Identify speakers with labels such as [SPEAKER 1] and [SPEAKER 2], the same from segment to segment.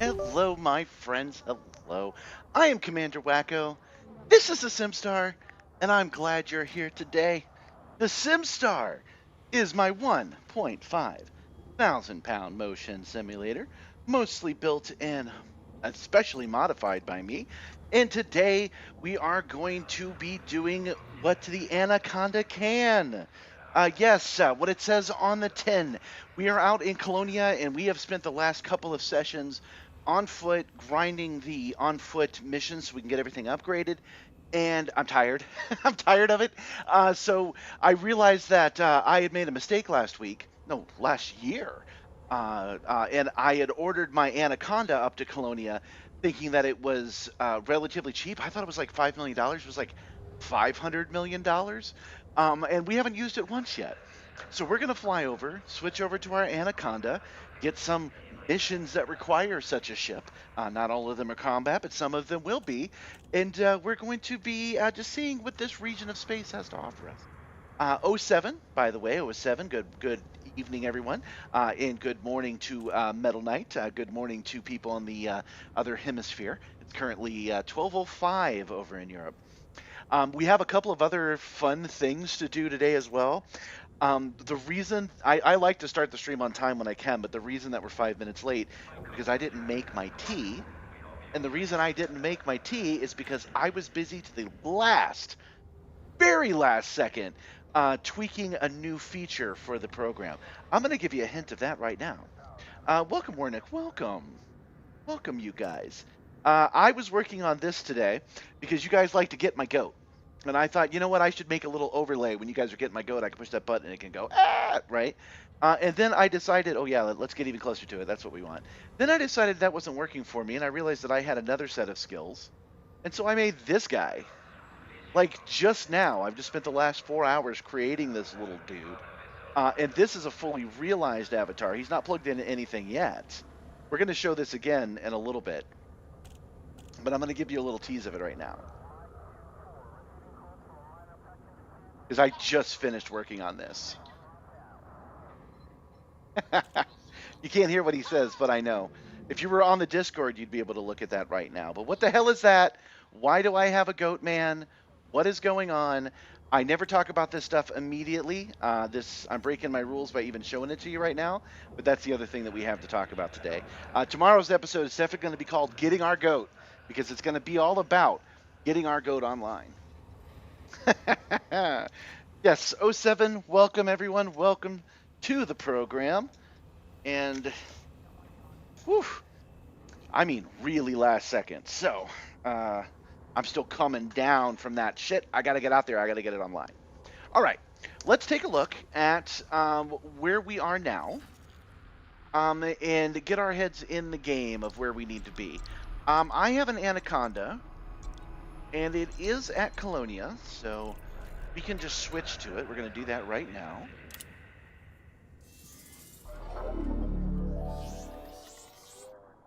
[SPEAKER 1] Hello, my friends. Hello. I am Commander Wacko. This is the Simstarr, and I'm glad you're here today. The Simstarr is my 1.5 thousand pound motion simulator, mostly built and especially modified by me. And today we are going to be doing what the Anaconda can. Yes, what it says on the tin. We are out in Colonia, and we have spent the last couple of sessions on foot, grinding the on foot missions so we can get everything upgraded. And I'm tired. I'm tired of it. So I realized that I had made a mistake last week. No, last year. And I had ordered my Anaconda up to Colonia thinking that it was relatively cheap. I thought it was like $5 million. It was like $500 million. And we haven't used it once yet. So we're going to fly over, switch over to our Anaconda, get some missions that require such a ship. Not all of them are combat, but some of them will be. And we're going to be just seeing what this region of space has to offer us. Oh 07, by the way, oh 07, good evening, everyone. And good morning to Metal Knight. Good morning to people on the other hemisphere. It's currently 12:05 over in Europe. We have a couple of other fun things to do today as well. The reason I like to start the stream on time when I can, but the reason that we're 5 minutes late is because I didn't make my tea. And the reason I didn't make my tea is because I was busy to the very last second, tweaking a new feature for the program. I'm going to give you a hint of that right now. Welcome, Warnick. Welcome. Welcome, you guys. I was working on this today because you guys like to get my goat. And I thought, you know what, I should make a little overlay. When you guys are getting my goat, I can push that button and it can go, right? And then I decided, oh yeah, let's get even closer to it. That's what we want. Then I decided that wasn't working for me, and I realized that I had another set of skills. And so I made this guy. Like just now, I've just spent the last 4 hours creating this little dude. And this is a fully realized avatar. He's not plugged into anything yet. We're going to show this again in a little bit. But I'm going to give you a little tease of it right now. Because I just finished working on this. You can't hear what he says, but I know. If you were on the Discord, you'd be able to look at that right now. But what the hell is that? Why do I have a goat man? What is going on? I never talk about this stuff immediately. I'm breaking my rules by even showing it to you right now, but that's the other thing that we have to talk about today. Tomorrow's episode is definitely going to be called Getting Our Goat, because it's going to be all about getting our goat online. Yes, oh 07, welcome everyone. Welcome to the program. And, whew, I mean, really last second. So, I'm still coming down from that shit. I got to get out there. I got to get it online. All right, let's take a look at where we are now and get our heads in the game of where we need to be. I have an Anaconda, and it is at Colonia, so we can just switch to it. We're going to do that right now.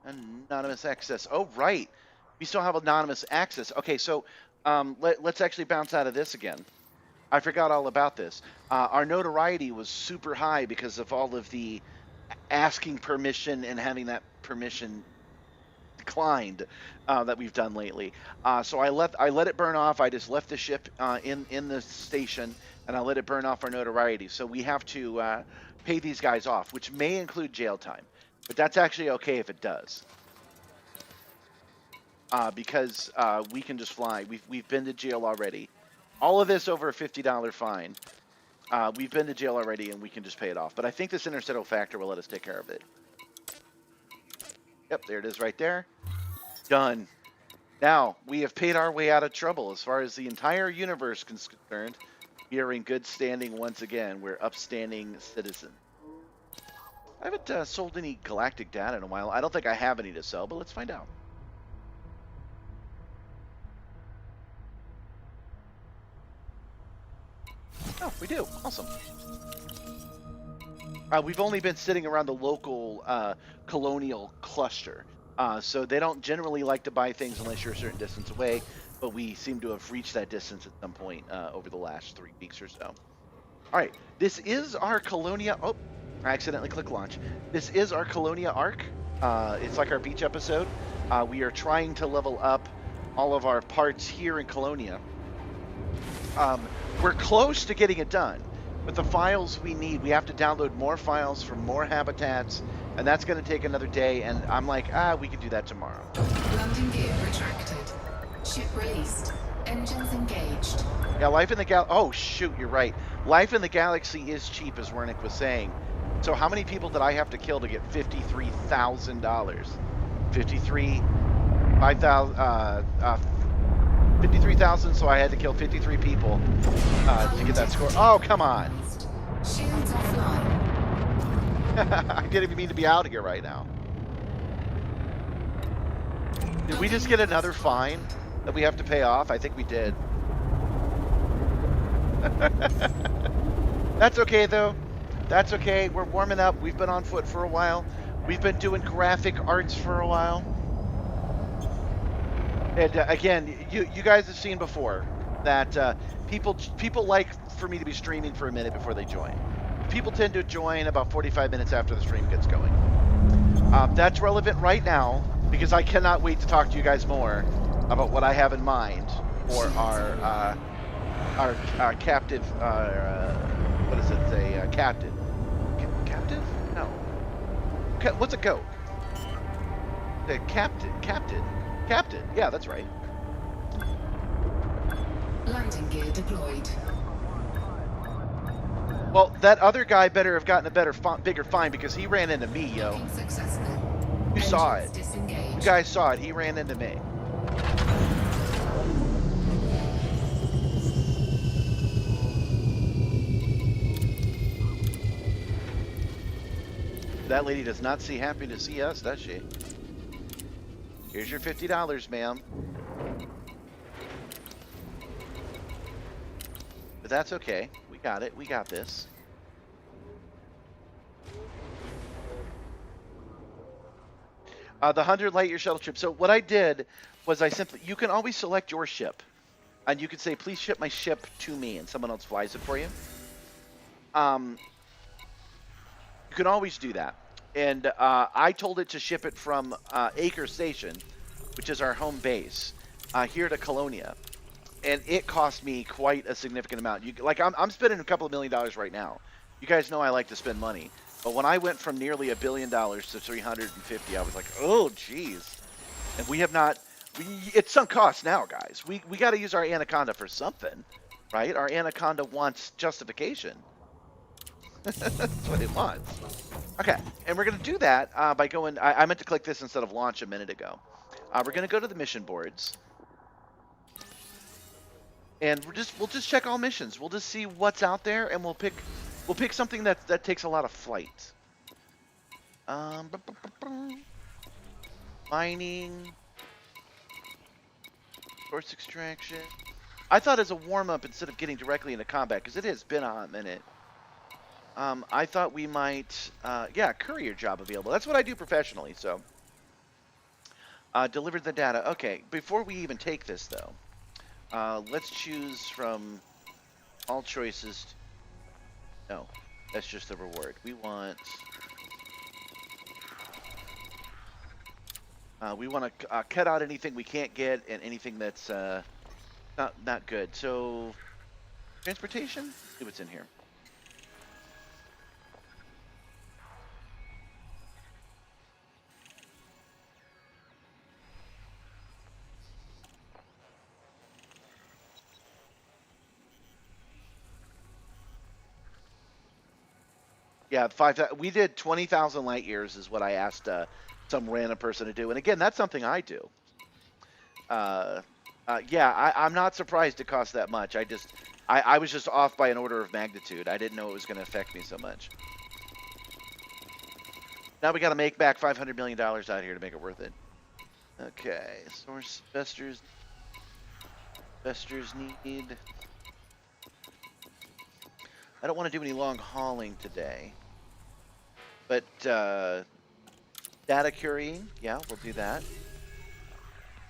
[SPEAKER 1] Anonymous access. Oh, right. We still have anonymous access. Okay, so let's actually bounce out of this again. I forgot all about this. Our notoriety was super high because of all of the asking permission and having that permission declined that we've done lately. So I let it burn off. I just left the ship in the station, and I let it burn off our notoriety. So we have to pay these guys off, which may include jail time. But that's actually okay if it does. Because we can just fly. We've been to jail already. All of this over a $50 fine. We've been to jail already, and we can just pay it off. But I think this interstellar factor will let us take care of it. Yep, there it is right there. Done. Now, we have paid our way out of trouble as far as the entire universe is concerned. We are in good standing once again. We're upstanding citizens. I haven't sold any galactic data in a while. I don't think I have any to sell, but let's find out. Oh, we do. Awesome. We've only been sitting around the local colonial cluster. So they don't generally like to buy things unless you're a certain distance away, but we seem to have reached that distance at some point over the last 3 weeks or so. All right, this is our Colonia. Oh, I accidentally clicked launch. This is our Colonia arc. It's like our beach episode. We are trying to level up all of our parts here in Colonia. We're close to getting it done. But the files we need, we have to download more files for more habitats, and that's going to take another day. And I'm like, we can do that tomorrow.
[SPEAKER 2] Landing gear retracted. Ship released. Engines engaged.
[SPEAKER 1] Yeah, life in the oh, shoot, you're right. Life in the galaxy is cheap, as Wernick was saying. So how many people did I have to kill to get $53,000? 53,000, so I had to kill 53 people to get that score. Oh, come on.
[SPEAKER 2] Shields offline.
[SPEAKER 1] I didn't even mean to be out here right now. Did we just get another fine that we have to pay off? I think we did. That's okay, though. That's okay. We're warming up. We've been on foot for a while. We've been doing graphic arts for a while. And again, you guys have seen before that people like for me to be streaming for a minute before they join. People tend to join about 45 minutes after the stream gets going. That's relevant right now because I cannot wait to talk to you guys more about what I have in mind for our captive. What is it? A captive? Captive? No. What's a goat? The captain. Captain. Yeah, that's right.
[SPEAKER 2] Landing gear deployed.
[SPEAKER 1] Well, that other guy better have gotten a bigger fine because he ran into me, yo. You saw it. You guys saw it. He ran into me. That lady does not seem happy to see us, does she? Here's your $50, ma'am. But that's okay. We got it. We got this. The 100 light year shuttle trip. So what I did was you can always select your ship. And you can say, please ship my ship to me, and someone else flies it for you. You can always do that. And I told it to ship it from Acre Station, which is our home base, here to Colonia. And it cost me quite a significant amount. I'm spending a couple of $1 million right now. You guys know I like to spend money. But when I went from nearly $1 billion to 350, I was like, oh, geez. And we have not... it's sunk costs now, guys. We got to use our Anaconda for something, right? Our Anaconda wants justification. That's what it wants. Okay, and we're going to do that by going... I meant to click this instead of launch a minute ago. We're going to go to the mission boards. And we'll just check all missions. We'll just see what's out there, and we'll pick something that takes a lot of flight. Mining, source extraction. I thought as a warm up instead of getting directly into combat, because it has been a hot minute. I thought we might, courier job available. That's what I do professionally. So, deliver the data. Okay, before we even take this though. Let's choose from all choices. No, that's just the reward. We want to cut out anything we can't get and anything that's not good. So transportation. Let's see what's in here. Yeah, we did 20,000 light years is what I asked some random person to do, and again, that's something I do. I'm not surprised it cost that much. I was just off by an order of magnitude. I didn't know it was going to affect me so much. Now we got to make back $500 million out here to make it worth it. Okay, source investors need. I don't want to do any long hauling today. But data currying, yeah, we'll do that.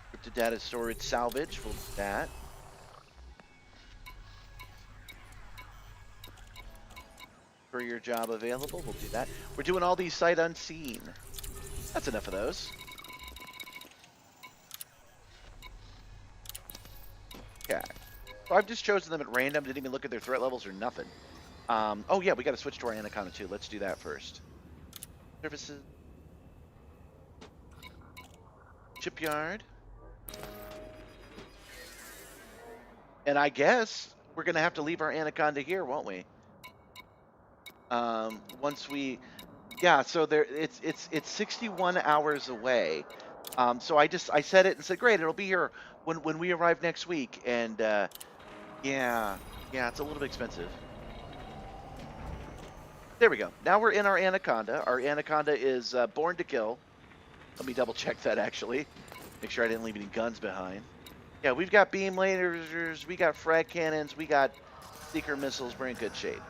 [SPEAKER 1] Crypto data storage salvage, we'll do that. Courier job available, we'll do that. We're doing all these sight unseen. That's enough of those. Okay. So I've just chosen them at random. Didn't even look at their threat levels or nothing. Oh yeah, we got to switch to our Anaconda too. Let's do that first. Services. Shipyard. And I guess we're gonna have to leave our Anaconda here, won't we? Once we, yeah. So there, it's 61 hours away. So I set it and said, great, it'll be here when we arrive next week. And yeah, it's a little bit expensive. There we go. Now we're in our Anaconda. Our Anaconda is born to kill. Let me double check that actually. Make sure I didn't leave any guns behind. Yeah, we've got beam lasers, we got frag cannons, we got seeker missiles. We're in good shape.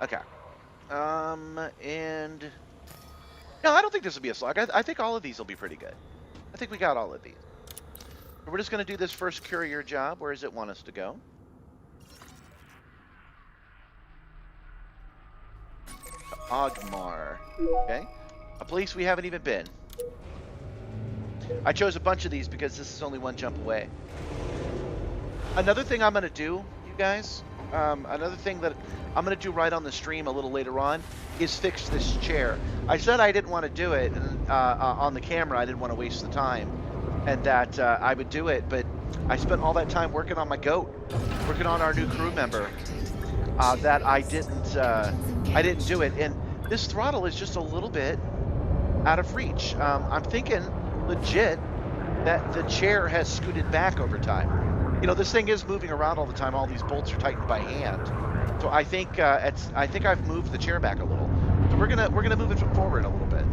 [SPEAKER 1] Okay. And no, I don't think this will be a slog. I think all of these will be pretty good. I think we got all of these. We're just going to do this first courier job. Where does it want us to go? Ogmar. Okay. A place we haven't even been. I chose a bunch of these because this is only one jump away. Another thing I'm going to do, you guys, another thing that I'm going to do right on the stream a little later on is fix this chair. I said I didn't want to do it and, on the camera. I didn't want to waste the time and that I would do it, but I spent all that time working on my goat, working on our new crew member, that I didn't do it. And this throttle is just a little bit out of reach. I'm thinking legit that the chair has scooted back over time. You know, this thing is moving around all the time. All these bolts are tightened by hand. So I think I've moved the chair back a little. So we're gonna move it forward a little bit.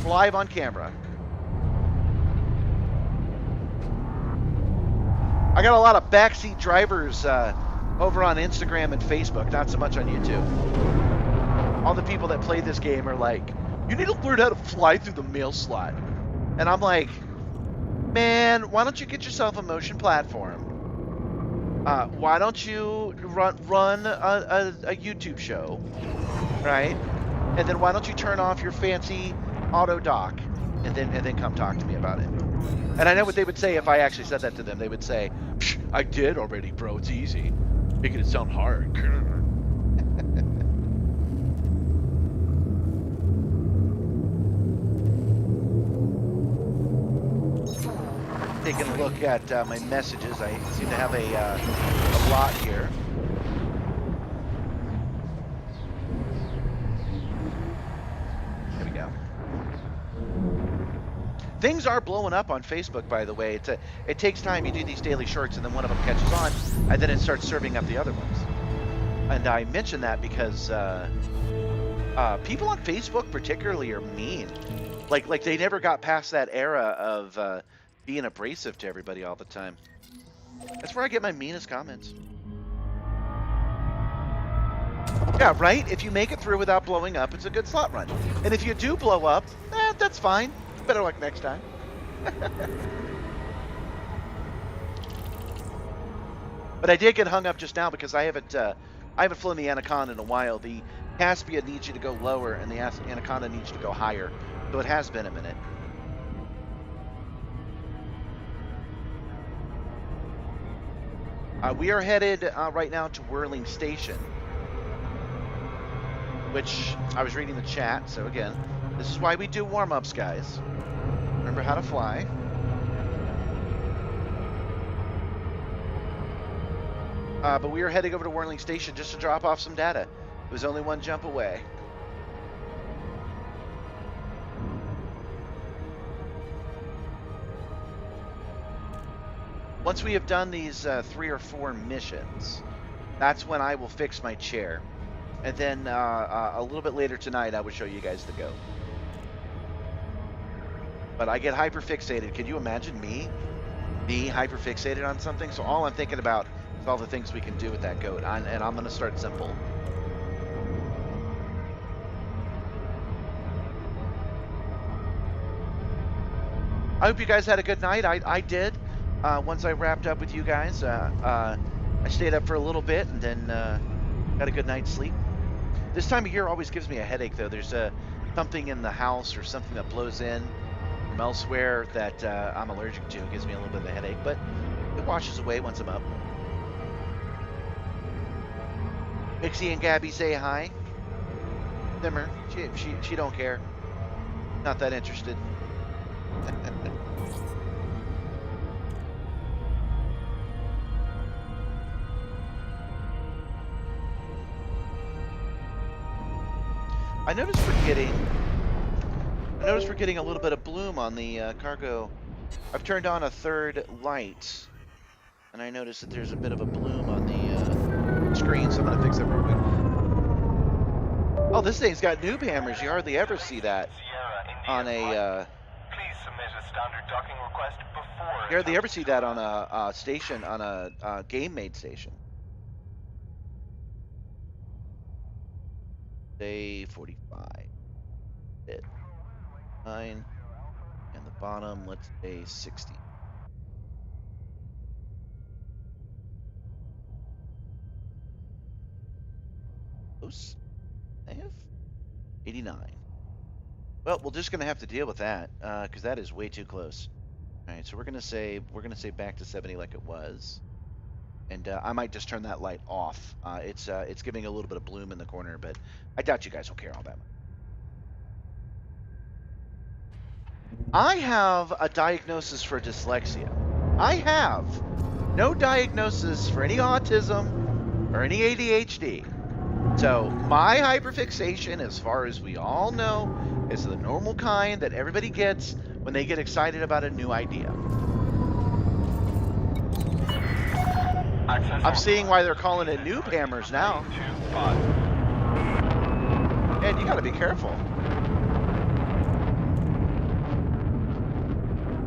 [SPEAKER 1] Live on camera. I got a lot of backseat drivers over on Instagram and Facebook, not so much on YouTube. All the people that play this game are like, you need to learn how to fly through the mail slot. And I'm like, man, why don't you get yourself a motion platform? Why don't you run a YouTube show, right? And then why don't you turn off your fancy auto dock and then come talk to me about it? And I know what they would say if I actually said that to them. They would say, I did already, bro. It's easy. Making it sound hard. Taking a look at my messages. I seem to have a lot here. There we go. Things are blowing up on Facebook, by the way. It takes time. You do these daily shorts, and then one of them catches on, and then it starts serving up the other ones. And I mention that because people on Facebook particularly are mean. Like they never got past that era of being abrasive to everybody all the time. That's where I get my meanest comments. Yeah, right? If you make it through without blowing up, it's a good slot run. And if you do blow up, that's fine. Better luck next time. But I did get hung up just now because I haven't flown the Anaconda in a while. The Caspia needs you to go lower, and the Anaconda needs you to go higher. So it has been a minute. We are headed right now to Whirling Station, which I was reading the chat. So again, this is why we do warm-ups, guys. Remember how to fly. But we are heading over to Whirling Station just to drop off some data. It was only one jump away. Once we have done these 3 or 4 missions, that's when I will fix my chair. And then a little bit later tonight, I will show you guys the go. But I get hyper-fixated. Can you imagine me hyper-fixated on something? So all I'm thinking about is all the things we can do with that goat. And I'm going to start simple. I hope you guys had a good night. I did. Once I wrapped up with you guys, I stayed up for a little bit and then got a good night's sleep. This time of year always gives me a headache, though. There's something in the house or something that blows in from elsewhere that I'm allergic to. It gives me a little bit of a headache, but it washes away once I'm up. Mixie and Gabby say hi. Simmer, she don't care. Not that interested. I noticed we're getting a little bit of bloom on the cargo. I've turned on a third light, and I noticed that there's a bit of a bloom on the screen, so I'm gonna fix that real quick. Oh, this thing's got noob hammers. You hardly ever see that on a.
[SPEAKER 3] Please submit a standard docking request before.
[SPEAKER 1] You hardly ever see that on a station, on a game-made station. Day 45. Hit 9. And the bottom, let's say 60. Close. I have 89. Well, we're just gonna have to deal with that because that is way too close. All right, so we're gonna say back to 70 like it was, and I might just turn that light off. It's giving a little bit of bloom in the corner, but I doubt you guys will care all that much. I have a diagnosis for dyslexia. I have no diagnosis for any autism or any ADHD. So my hyperfixation, as far as we all know, is the normal kind that everybody gets when they get excited about a new idea. I'm seeing why they're calling it noob hammers now. And you gotta be careful.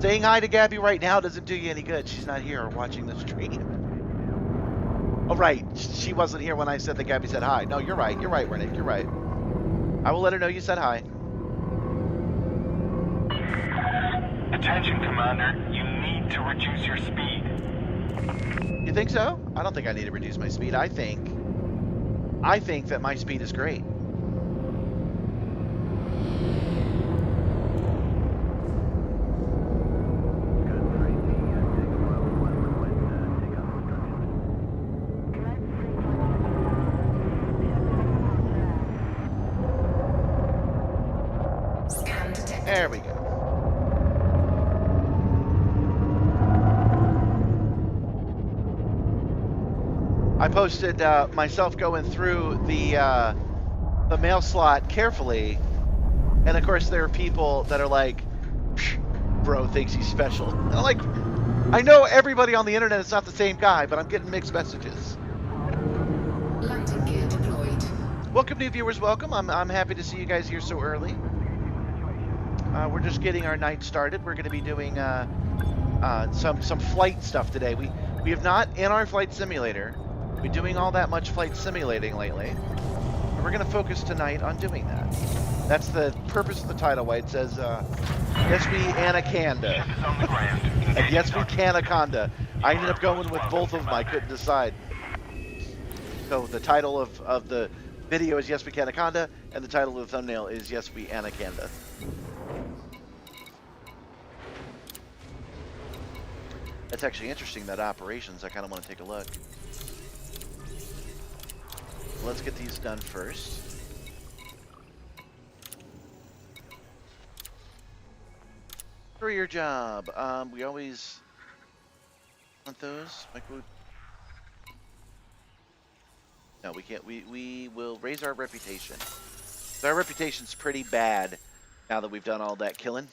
[SPEAKER 1] Saying hi to Gabby right now doesn't do you any good. She's not here or watching the stream. Oh, right. She wasn't here when I said that Gabby said hi. No, you're right. You're right, Rennick. You're right. I will let her know you said hi.
[SPEAKER 3] Attention, Commander. You need to reduce your speed.
[SPEAKER 1] You think so? I don't think I need to reduce my speed. I think that my speed is great. There we go. I posted myself going through the mail slot carefully, and of course there are people that are like, "Bro thinks he's special." And I'm like, I know everybody on the internet is not the same guy, but I'm getting mixed messages.
[SPEAKER 2] Landing gear deployed.
[SPEAKER 1] Welcome, new viewers. Welcome. I'm happy to see you guys here so early. We're just getting our night started. We're going to be doing some flight stuff today. We have not in our flight simulator been doing all that much flight simulating lately. And we're going to focus tonight on doing that. That's the purpose of the title. Why it says yes we Anaconda and yes we Canaconda. I ended up going with both of them. I couldn't decide. So the title of the video is yes we Canaconda, and the title of the thumbnail is yes we Anaconda. That's actually interesting, that operations. I kind of want to take a look. Let's get these done first. For your job. We always want those. No, we can't. We will raise our reputation. So our reputation's pretty bad now that we've done all that killing.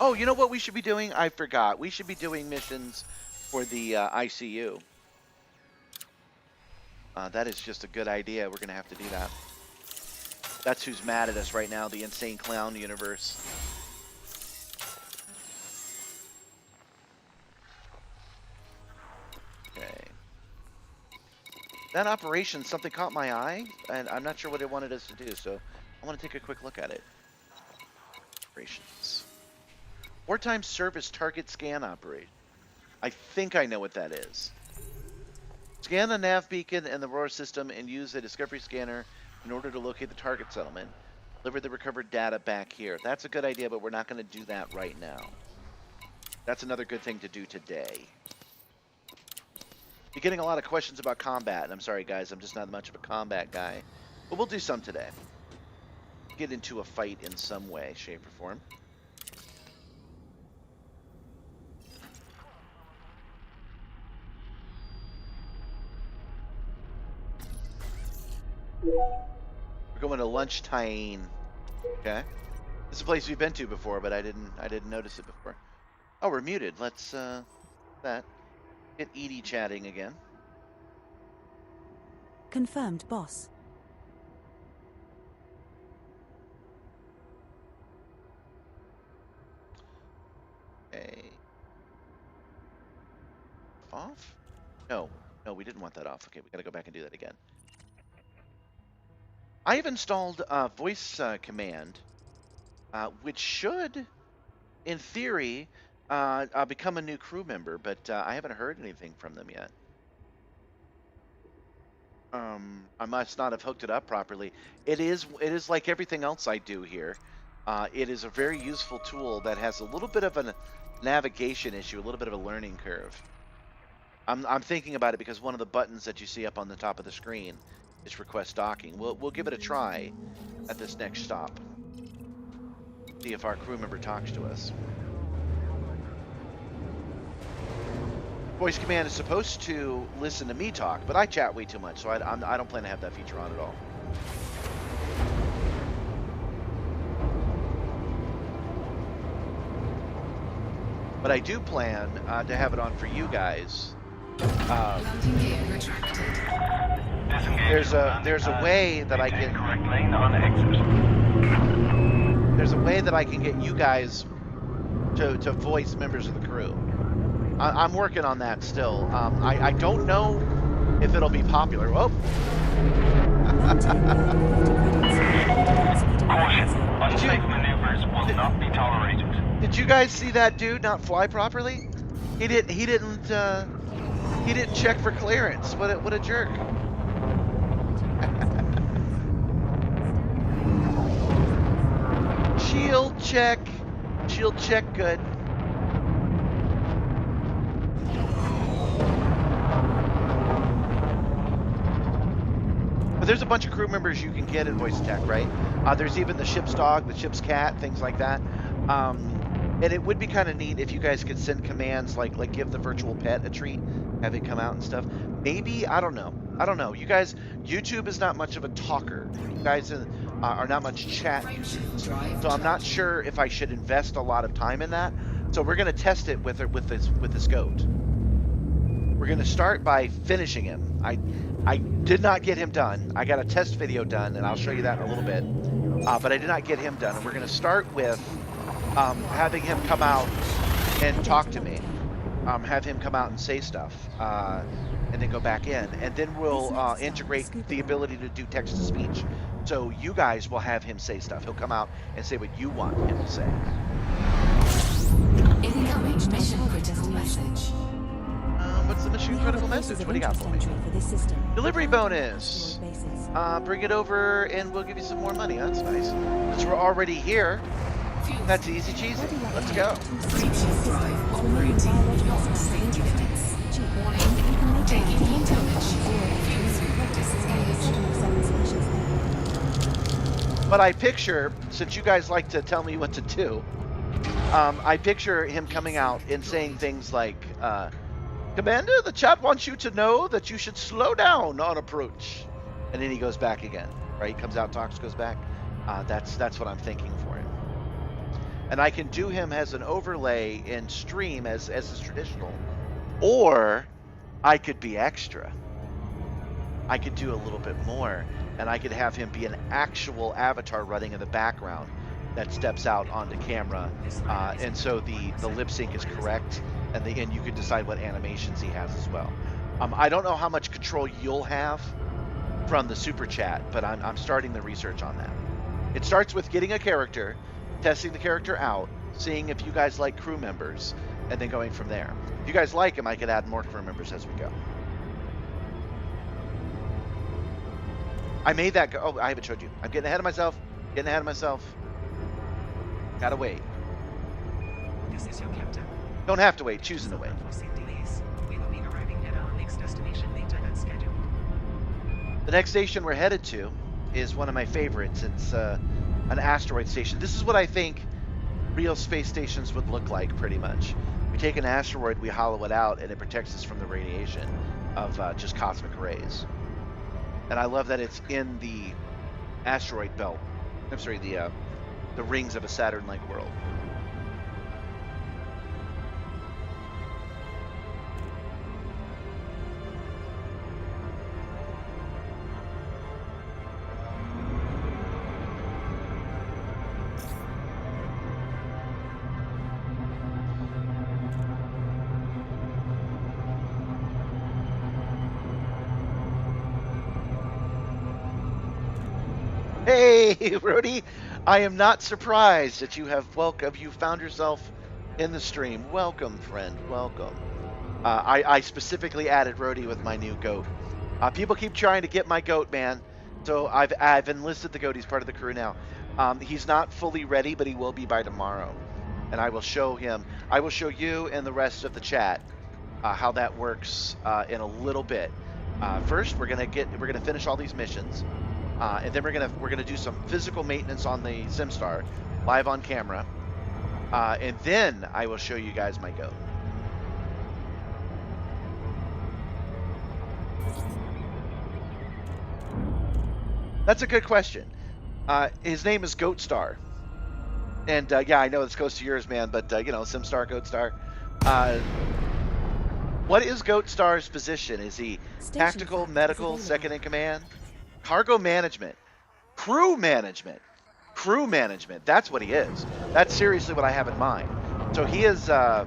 [SPEAKER 1] Oh, you know what we should be doing? I forgot. We should be doing missions for the ICU. That is just a good idea. We're going to have to do that. That's who's mad at us right now, the insane clown universe. Okay. That operation, something caught my eye, and I'm not sure what it wanted us to do, so I want to take a quick look at it. Operations. Wartime service target scan operation. I think I know what that is. Scan the nav beacon and the Aurora system and use a discovery scanner in order to locate the target settlement. Deliver the recovered data back here. That's a good idea, but we're not going to do that right now. That's another good thing to do today. You're getting a lot of questions about combat, and I'm sorry, guys, I'm just not much of a combat guy. But we'll do some today. Get into a fight in some way, shape, or form. We're going to Lunchtime. Okay. It's a place we've been to before, but I didn't notice it before. Oh, we're muted. Let's that. Get Edie chatting again.
[SPEAKER 4] Confirmed, boss.
[SPEAKER 1] Okay. Off? No, we didn't want that off. Okay, we gotta go back and do that again. I have installed voice command, which should, in theory, become a new crew member, but I haven't heard anything from them yet. I must not have hooked it up properly. It is like everything else I do here. It is a very useful tool that has a little bit of a navigation issue, a little bit of a learning curve. I'm thinking about it because one of the buttons that you see up on the top of the screen is request docking. We'll give it a try at this next stop. See if our crew member talks to us. Voice command is supposed to listen to me talk, but I chat way too much, so I don't plan to have that feature on at all. But I do plan to have it on for you guys.
[SPEAKER 2] Landing gear retracted.
[SPEAKER 1] There's a way that I can.
[SPEAKER 3] Correct lane on exit.
[SPEAKER 1] There's a way that I can get you guys to voice members of the crew. I'm working on that still. I don't know if it'll be popular. Oh.
[SPEAKER 3] Caution. Unsafe maneuvers will not be tolerated.
[SPEAKER 1] Did you guys see that dude not fly properly? He didn't check for clearance. What a jerk. Shield check. Shield check good. But there's a bunch of crew members you can get in voice tech, right? There's even the ship's dog, the ship's cat, things like that. And it would be kind of neat if you guys could send commands like give the virtual pet a treat, have it come out and stuff. Maybe, I don't know. You guys, YouTube is not much of a talker. You guys are not much chat users. So I'm not sure if I should invest a lot of time in that. So we're gonna test it with this goat. We're gonna start by finishing him. I did not get him done. I got a test video done, and I'll show you that in a little bit. But I did not get him done, and we're gonna start with having him come out and talk to me. Have him come out and say stuff, and then go back in, and then we'll integrate the ability to do text-to-speech. So you guys will have him say stuff. He'll come out and say what you want him to say.
[SPEAKER 2] Incoming mission critical message.
[SPEAKER 1] What's the mission critical message? What do you got for me? Delivery bonus. Bring it over, and we'll give you some more money. That's nice. Since we're already here, that's easy cheesy. Let's go.
[SPEAKER 2] Breaching drive operating beyond safety limits. Warning. Taking heat damage. Fuse disengaged.
[SPEAKER 1] But I picture, since you guys like to tell me what to do, I picture him coming out and saying things like, Commander, the chat wants you to know that you should slow down on approach. And then he goes back again, right? He comes out, talks, goes back. That's what I'm thinking for him. And I can do him as an overlay in stream as is traditional. Or I could be extra. I could do a little bit more, and I could have him be an actual avatar running in the background that steps out onto camera, and so the lip sync is correct, and you could decide what animations he has as well. I don't know how much control you'll have from the super chat, but I'm starting the research on that. It starts with getting a character, testing the character out, seeing if you guys like crew members, and then going from there. If you guys like him, I could add more crew members as we go. I made that go. Oh, I haven't showed you. I'm getting ahead of myself. Getting ahead of myself. Gotta wait.
[SPEAKER 4] This is your captain.
[SPEAKER 1] Don't have to wait. Choosing to wait.
[SPEAKER 4] Unforeseen delays. We will be arriving at our next destination later than scheduled.
[SPEAKER 1] The next station we're headed to is one of my favorites. It's an asteroid station. This is what I think real space stations would look like, pretty much. We take an asteroid, we hollow it out, and it protects us from the radiation of just cosmic rays. And I love that it's in the asteroid belt. I'm sorry, the rings of a Saturn-like world. Hey, Rody, I am not surprised that you found yourself in the stream. Welcome, friend, welcome. I specifically added Rody with my new goat. People keep trying to get my goat, man. So I've enlisted the goat. He's part of the crew now. He's not fully ready, but he will be by tomorrow. And I will show him. I will show you and the rest of the chat how that works in a little bit. First, we're gonna finish all these missions. And then we're gonna do some physical maintenance on the Simstarr, live on camera, and then I will show you guys my goat. That's a good question. His name is Goatstar, and yeah, I know this goes to yours, man, but you know, Simstarr, Goatstar. What is Goatstar's position? Is he tactical, medical, second in command? Cargo management, crew management, that's what he is. That's seriously what I have in mind. So he is the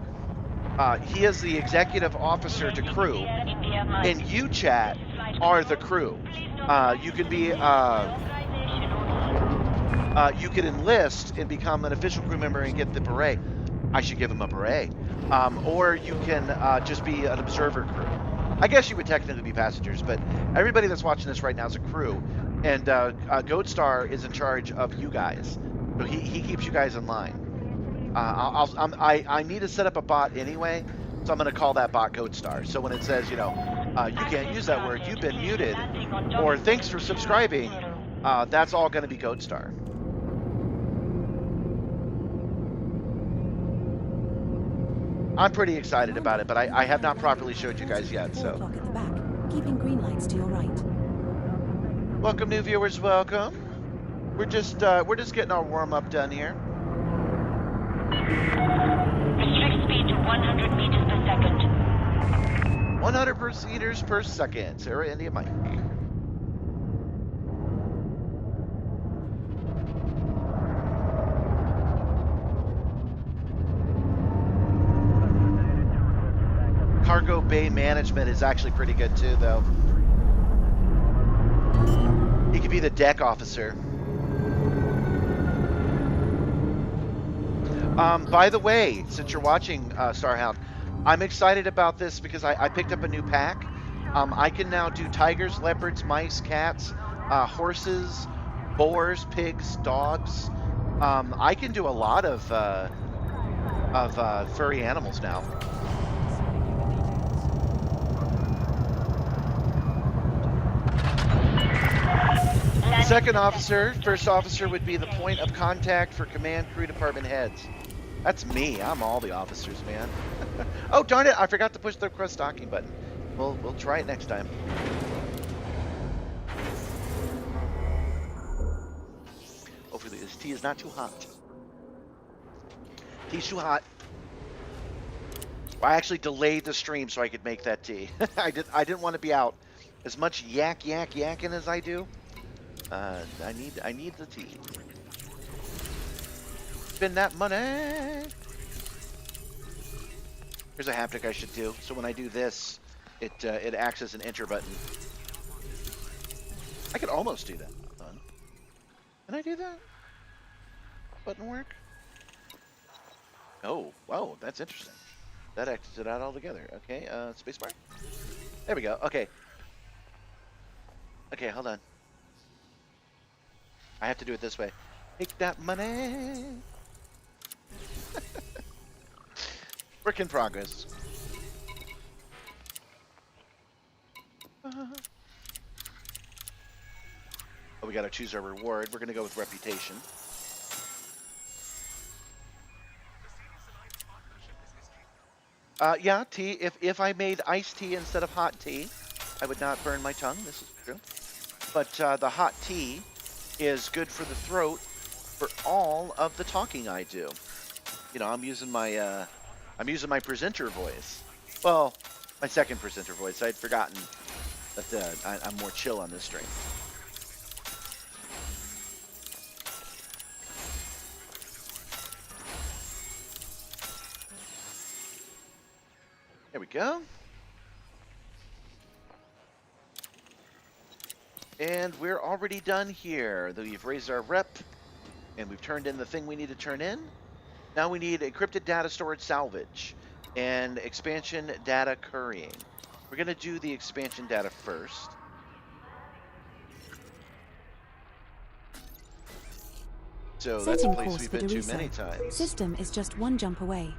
[SPEAKER 1] executive officer to crew, and you, chat, are the crew. You can be you could enlist and become an official crew member and get the beret. I should give him a beret. Or you can just be an observer crew. I guess you would technically be passengers, but everybody that's watching this right now is a crew, and Goatstar is in charge of you guys, so he keeps you guys in line. I need to set up a bot anyway, so I'm going to call that bot Goatstar. So when it says, you know, you can't use that word, you've been muted, or thanks for subscribing, that's all going to be Goatstar. I'm pretty excited about it, but I have not properly showed you guys yet, so.
[SPEAKER 5] 4 o'clock at the back, keeping green lights to your right.
[SPEAKER 1] Welcome, new viewers, welcome. We're just getting our warm-up done here.
[SPEAKER 6] Restrict speed to 100 meters per second.
[SPEAKER 1] 100 meters per second. Sarah, India, Mike. Cargo bay management is actually pretty good too, though. He could be the deck officer. By the way, since you're watching Starhound, I'm excited about this because I picked up a new pack. I can now do tigers, leopards, mice, cats, horses, boars, pigs, dogs. I can do a lot of furry animals now. Second officer, first officer would be the point of contact for command crew department heads. That's me. I'm all the officers, man. Oh, darn it. I forgot to push the request docking button. We'll try it next time. Hopefully this tea is not too hot. Tea's too hot. I actually delayed the stream so I could make that tea. I didn't want to be out as much yakking as I do. I need the tea. Spend that money. Here's a haptic I should do. So when I do this, it acts as an enter button. I could almost do that. Hold on. Can I do that? Button work? Oh, wow, that's interesting. That exits it out altogether. Okay, spacebar. There we go. Okay. Okay, hold on. I have to do it this way. Take that money. Work in progress. Oh, we gotta choose our reward. We're gonna go with reputation. Yeah, tea. If I made iced tea instead of hot tea, I would not burn my tongue. This is true. But the hot tea is good for the throat for all of the talking I do. You know, I'm using my presenter voice. Well, my second presenter voice. I'd forgotten that I'm more chill on this stream. There we go. And we're already done here. We've raised our rep, and we've turned in the thing we need to turn in. Now we need encrypted data storage salvage and expansion data currying. We're going to do the expansion data first. So that's a
[SPEAKER 5] Setting
[SPEAKER 1] place
[SPEAKER 5] course
[SPEAKER 1] we've
[SPEAKER 5] for
[SPEAKER 1] been to
[SPEAKER 5] Deruso.
[SPEAKER 1] many times.
[SPEAKER 5] System is just one jump away.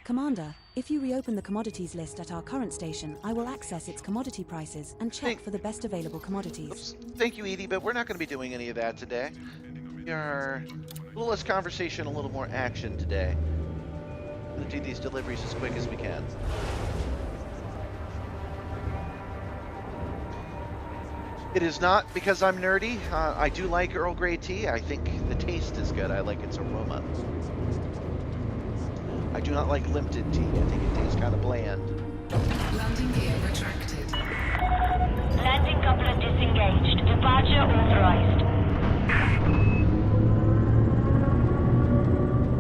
[SPEAKER 5] Commander, if you reopen the commodities list at our current station, I will access its commodity prices and check for the best available commodities.
[SPEAKER 1] Oops. Thank you, Edie, but we're not going to be doing any of that today. We are a little less conversation, a little more action today. We're going to do these deliveries as quick as we can. It is not because I'm nerdy. I do like Earl Grey tea. I think the taste is good. I like its aroma. I do not like Lipton tea. I think it tastes kind of bland.
[SPEAKER 2] Landing gear retracted.
[SPEAKER 6] Landing coupler disengaged. Departure authorized.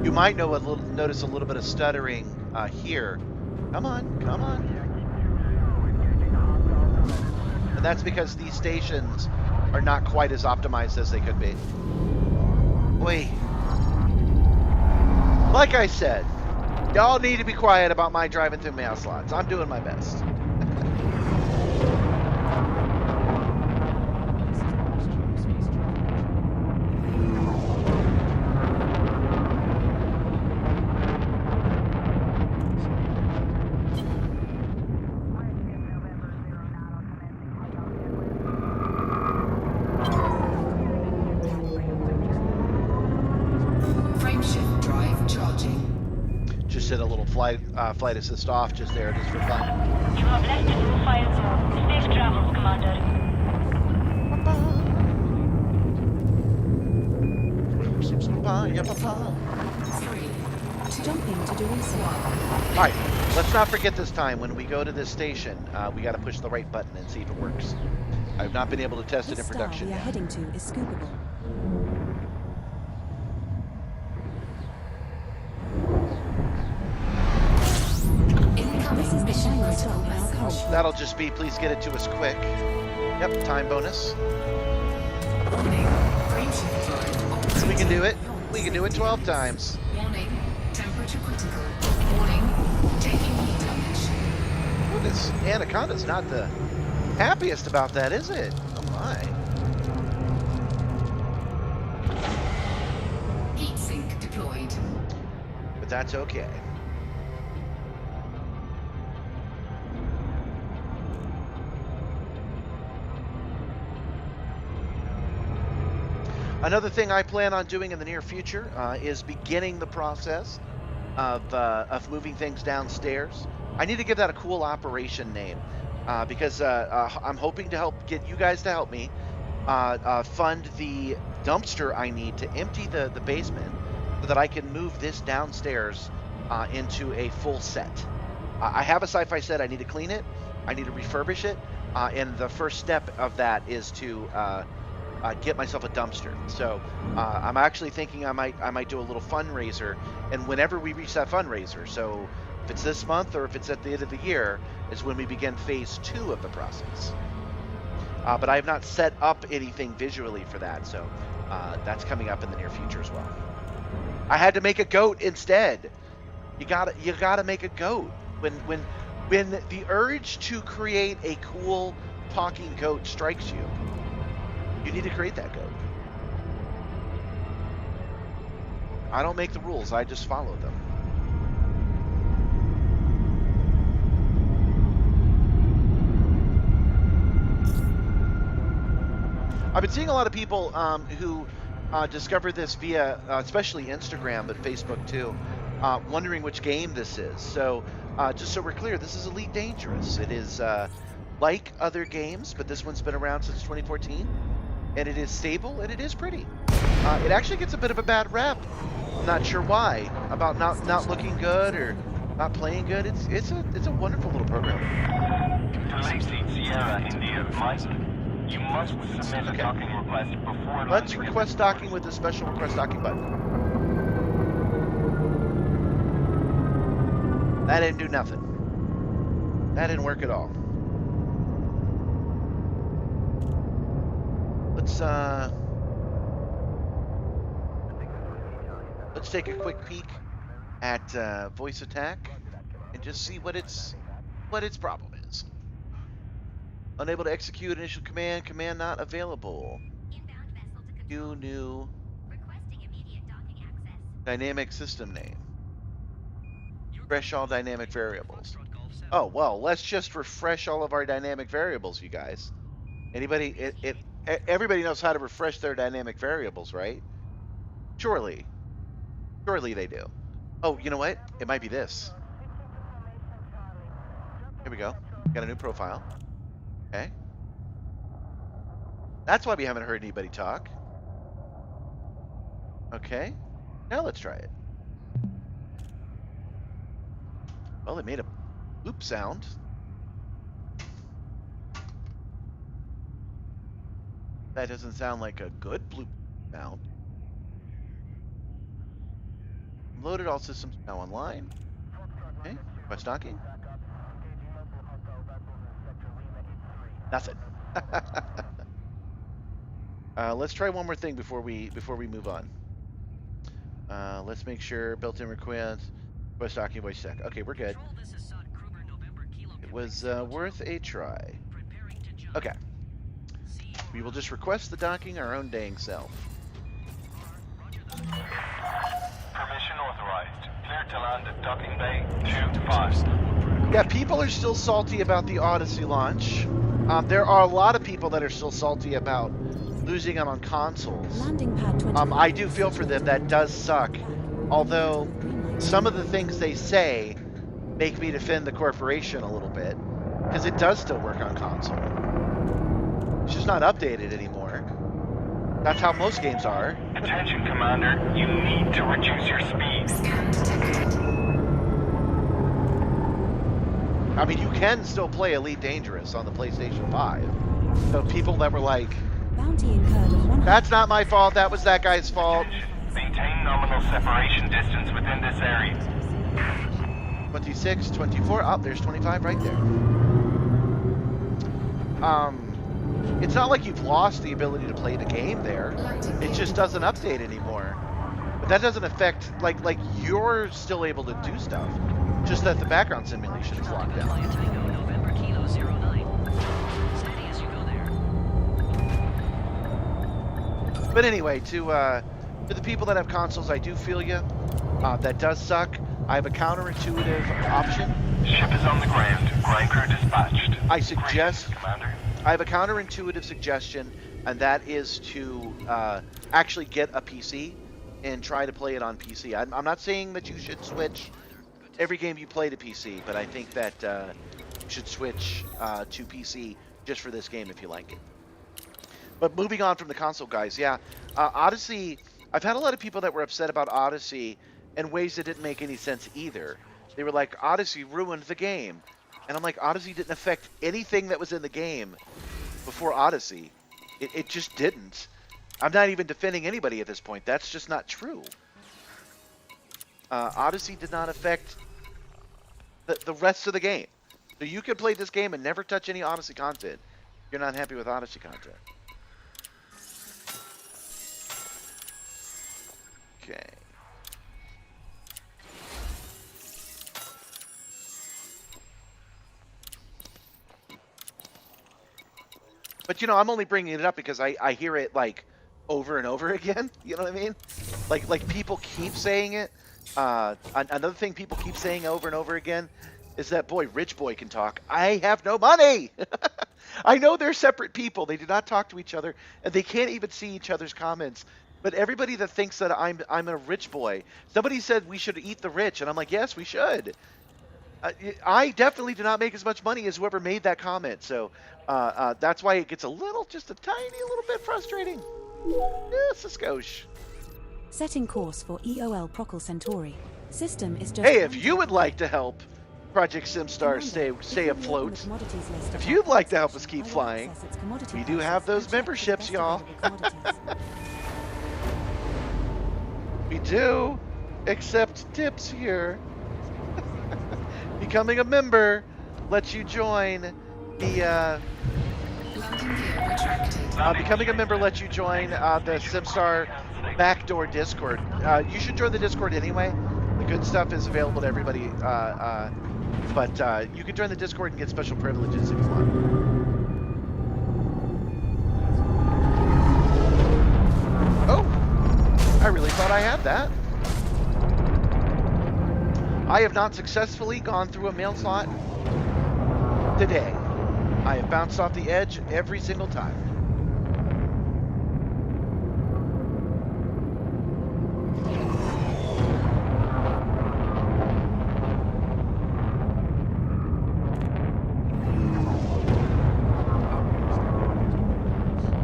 [SPEAKER 1] You might notice a little bit of stuttering here. Come on, come on. And that's because these stations are not quite as optimized as they could be. Oi. Like I said, y'all need to be quiet about my driving through mail slots. I'm doing my best.
[SPEAKER 2] Frameshift drive charging.
[SPEAKER 1] Just hit a little flight assist off just there, just for fun.
[SPEAKER 6] You have left the full fire zone. Safe travels, Commander.
[SPEAKER 5] Jumping to Deruso.
[SPEAKER 1] All right, let's not forget this time when we go to this station, we got to push the right button and see if it works. I've not been able to test it
[SPEAKER 5] The
[SPEAKER 1] in
[SPEAKER 5] star
[SPEAKER 1] production
[SPEAKER 5] we are
[SPEAKER 1] yet.
[SPEAKER 5] heading to is scoopable. This is the final stop in our current.
[SPEAKER 1] That'll just be, please get it to us quick. Yep, time bonus.
[SPEAKER 2] Warning. Frameshift drive operating.
[SPEAKER 1] We can do it. We can do it 12 times.
[SPEAKER 2] Warning. Temperature critical. Warning. Taking heat damage.
[SPEAKER 1] Ooh, this Anaconda's not the happiest about that, is it? Oh my.
[SPEAKER 2] Heat sink deployed.
[SPEAKER 1] But that's okay. Another thing I plan on doing in the near future is beginning the process of moving things downstairs. I need to give that a cool operation name because I'm hoping to help get you guys to help me fund the dumpster I need to empty the basement so that I can move this downstairs into a full set. I have a sci-fi set. I need to clean it. I need to refurbish it. And the first step of that is to get myself a dumpster. So I'm actually thinking I might do a little fundraiser, and whenever we reach that fundraiser, so if it's this month or if it's at the end of the year, is when we begin phase 2 of the process. But I have not set up anything visually for that, so that's coming up in the near future as well. I had to make a goat instead. You gotta make a goat when the urge to create a cool talking goat strikes you. You need to create that goat. I don't make the rules. I just follow them. I've been seeing a lot of people who discover this via, especially Instagram, but Facebook too, wondering which game this is. So, just so we're clear, this is Elite Dangerous. It is like other games, but this one's been around since 2014, and it is stable and it is pretty. It actually gets a bit of a bad rep. I'm not sure why. About not looking good or not playing good. It's a wonderful little program.
[SPEAKER 3] Delay seat Sierra India Mike. You must submit a docking request before
[SPEAKER 1] Let's
[SPEAKER 3] landing.
[SPEAKER 1] request docking with the special request docking button. That didn't do nothing. That didn't work at all. Let's take a quick peek at voice attack and just see what its problem is. Unable to execute initial command. Command not available. Q new dynamic system name. Refresh all dynamic variables. Oh well, let's just refresh all of our dynamic variables, you guys. Anybody? Everybody knows how to refresh their dynamic variables, right? Surely they do. Oh, you know what? It might be this. Here we go. Got a new profile. Okay. That's why we haven't heard anybody talk. Okay. Now let's try it. Well, it made a bloop sound. That doesn't sound like a good bloop sound. Loaded all systems now online. Okay. Request docking. Nothing. Let's try one more thing before we move on. Let's make sure built-in request docking voice check. Okay, we're good. It was worth a try. Okay. We will just request the docking our own dang self.
[SPEAKER 3] Permission authorized. Clear to land at docking bay 2-5.
[SPEAKER 1] Yeah, people are still salty about the Odyssey launch. There are a lot of people that are still salty about losing them on consoles.
[SPEAKER 5] Landing pad 25.
[SPEAKER 1] I do feel for them. That does suck. Although some of the things they say make me defend the corporation a little bit, because it does still work on console. It's just not updated anymore. That's how most games are.
[SPEAKER 3] Attention, Commander. You need to reduce your speed.
[SPEAKER 2] Scan detected.
[SPEAKER 1] I mean, you can still play Elite Dangerous on the PlayStation 5. So people that were like,
[SPEAKER 5] Bounty incurred of 100.
[SPEAKER 1] that's not my fault, that was that guy's fault.
[SPEAKER 3] Maintain nominal separation distance within this area.
[SPEAKER 1] 26, 24, oh, there's 25 right there. It's not like you've lost the ability to play the game there. It just doesn't update anymore. But that doesn't affect, like you're still able to do stuff. Just that the background simulation is locked down.
[SPEAKER 4] November Kilo 09. Steady as you go there.
[SPEAKER 1] But anyway, to the people that have consoles, I do feel you. That does suck. I have a counterintuitive option.
[SPEAKER 3] Ship is on the ground. Ground crew dispatched.
[SPEAKER 1] I suggest
[SPEAKER 3] Commander.
[SPEAKER 1] I have a counterintuitive suggestion, and that is to actually get a PC and try to play it on PC. I'm not saying that you should switch every game you play to PC, but I think that you should switch to PC just for this game if you like it. But moving on from the console guys, yeah, Odyssey, I've had a lot of people that were upset about Odyssey in ways that didn't make any sense either. They were like, Odyssey ruined the game. And I'm like, Odyssey didn't affect anything that was in the game before Odyssey. It just didn't. I'm not even defending anybody at this point. That's just not true. Odyssey did not affect the rest of the game. So you can play this game and never touch any Odyssey content if you're not happy with Odyssey content. Okay. But, you know, I'm only bringing it up because I hear it, like, over and over again. You know what I mean? Like people keep saying it. Another thing people keep saying over and over again is that boy, rich boy can talk. I have no money. I know they're separate people. They do not talk to each other, and they can't even see each other's comments. But everybody that thinks that I'm a rich boy, somebody said we should eat the rich, and I'm like, yes, we should. I definitely do not make as much money as whoever made that comment, so that's why it gets just a tiny little bit frustrating. Just a skosh.
[SPEAKER 5] Setting course for EOL Procol Centauri. System is just.
[SPEAKER 1] Hey, if you would like to help Project Simstarr stay afloat, if you'd like to help us keep flying, we do have those memberships, y'all. We do accept tips here. Becoming a member lets you join the.
[SPEAKER 2] Landing gear retracted.
[SPEAKER 1] Becoming a member lets you join the Simstarr backdoor Discord. You should join the Discord anyway. The good stuff is available to everybody, but you can join the Discord and get special privileges if you want. Oh, I really thought I had that. I have not successfully gone through a mail slot today. I have bounced off the edge every single time.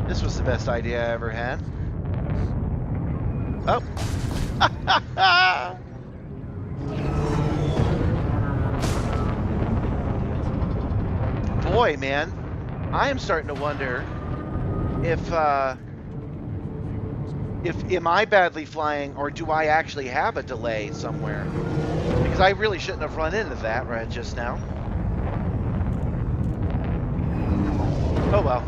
[SPEAKER 1] This was the best idea I ever had. Oh. Boy, man, I am starting to wonder if am I badly flying or do I actually have a delay somewhere? Because I really shouldn't have run into that right just now. Oh well.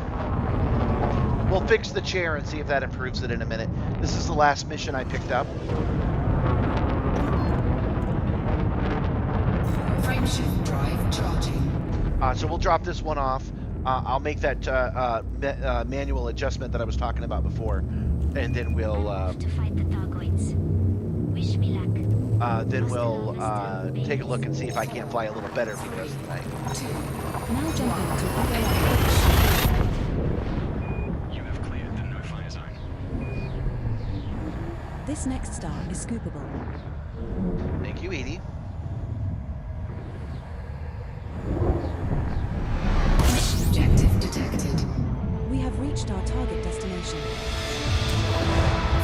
[SPEAKER 1] We'll fix the chair and see if that improves it in a minute. This is the last mission I picked up.
[SPEAKER 2] Frameshift drive charging.
[SPEAKER 1] So we'll drop this one off. I'll make that manual adjustment that I was talking about before, and then we'll
[SPEAKER 6] To fight the Thargoids. Wish me luck.
[SPEAKER 1] take a look and see if I can't fly a little better for the rest of the night.
[SPEAKER 5] Now jumping to EOL.
[SPEAKER 3] You have cleared the no-fly zone.
[SPEAKER 5] This next star is scoopable.
[SPEAKER 1] Thank you, Edie.
[SPEAKER 2] Mission objective detected.
[SPEAKER 5] We have reached our target destination.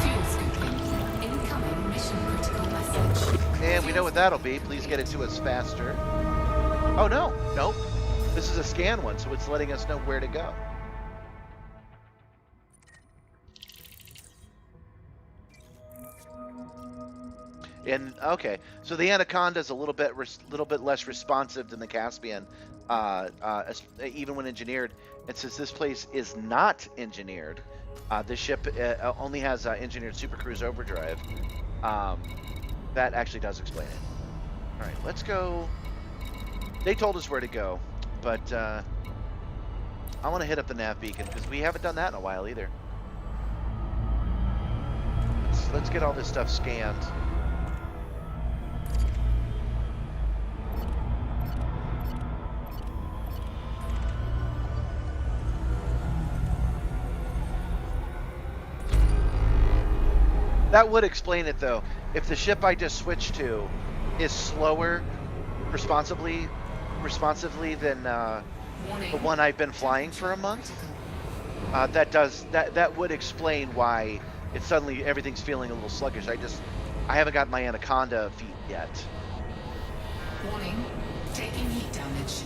[SPEAKER 2] Fuel scooping. Incoming mission critical message.
[SPEAKER 1] And we know what that'll be. Please get it to us faster. Oh, no. Nope. This is a scan one, so it's letting us know where to go. And okay, so the Anaconda is a little bit less responsive than the Caspian, even when engineered. And since this place is not engineered, this ship only has engineered supercruise overdrive. That actually does explain it. All right, let's go. They told us where to go, but I want to hit up the nav beacon because we haven't done that in a while either. Let's get all this stuff scanned. That would explain it though. If the ship I just switched to is slower responsively than the one I've been flying for a month, that would explain why it's suddenly everything's feeling a little sluggish. I haven't got my Anaconda feet yet.
[SPEAKER 2] Warning. Taking heat damage.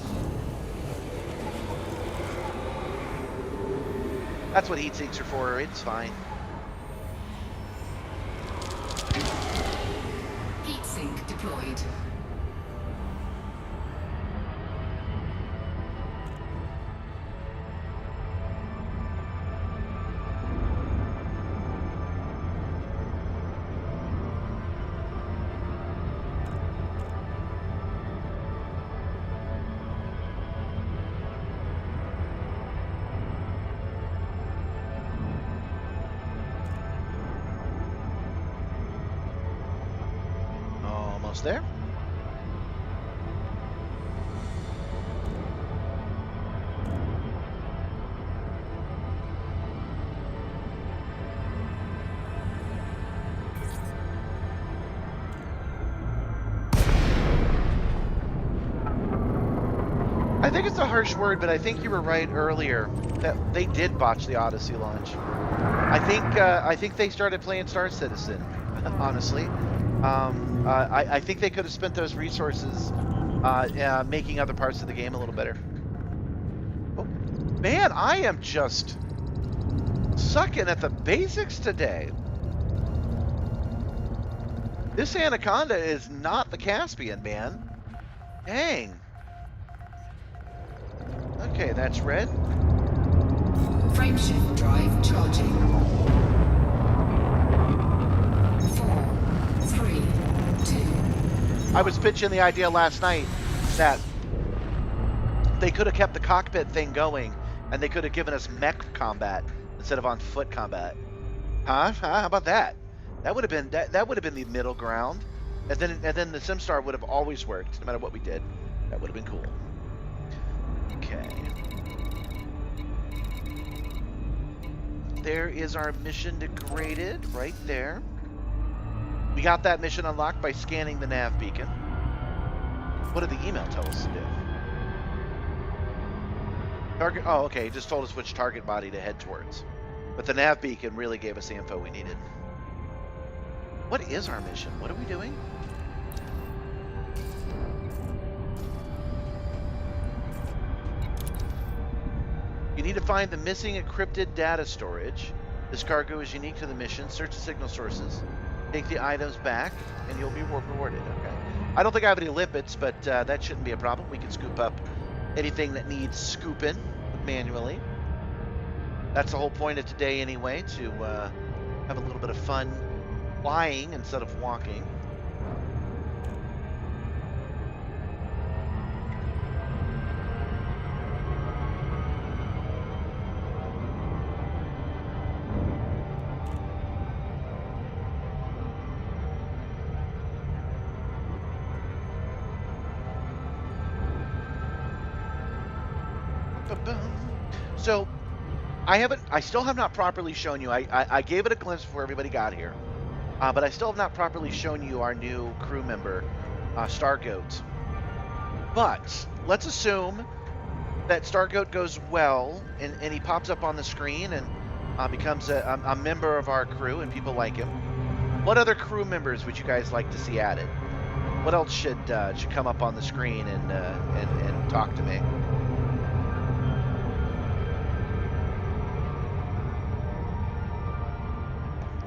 [SPEAKER 1] That's what heat sinks are for. It's fine.
[SPEAKER 2] Heat sink deployed.
[SPEAKER 1] Almost there. I think it's a harsh word, but I think you were right earlier that they did botch the Odyssey launch. I think they started playing Star Citizen. Honestly, I think they could have spent those resources making other parts of the game a little better. Oh, man, I am just sucking at the basics today. This Anaconda is not the Caspian, man. Dang. Okay, that's red.
[SPEAKER 2] Frameshift drive charging. 4, 3, 2.
[SPEAKER 1] I was pitching the idea last night that they could have kept the cockpit thing going, and they could have given us mech combat instead of on foot combat. Huh? How about that? That would have been that would have been the middle ground, and then the Simstarr would have always worked no matter what we did. That would have been cool. Okay. There is our mission degraded right there. We got that mission unlocked by scanning the nav beacon. What did the email tell us to do? Target. Oh, okay. It just told us which target body to head towards. But the nav beacon really gave us the info we needed. What is our mission? What are we doing? You need to find the missing encrypted data storage. This cargo is unique to the mission. Search the signal sources. Take the items back, and you'll be rewarded. Okay. I don't think I have any lipids, but that shouldn't be a problem. We can scoop up anything that needs scooping manually. That's the whole point of today anyway, to have a little bit of fun flying instead of walking. So, I still have not properly shown you. I gave it a glimpse before everybody got here, but I still have not properly shown you our new crew member, Stargoat. But let's assume that Stargoat goes well, and he pops up on the screen and becomes a member of our crew, and people like him. What other crew members would you guys like to see added? What else should come up on the screen and talk to me?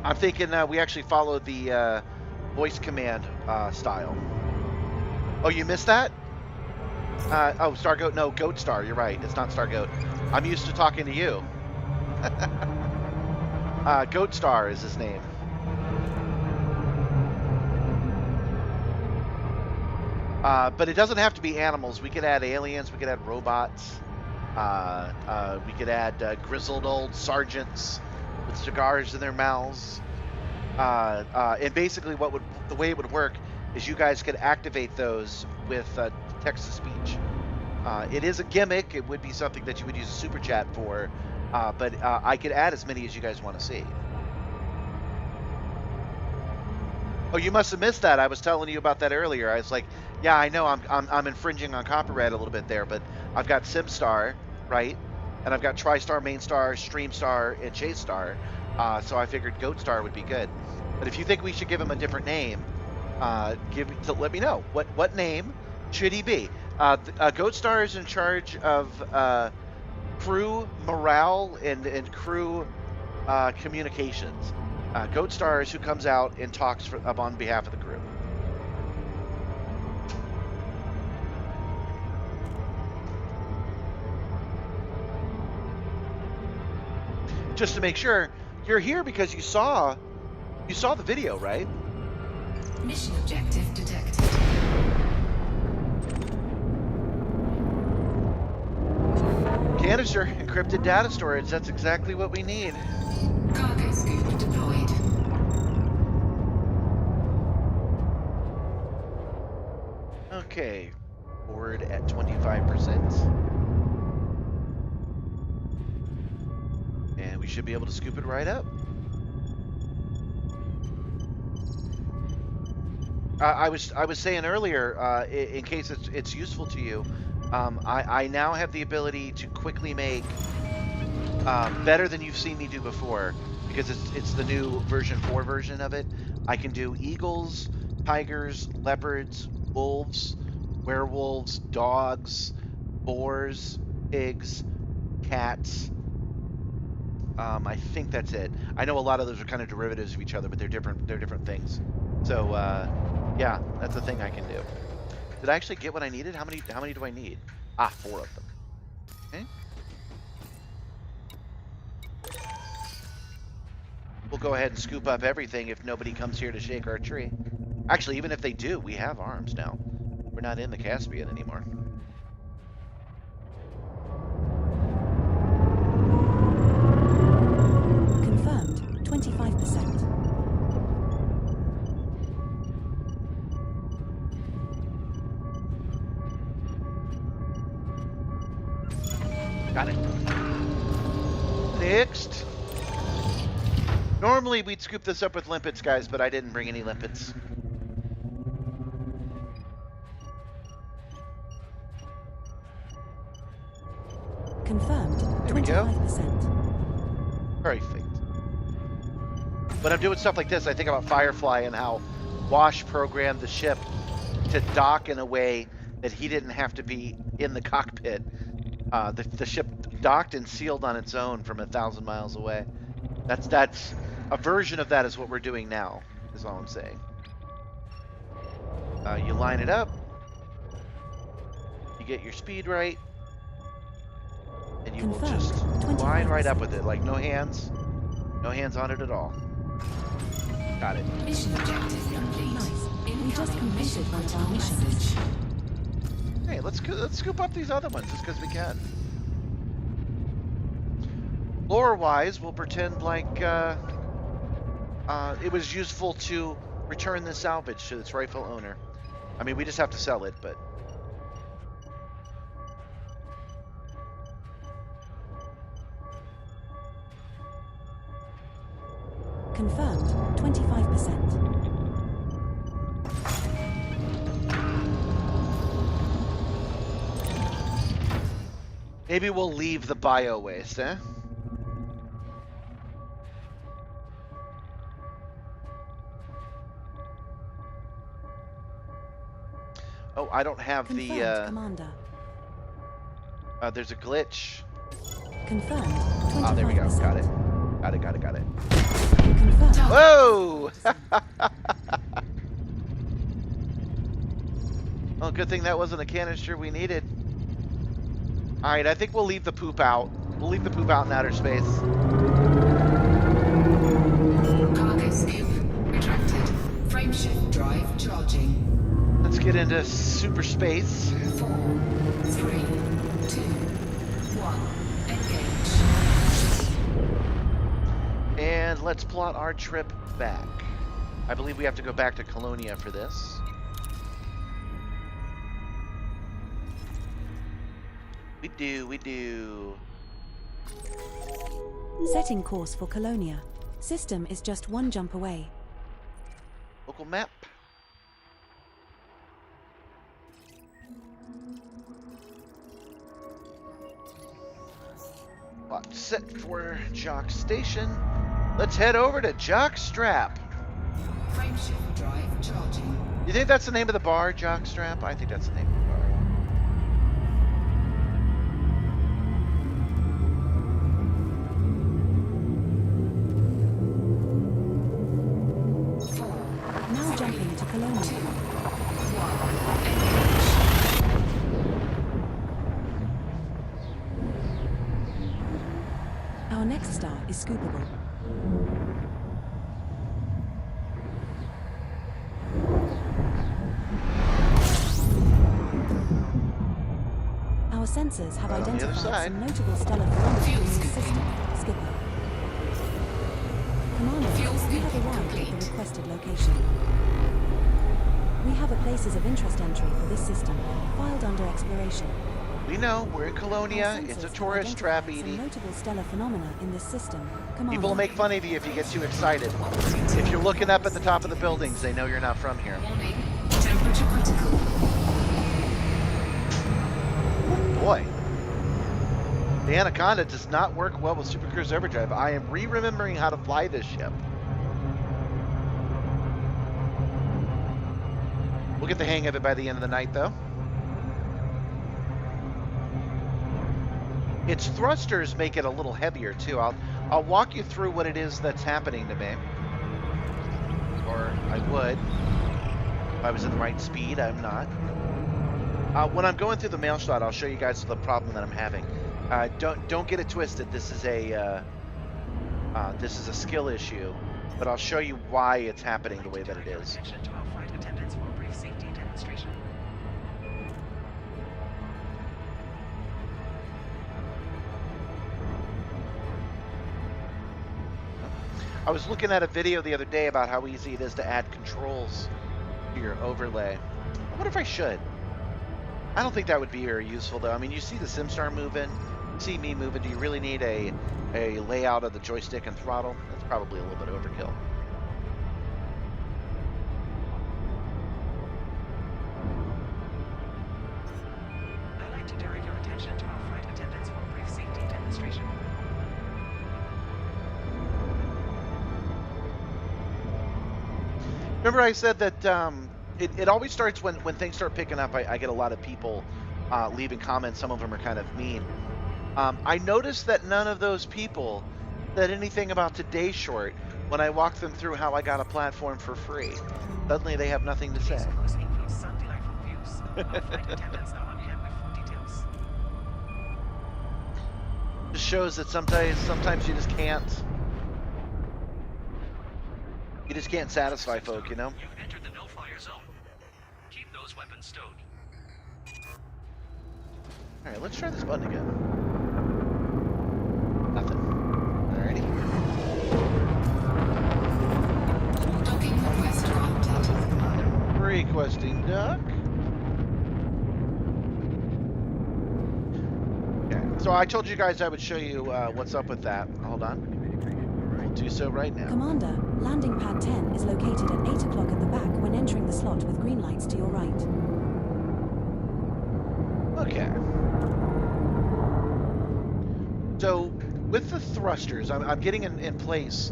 [SPEAKER 1] I'm thinking we actually follow the voice command style. Oh, you missed that? Oh, Stargoat. No, Goat Star. You're right. It's not Stargoat. I'm used to talking to you. Goat Star is his name. But it doesn't have to be animals. We could add aliens. We could add robots. We could add grizzled old sergeants with cigars in their mouths. And basically the way it would work is you guys could activate those with text-to-speech. It is a gimmick. It would be something that you would use a super chat for, but I could add as many as you guys want to see. Oh, you must have missed that. I was telling you about that earlier. I was like, yeah, I know I'm infringing on copyright a little bit there, but I've got Simstarr, right? And I've got TriStar, Mainstar, Streamstar, and ChaseStar. So I figured Goat Star would be good. But if you think we should give him a different name, let me know. What name should he be? Goat Star is in charge of crew morale and crew communications. Goat Star is who comes out and talks on behalf of the crew. Just to make sure, you're here because you saw the video, right?
[SPEAKER 2] Mission objective detected.
[SPEAKER 1] Canister, encrypted data storage. That's exactly what we need.
[SPEAKER 2] Cargo scoop deployed.
[SPEAKER 1] Okay. Board at 25%. And we should be able to scoop it right up. I was saying earlier, in case it's useful to you, I now have the ability to quickly make better than you've seen me do before, because it's the new version 4 version of it. I can do eagles, tigers, leopards, wolves, werewolves, dogs, boars, pigs, cats. I think that's it. I know a lot of those are kind of derivatives of each other, but they're different. They're different things. So yeah, that's a thing I can do. Did I actually get what I needed? How many do I need? Ah, 4 of them. Okay. We'll go ahead and scoop up everything if nobody comes here to shake our tree. Actually, even if they do, we have arms now. We're not in the Caspian anymore.
[SPEAKER 5] Confirmed, 25%.
[SPEAKER 1] Got it. Next. Normally we'd scoop this up with limpets, guys, but I didn't bring any limpets.
[SPEAKER 5] Confirmed,
[SPEAKER 1] There we go.
[SPEAKER 5] 25%.
[SPEAKER 1] Perfect. When I'm doing stuff like this, I think about Firefly and how Wash programmed the ship to dock in a way that he didn't have to be in the cockpit. The ship docked and sealed on its own from 1,000 miles away. That's a version of that is what we're doing now, is all I'm saying. You line it up. You get your speed right. And you will just line right up with it, like no hands on it at all. Got it.
[SPEAKER 2] Mission objective complete.
[SPEAKER 5] Nice. We
[SPEAKER 2] Incoming
[SPEAKER 5] just completed
[SPEAKER 2] mission
[SPEAKER 5] one of
[SPEAKER 2] critical
[SPEAKER 5] our missions.
[SPEAKER 2] message.
[SPEAKER 1] Hey, let's scoop up these other ones just because we can. Lore-wise, we'll pretend like it was useful to return the salvage to its rightful owner. I mean, we just have to sell it, but...
[SPEAKER 5] Confirmed, 25%.
[SPEAKER 1] Maybe we'll leave the bio waste, eh? Oh, I don't have
[SPEAKER 5] Confirmed, Commander.
[SPEAKER 1] there's a glitch.
[SPEAKER 5] Confirmed, 25%.
[SPEAKER 1] Oh, there we go. Got it. Got it.
[SPEAKER 5] Confirmed.
[SPEAKER 1] Whoa! Well, good thing that wasn't a canister we needed. Alright, I think we'll leave the poop out. We'll leave the poop out in outer space.
[SPEAKER 2] Cargo scoop retracted. Frameshift drive charging.
[SPEAKER 1] Let's get into super space.
[SPEAKER 2] 4, 3, 2, 1. Engage.
[SPEAKER 1] And let's plot our trip back. I believe we have to go back to Colonia for this. We do.
[SPEAKER 5] Setting course for Colonia. System is just 1 jump away.
[SPEAKER 1] Local map. Lock set for Jock Station. Let's head over to Jock Strap.
[SPEAKER 2] Frameshift drive charging.
[SPEAKER 1] You think that's the name of the bar, Jock Strap? I think that's the name of the bar.
[SPEAKER 5] Now jumping to Colonia. Our next star is scoopable. Our sensors have
[SPEAKER 1] Right on the other
[SPEAKER 5] identified
[SPEAKER 1] side.
[SPEAKER 5] some notable stellar phenomena in this system. Skipper. Commander,
[SPEAKER 2] Fuel
[SPEAKER 5] we have
[SPEAKER 2] scooping
[SPEAKER 5] arrived at
[SPEAKER 2] complete.
[SPEAKER 5] the requested location. We have a Places of interest entry for this system, filed under exploration.
[SPEAKER 1] We know we're in
[SPEAKER 5] Our
[SPEAKER 1] Colonia. It's
[SPEAKER 5] sensors
[SPEAKER 1] a
[SPEAKER 5] have
[SPEAKER 1] tourist trap,
[SPEAKER 5] identified some
[SPEAKER 1] Edie.
[SPEAKER 5] notable stellar phenomena in this system. Commander.
[SPEAKER 1] People will make fun of you if you get too excited. If you're looking up at the top of the buildings, they know you're not from here.
[SPEAKER 2] Warning. Temperature critical.
[SPEAKER 1] Boy. The Anaconda does not work well with Supercruise Overdrive. I am remembering how to fly this ship. We'll get the hang of it by the end of the night, though. Its thrusters make it a little heavier, too. I'll walk you through what it is that's happening to me. Or I would. If I was at the right speed, I'm not. When I'm going through the mail shot, I'll show you guys the problem that I'm having. Don't get it twisted. This is a skill issue, but I'll show you why it's happening the way that it is.
[SPEAKER 4] Attention to all flight attendants for a brief safety demonstration.
[SPEAKER 1] I was looking at a video the other day about how easy it is to add controls to your overlay. I wonder if I should. I don't think that would be very useful, though. I mean, you see the Simstarr moving, you see me moving. Do you really need a layout of the joystick and throttle? That's probably a little bit overkill.
[SPEAKER 4] I'd like to direct your attention to all flight attendants for a brief safety demonstration.
[SPEAKER 1] Remember I said that it always starts when things start picking up. I get a lot of people leaving comments. Some of them are kind of mean. I noticed that none of those people said anything about today's short when I walked them through how I got a platform for free. Suddenly they have nothing to say.
[SPEAKER 4] These photos include some delightful views. All flight attendants are on hand with full details.
[SPEAKER 1] Just shows that sometimes you just can't. You just can't satisfy folk, you know?
[SPEAKER 7] You've entered the no-fire zone. Keep those weapons stowed.
[SPEAKER 1] Alright, let's try this button again. Nothing. Alrighty.
[SPEAKER 2] Docking request granted.
[SPEAKER 1] Requesting duck. Okay, so I told you guys I would show you what's up with that. Hold on. We'll do so right now.
[SPEAKER 5] Commander, landing pad 10 is located at 8 o'clock at the back when entering the slot with green lights to your right.
[SPEAKER 1] Okay. So with the thrusters, I'm getting in place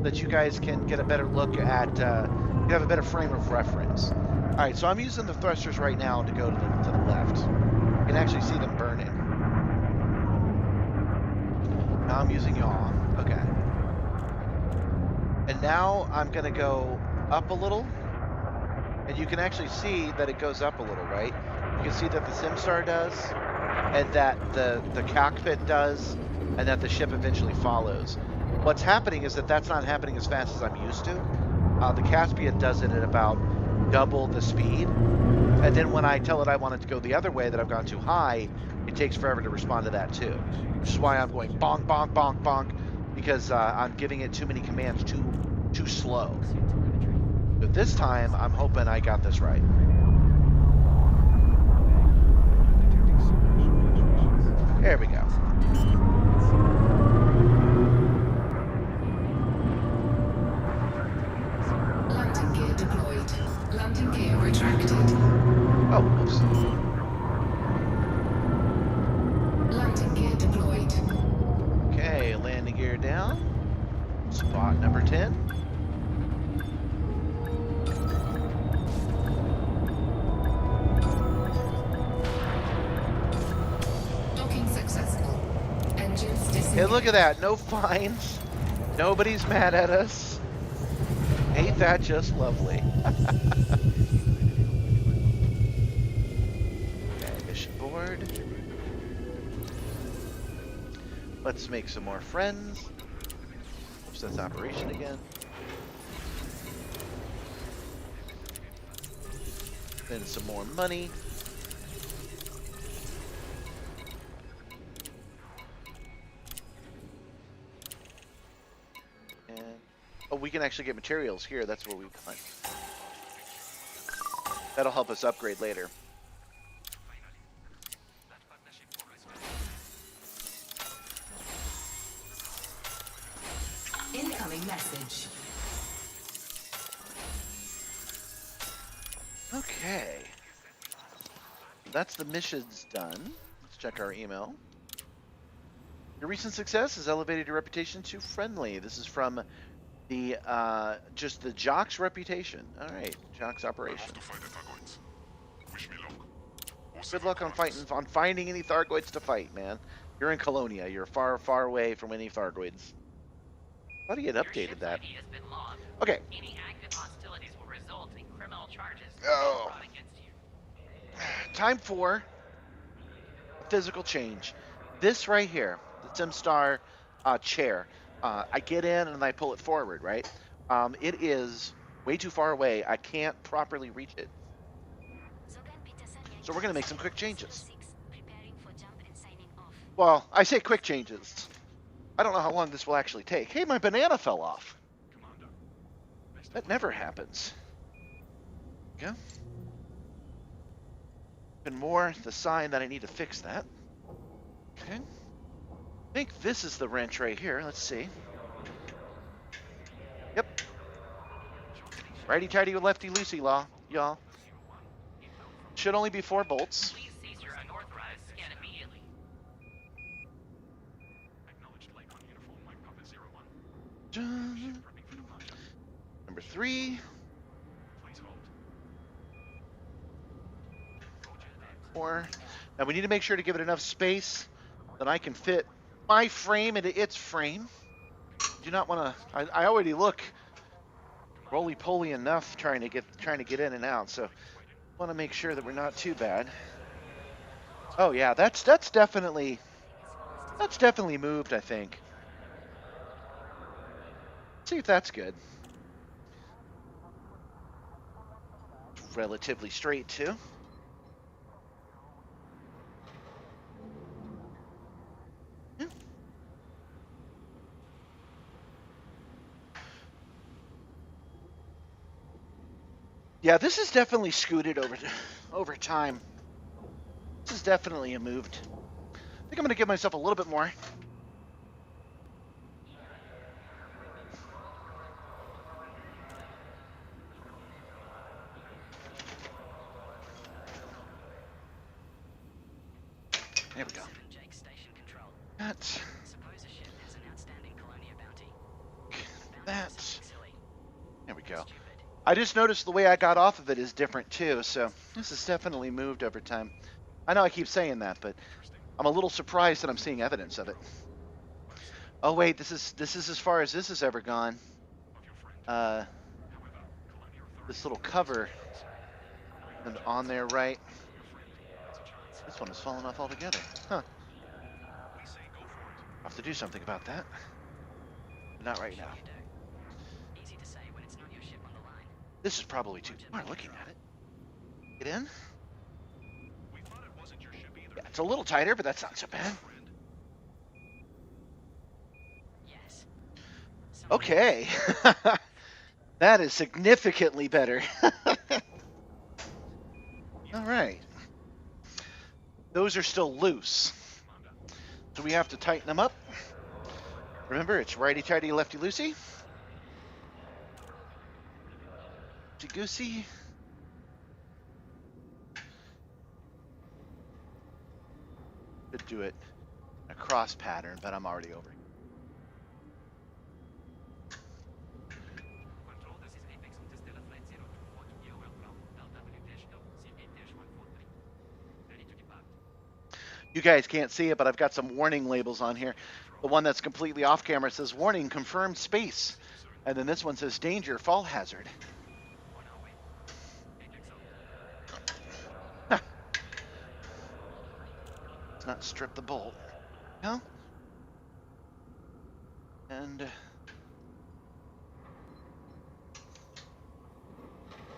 [SPEAKER 1] that you guys can get a better look at, you have a better frame of reference. All right, so I'm using the thrusters right now to go to the left. You can actually see them burning. Now I'm using yaw. Okay. And now I'm gonna go up a little, and you can actually see that it goes up a little, right? You can see that the Simstarr does, and that the cockpit does, and that the ship eventually follows. What's happening is that that's not happening as fast as I'm used to. The Caspian does it at about double the speed, and then when I tell it I want it to go the other way, that I've gone too high, it takes forever to respond to that too. Which is why I'm going bonk, bonk, bonk, bonk, because I'm giving it too many commands too slow. But this time, I'm hoping I got this right. There we go.
[SPEAKER 2] Landing gear deployed. Landing gear retracted.
[SPEAKER 1] Oh, whoops.
[SPEAKER 2] Landing gear deployed.
[SPEAKER 1] Okay, landing gear down. Spot number 10.
[SPEAKER 2] Docking successful. Engines disengaged.
[SPEAKER 1] Hey, look at that. No fines. Nobody's mad at us. Ain't that just lovely? Okay, mission board. Let's make some more friends. Oops, that's operation again. Then some more money. And oh, we can actually get materials here. That's what we want. That'll help us upgrade later.
[SPEAKER 7] That partnership progress well.
[SPEAKER 2] Incoming message.
[SPEAKER 1] Okay. That's the missions done. Let's check our email. Your recent success has elevated your reputation to friendly. This is from the just the Jock's reputation. All right, Jock's operation. Good luck on finding any Thargoids to fight, man. You're in Colonia. You're far, far away from any Thargoids. Thought he had updated that.
[SPEAKER 8] ID has been logged.
[SPEAKER 1] Okay.
[SPEAKER 8] Any active hostilities will result in criminal charges
[SPEAKER 1] Oh.
[SPEAKER 8] brought against you.
[SPEAKER 1] Time for physical change. This right here, the Simstarr chair. I get in and I pull it forward, right? It is way too far away. I can't properly reach it. So we're going to make some quick changes. Well, I say quick changes. I don't know how long this will actually take. Hey, my banana fell off. That never happens. Yeah. And more the sign that I need to fix that. Okay. I think this is the wrench right here. Let's see. Yep. Righty-tighty, lefty-loosey, y'all. Should only be 4 bolts.
[SPEAKER 8] Please cease your unauthorized scan immediately.
[SPEAKER 7] Acknowledged light on uniform, Mike Papa 01. Prepping for departure.
[SPEAKER 1] Number 3.
[SPEAKER 7] Please hold.
[SPEAKER 1] 4. Now we need to make sure to give it enough space that I can fit my frame into its frame. Do not want to. I already look roly-poly enough trying to get in and out, so want to make sure that we're not too bad. Oh yeah, that's definitely moved, I think. Let's see if that's good. It's relatively straight too. Yeah. Yeah, this is definitely scooted over time. This is definitely a moved. I think I'm going to give myself a little bit more. There we go.
[SPEAKER 8] Jake Station Control.
[SPEAKER 1] That's
[SPEAKER 8] Suppose a ship has an outstanding Colonia bounty.
[SPEAKER 1] that. There we go. I just noticed the way I got off of it is different too, so this is definitely moved over time. I know I keep saying that, but I'm a little surprised that I'm seeing evidence of it. Oh wait, this is as far as this has ever gone. This little cover and on there, right? This one has fallen off altogether. Huh. I'll have to do something about that. But not right now.
[SPEAKER 8] Easy to say when it's not your ship on the line.
[SPEAKER 1] This is probably too far looking at it. Get in? Yeah, it's a little tighter, but that's not so bad.
[SPEAKER 8] Yes.
[SPEAKER 1] Okay. That is significantly better. All right. Those are still loose. So we have to tighten them up. Remember, it's righty-tighty, lefty-loosey. Goosey. Could do it in a cross pattern, but I'm already over.
[SPEAKER 7] Control, this is Apex Interstellar Flight 024 to Gear Welcome. LW-143. Ready to depart.
[SPEAKER 1] You guys can't see it, but I've got some warning labels on here. The one that's completely off camera says, warning, confirmed space. And then this one says, danger, fall hazard.
[SPEAKER 7] On our way. Apex out.
[SPEAKER 1] Let's not strip the bolt. No? And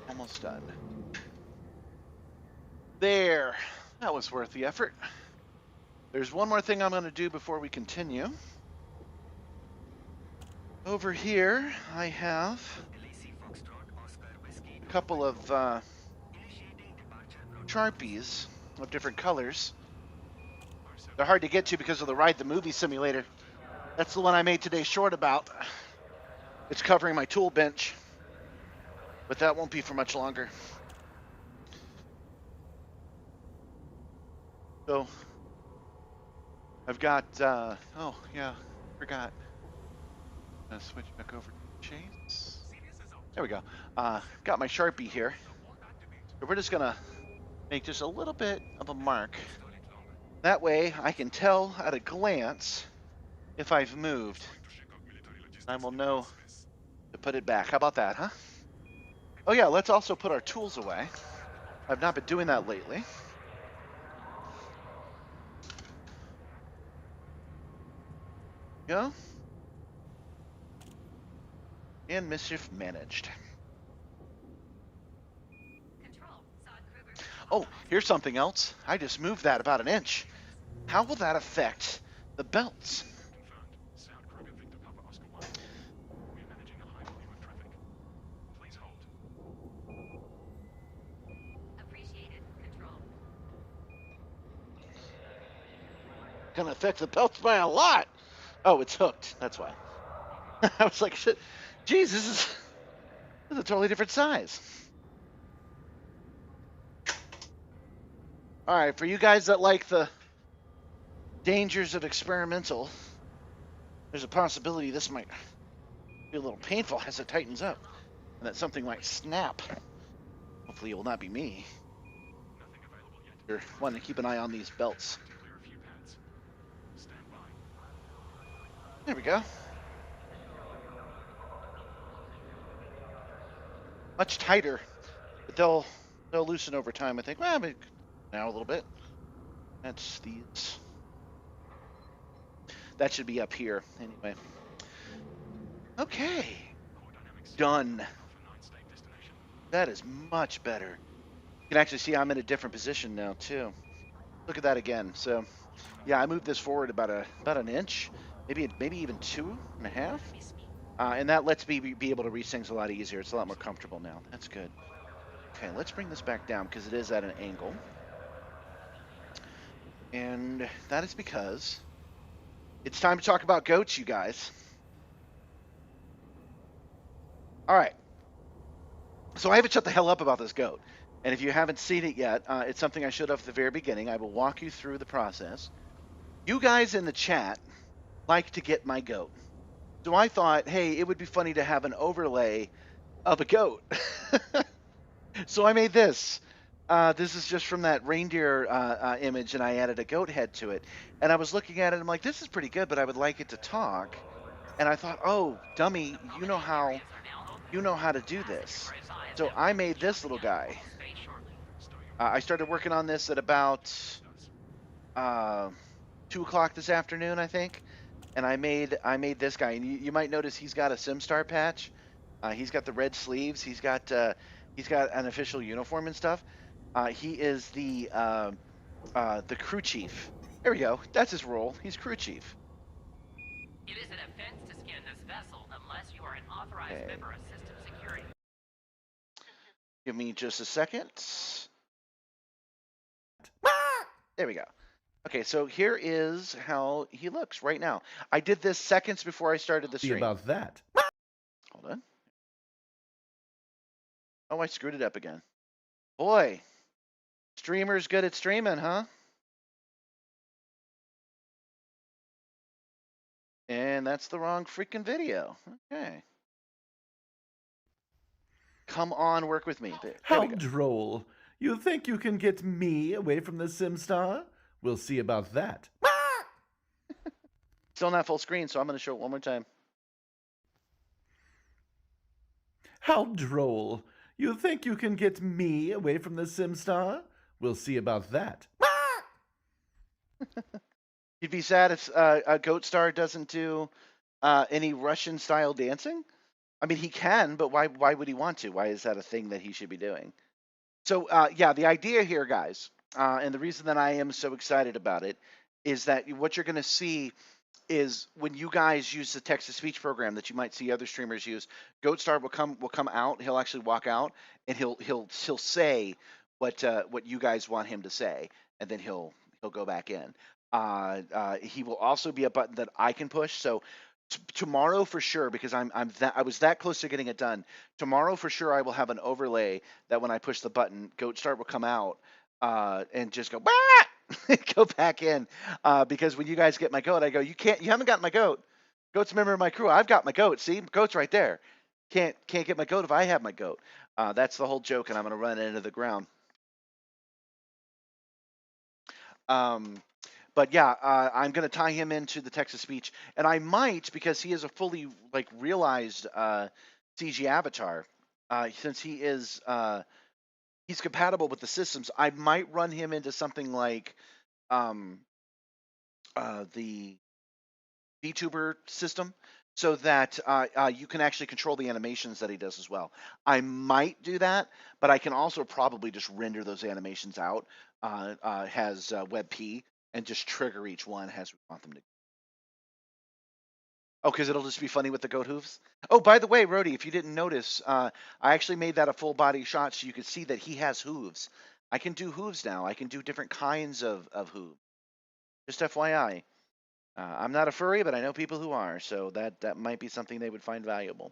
[SPEAKER 1] almost done. There. That was worth the effort. There's one more thing I'm going to do before we continue. Over here, I have a couple of Sharpies of different colors. They're hard to get to because of the Ride the Movie simulator. That's the one I made today's short about. It's covering my tool bench, but that won't be for much longer. So I've got, oh yeah, forgot. Switch back over to Chase. There we go. Got my Sharpie here. So we're just gonna make just a little bit of a mark. That way I can tell at a glance if I've moved. I will know to put it back. How about that, huh? Oh yeah, let's also put our tools away. I've not been doing that lately. Go. And mischief managed. Oh, here's something else. I just moved that about an inch. How will that affect the belts?
[SPEAKER 7] Confirmed. Sound crew at Victor Papa Oscar 1. We're managing a high volume of traffic. Please hold.
[SPEAKER 8] Appreciated. Control.
[SPEAKER 1] Gonna affect the belts by a lot. Oh, it's hooked. That's why. I was like, shit. Geez, this is a totally different size. All right, for you guys that like the dangers of experimental, there's a possibility this might be a little painful as it tightens up, and that something might snap. Hopefully it will not be me.
[SPEAKER 7] Nothing available yet.
[SPEAKER 1] You're wanting to keep an eye on these belts.
[SPEAKER 7] To clear a few pads. Stand by.
[SPEAKER 1] There we go. Much tighter, but they'll loosen over time, I think. Well, maybe now a little bit. That's these. That should be up here anyway. Okay.
[SPEAKER 7] Core dynamics.
[SPEAKER 1] Done.
[SPEAKER 7] Alpha 9 state destination.
[SPEAKER 1] That is much better. You can actually see I'm in a different position now too. Look at that again. So, yeah, I moved this forward about an inch, maybe even 2.5, and that lets me be able to reach things a lot easier. It's a lot more comfortable now. That's good. Okay, let's bring this back down because it is at an angle, and that is because it's time to talk about goats, you guys. All right. So I haven't shut the hell up about this goat. And if you haven't seen it yet, it's something I showed off at the very beginning. I will walk you through the process. You guys in the chat like to get my goat. So I thought, hey, it would be funny to have an overlay of a goat. So I made this. This is just from that reindeer image, and I added a goat head to it. And I was looking at it, and I'm like, this is pretty good, but I would like it to talk. And I thought, oh, dummy, you know how to do this. So I made this little guy. I started working on this at about 2 o'clock this afternoon, I think, and I made this guy. And you might notice he's got a Simstarr patch. He's got the red sleeves. He's got an official uniform and stuff. He is the crew chief. There we go. That's his role. He's crew chief.
[SPEAKER 8] It is an offense to scan this vessel unless you are an authorized member of system security.
[SPEAKER 1] Give me just a second. There we go. Okay, so here is how he looks right now. I did this seconds before I started the stream.
[SPEAKER 9] About that.
[SPEAKER 1] Hold on. Oh, I screwed it up again. Boy, streamer's good at streaming, huh? And that's the wrong freaking video. Okay. Come on, work with me. There
[SPEAKER 9] How
[SPEAKER 1] we go.
[SPEAKER 9] droll. You think you can get me away from the Simstarr? We'll see about that.
[SPEAKER 1] Still not full screen, so I'm going to show it one more time.
[SPEAKER 9] How droll. You think you can get me away from the Simstarr? We'll see about that.
[SPEAKER 1] You'd be sad if a Goat Star doesn't do any Russian-style dancing? I mean, he can, but why would he want to? Why is that a thing that he should be doing? So, yeah, the idea here, guys, and the reason that I am so excited about it is that what you're going to see is when you guys use the text-to-speech program that you might see other streamers use, Goat Star will come out. He'll actually walk out, and he'll say what you guys want him to say, and then he'll go back in. He will also be a button that I can push. So tomorrow for sure, because I was that close to getting it done. Tomorrow for sure, I will have an overlay that when I push the button, Goat Start will come out and just go bah! Go back in. Because when you guys get my goat, I go, you haven't got my goat. Goat's a member of my crew. I've got my goat. See, goat's right there. Can't get my goat if I have my goat. That's the whole joke, and I'm gonna run it into the ground. But yeah, I'm going to tie him into the Texas speech, and I might, because he is a fully realized CG avatar, since he's compatible with the systems. I might run him into something like the VTuber system, so that you can actually control the animations that he does as well. I might do that, but I can also probably just render those animations out as WebP and just trigger each one as we want them to. Oh, because it'll just be funny with the goat hooves. Oh, by the way, Rhodey, if you didn't notice, I actually made that a full body shot so you could see that he has hooves. I can do hooves now. I can do different kinds of hooves. Just FYI. I'm not a furry, but I know people who are, so that might be something they would find valuable.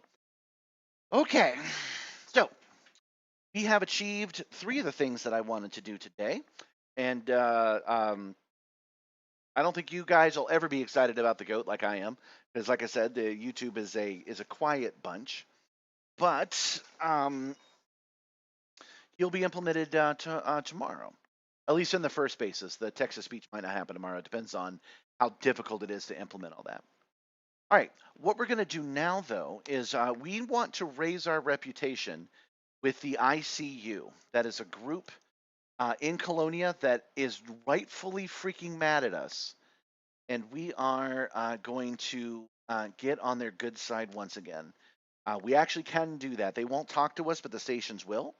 [SPEAKER 1] Okay, so we have achieved 3 of the things that I wanted to do today, and I don't think you guys will ever be excited about the goat like I am, because like I said, the YouTube is a quiet bunch, but he'll be implemented tomorrow, at least in the first basis. The Texas speech might not happen tomorrow. It depends on how difficult it is to implement all that. All right, what we're going to do now, though, is we want to raise our reputation with the ICU. That is a group in Colonia that is rightfully freaking mad at us. And we are going to get on their good side once again. We actually can do that. They won't talk to us, but the stations will.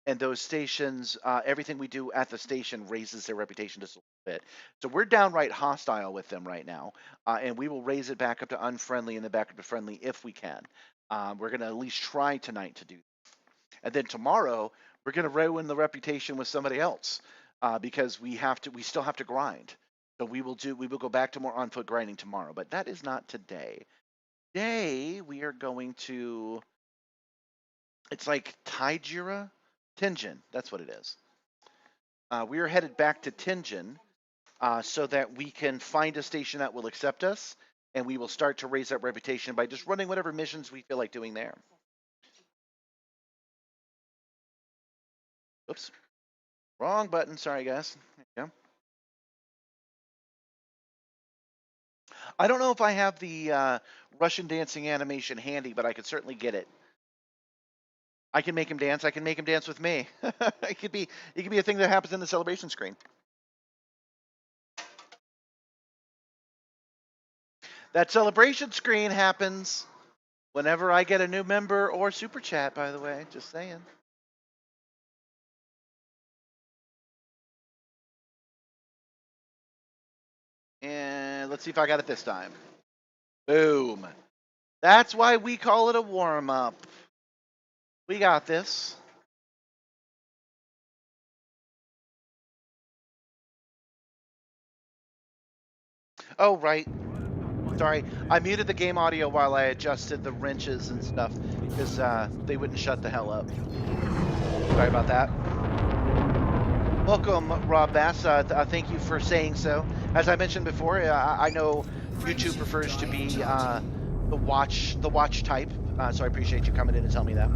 [SPEAKER 1] And those stations, everything we do at the station raises their reputation just a little bit. So we're downright hostile with them right now, and we will raise it back up to unfriendly and then back up to friendly if we can. We're going to at least try tonight to do that. And then tomorrow, we're going to ruin the reputation with somebody else because we still have to grind. So we will go back to more on-foot grinding tomorrow, but that is not today. Today, we are going to, it's like Taijira? Tenjin, that's what it is. We are headed back to Tenjin so that we can find a station that will accept us, and we will start to raise that reputation by just running whatever missions we feel like doing there. Oops. Wrong button. Sorry, guys. There you go. I don't know if I have the Russian dancing animation handy, but I could certainly get it. I can make him dance. I can make him dance with me. It could be a thing that happens in the celebration screen. That celebration screen happens whenever I get a new member or super chat, by the way, just saying. And let's see if I got it this time. Boom. That's why we call it a warm-up. We got this. Oh, right. Sorry, I muted the game audio while I adjusted the wrenches and stuff because they wouldn't shut the hell up. Sorry about that. Welcome, Rob Bass. Thank you for saying so. As I mentioned before, I know YouTube prefers to be the watch type, so I appreciate you coming in and telling me that.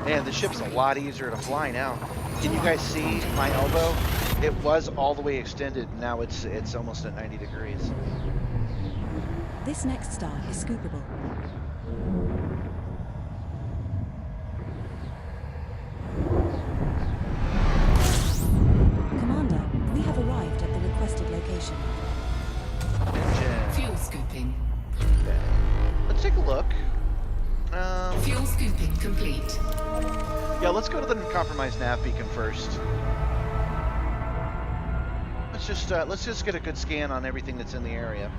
[SPEAKER 1] Man, the ship's a lot easier to fly now. Can you guys see my elbow? It was all the way extended. Now it's almost at 90 degrees.
[SPEAKER 5] This next star is scoopable. Commander, we have arrived at the requested location.
[SPEAKER 2] Fuel scooping.
[SPEAKER 1] Okay. Let's take a look.
[SPEAKER 2] Fuel scooping complete.
[SPEAKER 1] Yeah, let's go to the compromised nav beacon first. Let's just get a good scan on everything that's in the area.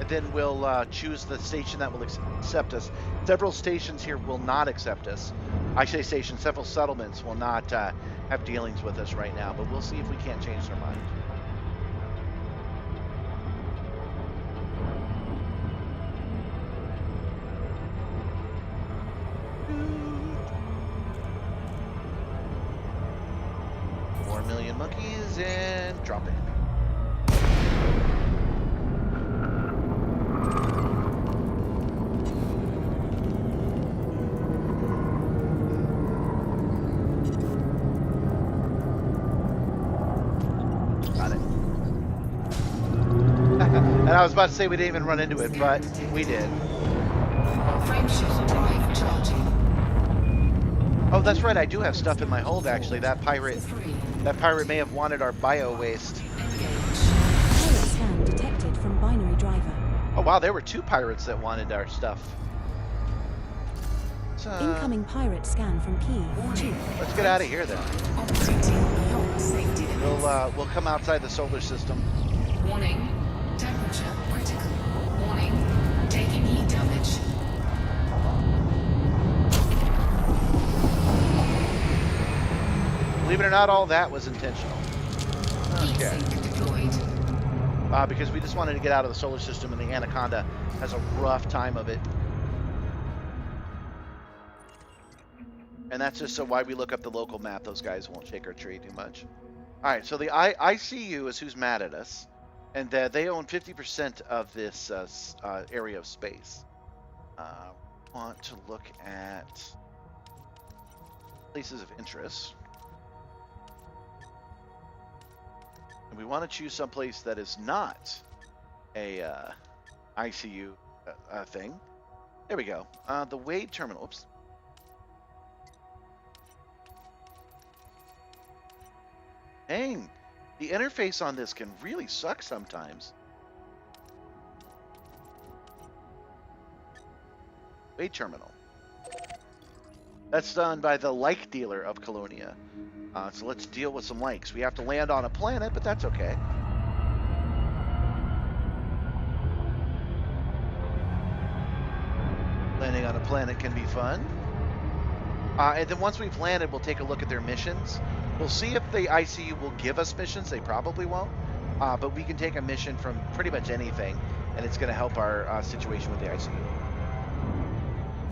[SPEAKER 1] and then we'll choose the station that will accept us. Several stations here will not accept us. I say stations, several settlements will not have dealings with us right now, but we'll see if we can't change their mind. Monkeys and drop in. Got it. And I was about to say we didn't even run into it, but we did.
[SPEAKER 2] Frameshift drive charging.
[SPEAKER 1] Oh, that's right. I do have stuff in my hold, actually. That pirate may have wanted our bio waste.
[SPEAKER 5] Pirate scan detected from binary driver.
[SPEAKER 1] Oh, wow. There were 2 pirates that wanted our stuff.
[SPEAKER 5] Incoming pirate scan from Key 2.
[SPEAKER 1] Let's get out of here, then.
[SPEAKER 2] Operating beyond safety limits.
[SPEAKER 1] We'll come outside the solar system.
[SPEAKER 2] Warning. Temperature critical. Warning. Taking heat damage.
[SPEAKER 1] Believe it or not, all that was intentional.
[SPEAKER 2] Heat
[SPEAKER 1] Okay.
[SPEAKER 2] sink deployed.
[SPEAKER 1] Because we just wanted to get out of the solar system, and the Anaconda has a rough time of it. And that's just so why we look up the local map. Those guys won't shake our tree too much. All right, so the ICU is who's mad at us, and they own 50% of this area of space. Want to look at places of interest. And we want to choose someplace that is not a ICU thing. There we go. The Wade Terminal. Oops. Dang. The interface on this can really suck sometimes. Wade Terminal. That's done by the like dealer of Colonia. So let's deal with some likes. We have to land on a planet, but that's okay. Landing on a planet can be fun. And then once we've landed, we'll take a look at their missions. We'll see if the ICU will give us missions. They probably won't. But we can take a mission from pretty much anything, and it's going to help our situation with the ICU.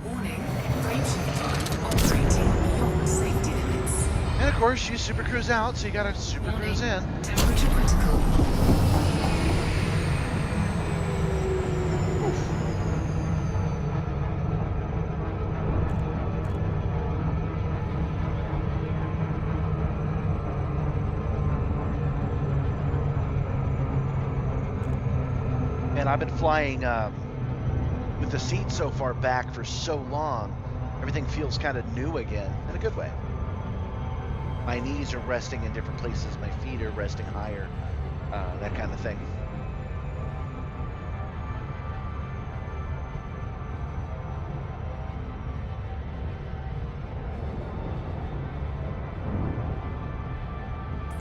[SPEAKER 2] Warning. Frameshift drive operating beyond safety limits.
[SPEAKER 1] And of course, you super cruise out, so you got to super
[SPEAKER 2] Warning.
[SPEAKER 1] cruise in.
[SPEAKER 2] Temperature critical.
[SPEAKER 1] And I've been flying with the seat so far back for so long, everything feels kind of new again, in a good way. My knees are resting in different places, my feet are resting higher, that kind of thing.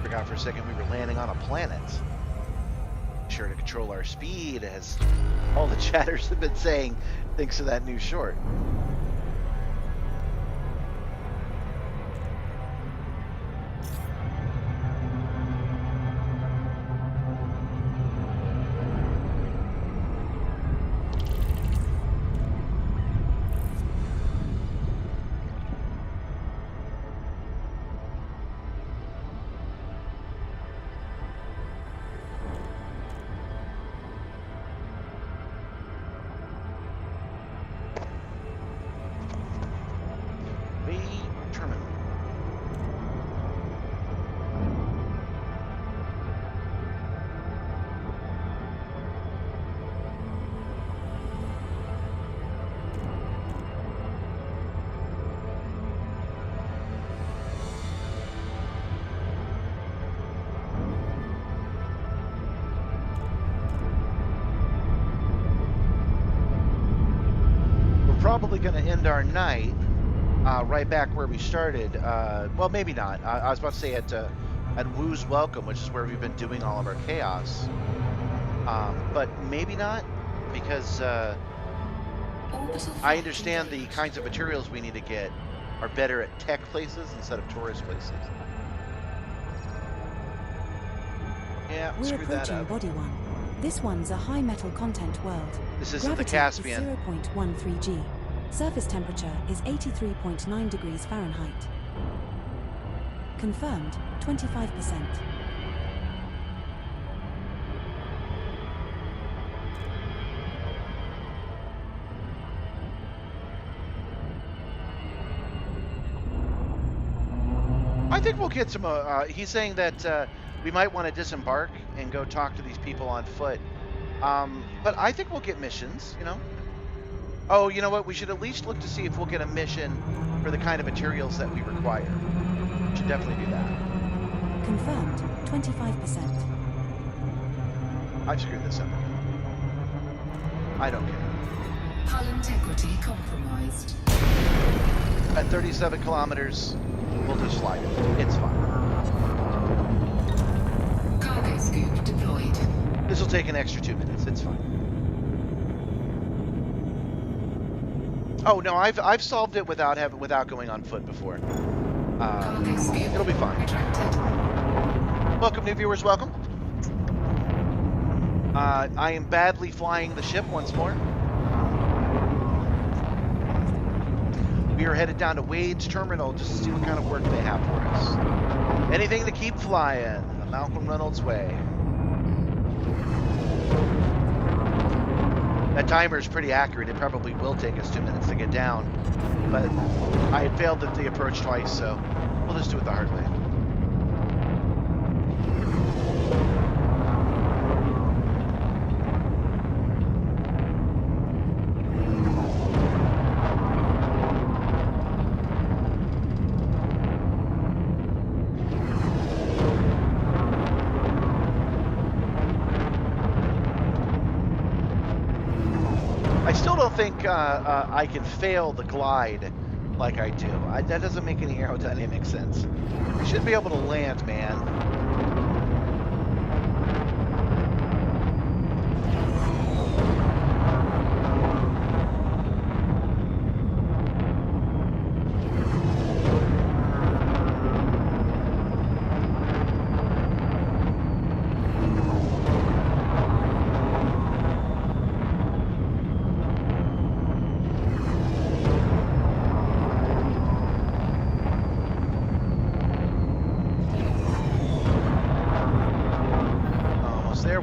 [SPEAKER 1] Forgot for a second we were landing on a planet. Sure to control our speed, as all the chatters have been saying, thanks to that new short. Probably going to end our night right back where we started. Well, maybe not. I was about to say at Woo's Welcome, which is where we've been doing all of our chaos. But maybe not. because
[SPEAKER 2] Orbital
[SPEAKER 1] I
[SPEAKER 2] flight
[SPEAKER 1] understand the
[SPEAKER 2] engaged.
[SPEAKER 1] kinds of materials we need to get are better at tech places instead of tourist places. Yeah,
[SPEAKER 5] We're
[SPEAKER 1] screw that
[SPEAKER 5] approaching
[SPEAKER 1] up.
[SPEAKER 5] Body 1. This one's a high metal content world.
[SPEAKER 1] This isn't the
[SPEAKER 5] Gravity
[SPEAKER 1] Caspian.
[SPEAKER 5] is 0.13 G. Surface temperature is 83.9 degrees Fahrenheit. Confirmed, 25%.
[SPEAKER 1] I think we'll get some. He's saying that we might want to disembark and go talk to these people on foot. But I think we'll get missions. You know. Oh, you know what? We should at least look to see if we'll get a mission for the kind of materials that we require. We should definitely do that.
[SPEAKER 5] Confirmed, 25%.
[SPEAKER 1] I've screwed this up. I don't care.
[SPEAKER 2] Hull integrity compromised.
[SPEAKER 1] At 37 kilometers, we'll just slide it. It's fine.
[SPEAKER 2] Cargo scoop deployed.
[SPEAKER 1] This will take an extra 2 minutes. It's fine. Oh no, I've solved it without going on foot before.
[SPEAKER 2] Cargo scoop
[SPEAKER 1] It'll be fine.
[SPEAKER 2] retracted.
[SPEAKER 1] Welcome, new viewers. Welcome. I am badly flying the ship once more. We are headed down to Wade's terminal just to see what kind of work they have for us. Anything to keep flying the Malcolm Reynolds way. That timer is pretty accurate. It probably will take us 2 minutes to get down, but I had failed at the approach twice, so we'll just do it the hard way. I still don't think I can fail the glide like I do. That doesn't make any aerodynamic sense. I should be able to land, man.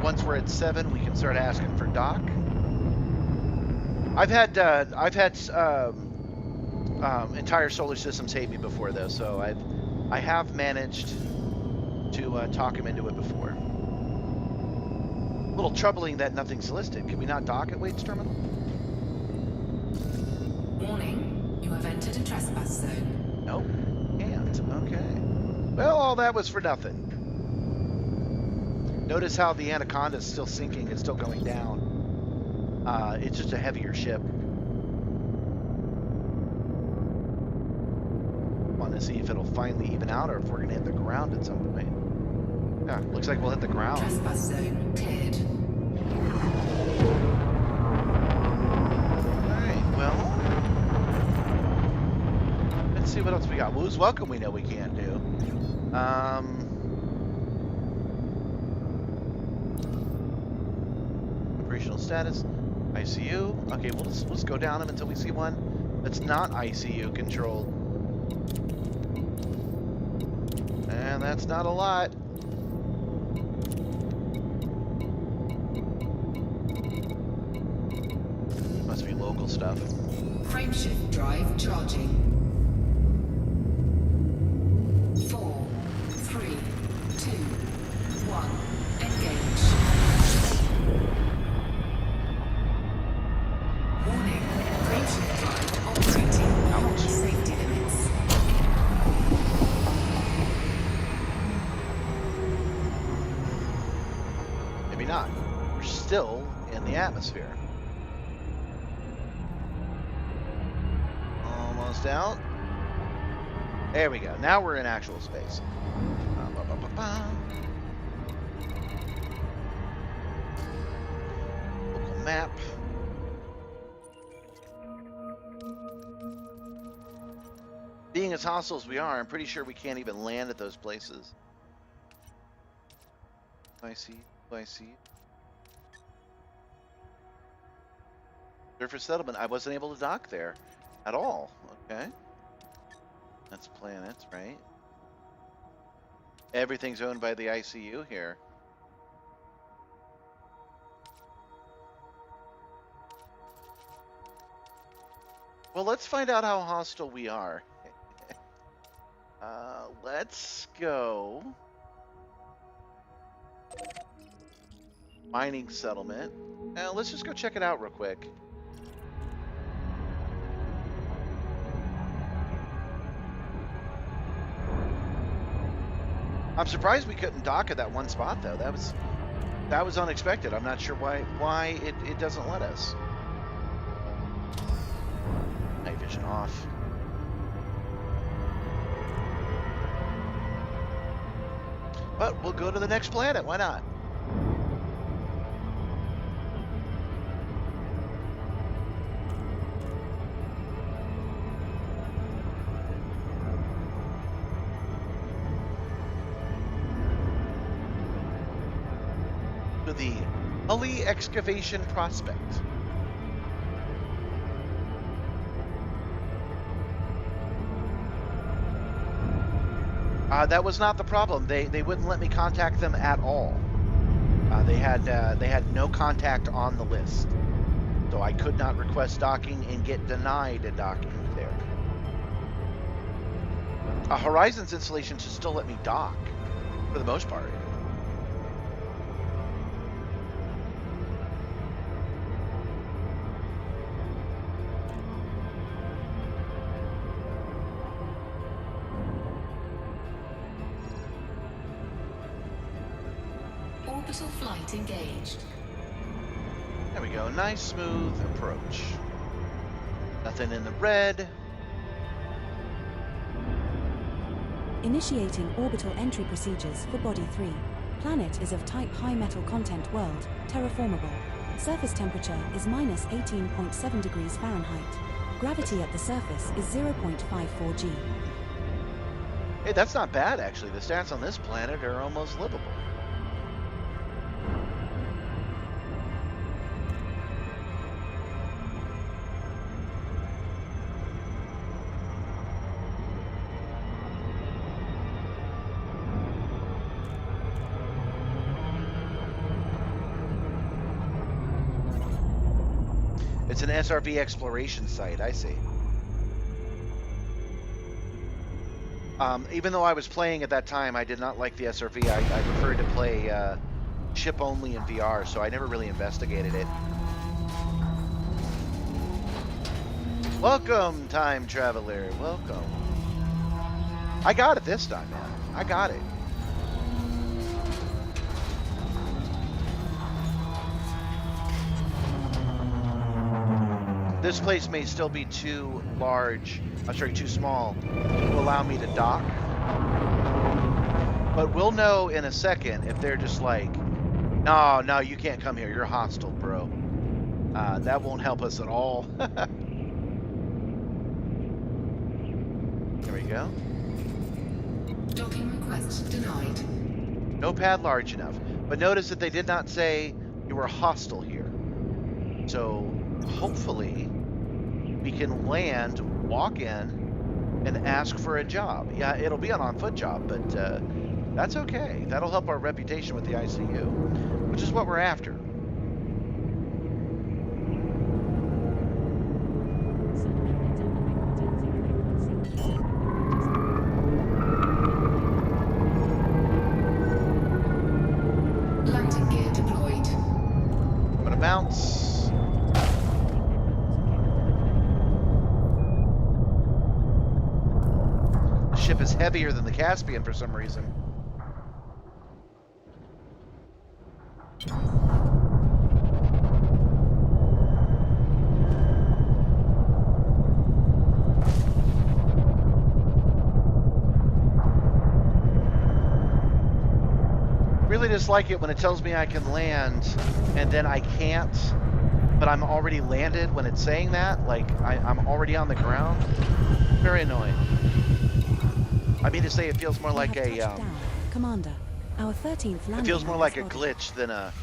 [SPEAKER 1] Once we're at 7, we can start asking for dock. I've had entire solar systems hate me before though, so I have managed to talk him into it before. A little troubling that nothing's listed. Can we not dock at Wade's terminal?
[SPEAKER 2] Warning, you have entered a trespass zone.
[SPEAKER 1] Nope. Can't. Okay. Well, all that was for nothing. Notice how the Anaconda is still sinking. It's still going down. It's just a heavier ship. Want to see if it'll finally even out or if we're going to hit the ground at some point. Yeah, looks like we'll hit the ground.
[SPEAKER 2] Trespass zone cleared.
[SPEAKER 1] Alright, well. Let's see what else we got. Woo's welcome we know we can't do. Operational status. ICU. Okay, we'll just go down them until we see one that's not ICU controlled. And that's not a lot. Must be local stuff.
[SPEAKER 2] Frameshift drive charging. 4, 3, 2, 1. Engage. Warning. Frameshift drive operating beyond safety limits.
[SPEAKER 1] Maybe not. We're still in the atmosphere. Almost out. There we go. Now we're in actual space. Local map. being as hostile as we are, I'm pretty sure we can't even land at those places. I see. I see. Surface settlement. I wasn't able to dock there at all. Okay. That's planets, right? Everything's owned by the ICU here. Well, let's find out how hostile we are. Let's go. Mining settlement. Now, let's just go check it out real quick. I'm surprised we couldn't dock at that one spot, though. That was unexpected. I'm not sure why it doesn't let us. Night vision off. But we'll go to the next planet. Why not? To the Hully Excavation Prospect. That was not the problem. They wouldn't let me contact them at all. They had no contact on the list, so I could not request docking and get denied a docking there. Horizon's installation should still let me dock, for the most part.
[SPEAKER 2] Orbital flight engaged.
[SPEAKER 1] There we go. Nice, smooth approach. Nothing in the red.
[SPEAKER 5] Initiating orbital entry procedures for Body 3. Planet is of type high metal content world, terraformable. Surface temperature is minus 18.7 degrees Fahrenheit. Gravity at the surface is 0.54 g.
[SPEAKER 1] Hey, that's not bad, actually. The stats on this planet are almost livable. It's an SRB exploration site, I see. Even though I was playing at that time, I did not like the SRV. I preferred to play ship only in VR, so I never really investigated it. Welcome, time traveler. Welcome. I got it this time, man. I got it. This place may still be too large, too small to allow me to dock. But we'll know in a second if they're just like, no, you can't come here. You're hostile, bro. That won't help us at all. There we go.
[SPEAKER 2] Docking request denied.
[SPEAKER 1] No pad large enough. But notice that they did not say you were hostile here. So hopefully we can land, walk in, and ask for a job. Yeah, it'll be an on-foot job, but that's okay. That'll help our reputation with the ICU, which is what we're after.
[SPEAKER 2] Landing gear deployed.
[SPEAKER 1] I'm gonna bounce. The ship is heavier than the Caspian for some reason. Really dislike it when it tells me I can land and then I can't, but I'm already landed when it's saying that. Like I'm already on the ground. Very annoying. I mean to say, it feels more
[SPEAKER 5] We
[SPEAKER 1] like
[SPEAKER 5] have
[SPEAKER 1] a
[SPEAKER 5] touched down. Commander, our 13th landing
[SPEAKER 1] it feels more
[SPEAKER 5] on
[SPEAKER 1] like
[SPEAKER 5] this
[SPEAKER 1] a
[SPEAKER 5] body.
[SPEAKER 1] glitch than a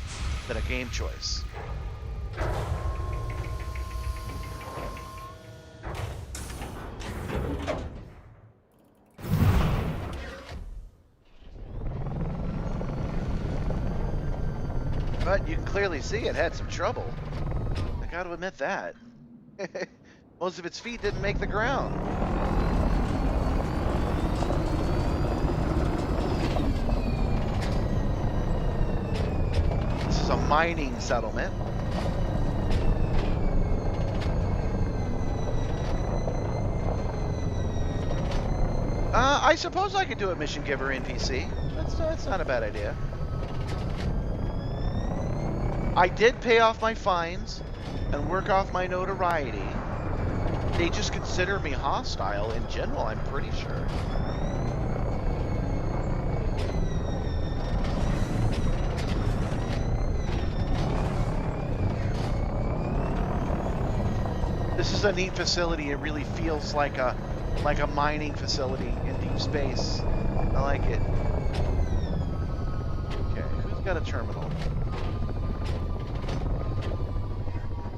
[SPEAKER 1] game choice. But you can clearly see it had some trouble. I got to admit that. Most of its feet didn't make the ground. This is a mining settlement. I suppose I could do a mission giver NPC. That's not a bad idea. I did pay off my fines and work off my notoriety. They just consider me hostile in general, I'm pretty sure. This is a neat facility. It really feels like a mining facility in deep space. I like it. Okay, who's got a terminal?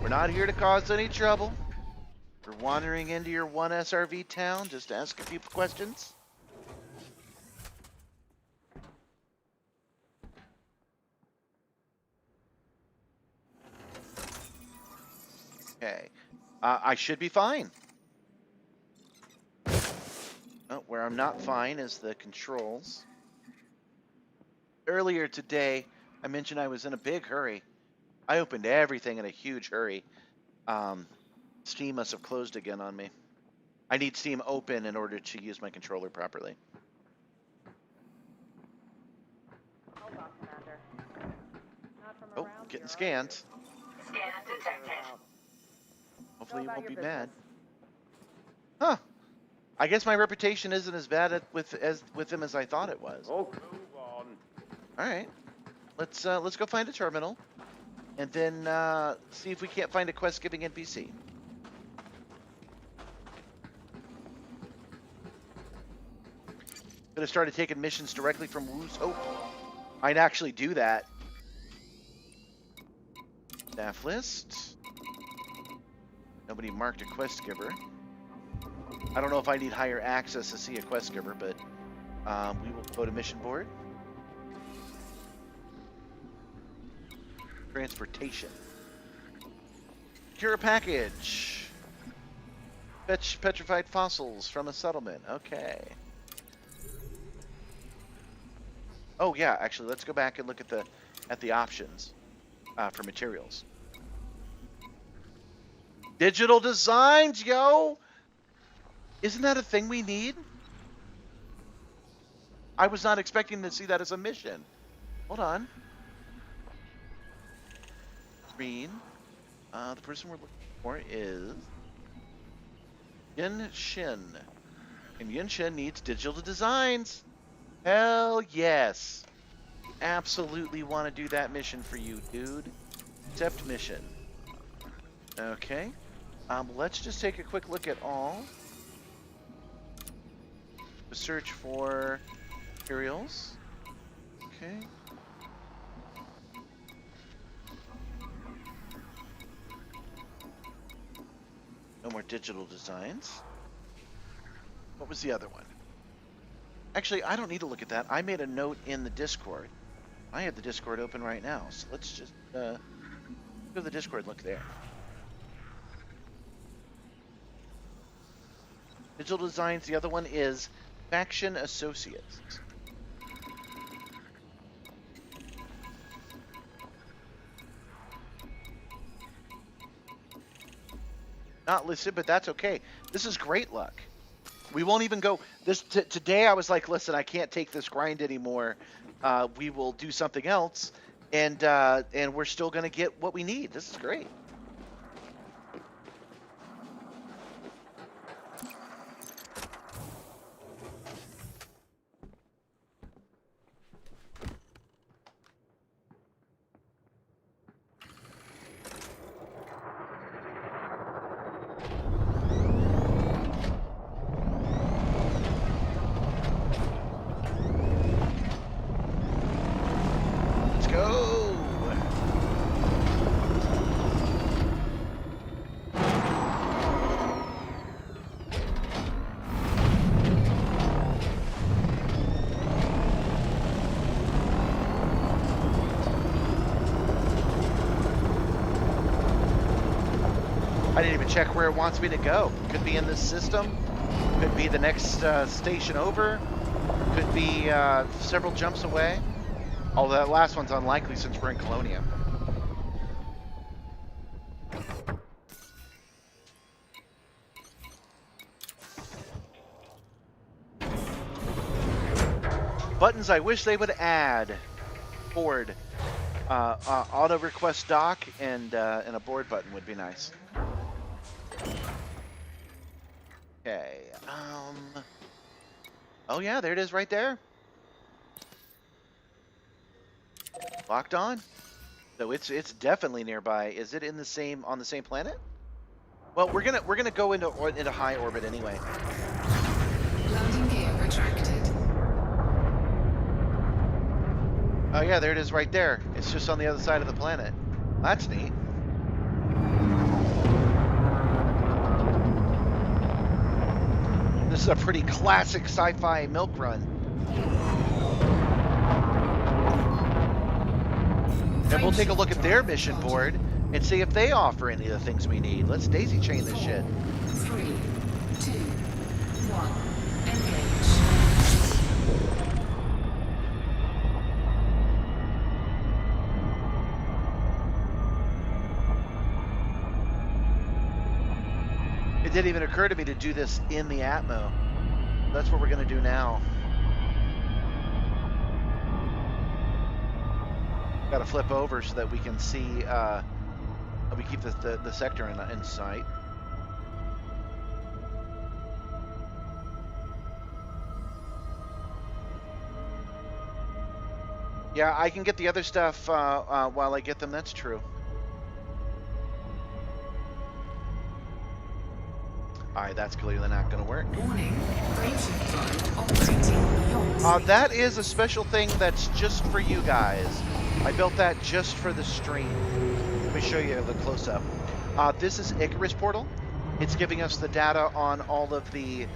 [SPEAKER 1] We're not here to cause any trouble. We're wandering into your 1 SRV town just to ask a few questions. Okay. I should be fine. Oh, where I'm not fine is the controls. Earlier today, I mentioned I was in a big hurry. I opened everything in a huge hurry. Steam must have closed again on me. I need Steam open in order to use my controller properly.
[SPEAKER 10] Hold on, Commander. Not from
[SPEAKER 1] Oh,
[SPEAKER 10] around
[SPEAKER 1] getting
[SPEAKER 10] here,
[SPEAKER 1] scanned.
[SPEAKER 6] Scan detected.
[SPEAKER 1] Hopefully you
[SPEAKER 10] Go about
[SPEAKER 1] won't be
[SPEAKER 10] your
[SPEAKER 1] mad.
[SPEAKER 10] business.
[SPEAKER 1] Huh. I guess my reputation isn't as bad with him as I thought it was.
[SPEAKER 3] Oh, move on.
[SPEAKER 1] All right. Let's go find a terminal, and then see if we can't find a quest-giving NPC. Could have started taking missions directly from Wu's Hope. I'd actually do that. Staff list. Nobody marked a quest giver. I don't know if I need higher access to see a quest giver, but we will go to mission board. Transportation. Secure a package. Fetch petrified fossils from a settlement. Okay. Oh yeah, actually, let's go back and look at the options for materials. Digital designs, yo! Isn't that a thing we need? I was not expecting to see that as a mission. Hold on. Green. The person we're looking for is Yin Shin. And Yin Shin needs digital designs. Hell yes. Absolutely want to do that mission for you, dude. Accept mission. Okay. Let's just take a quick look at all. Search for materials. Okay. No more digital designs. What was the other one? Actually, I don't need to look at that. I made a note in the Discord. I have the Discord open right now, so let's just go to the Discord and look there. Digital designs, the other one is Faction Associates. Not listed, but that's okay. This is great luck. We won't even go this today. I was like, listen, I can't take this grind anymore. We will do something else, and we're still gonna get what we need. This is great. I didn't even check where it wants me to go. Could be in this system. Could be the next station over. Could be several jumps away. Although that last one's unlikely since we're in Colonia. Buttons I wish they would add. Board. Auto request dock and a board button would be nice. Okay. Oh yeah, there it is right there. Locked on. So it's definitely nearby. Is it in the same on the same planet? Well, we're gonna go into high orbit anyway.
[SPEAKER 2] Landing gear retracted.
[SPEAKER 1] Oh yeah, there it is right there. It's just on the other side of the planet. That's neat. This is a pretty classic sci-fi milk run. And we'll take a look at their mission board and see if they offer any of the things we need. Let's daisy chain this shit.
[SPEAKER 2] 3, 2, 1, engage.
[SPEAKER 1] It didn't even occur to me to do this in the Atmo. That's what we're gonna do now. Got to flip over so that we can see. We keep the sector in sight. Yeah, I can get the other stuff while I get them. That's true. All right, that's clearly not going to work.
[SPEAKER 2] Warning, battleship drive operating beyond.
[SPEAKER 1] That is a special thing that's just for you guys. I built that just for the stream. Let me show you the close-up. This is Icarus Portal. It's giving us the data on all of the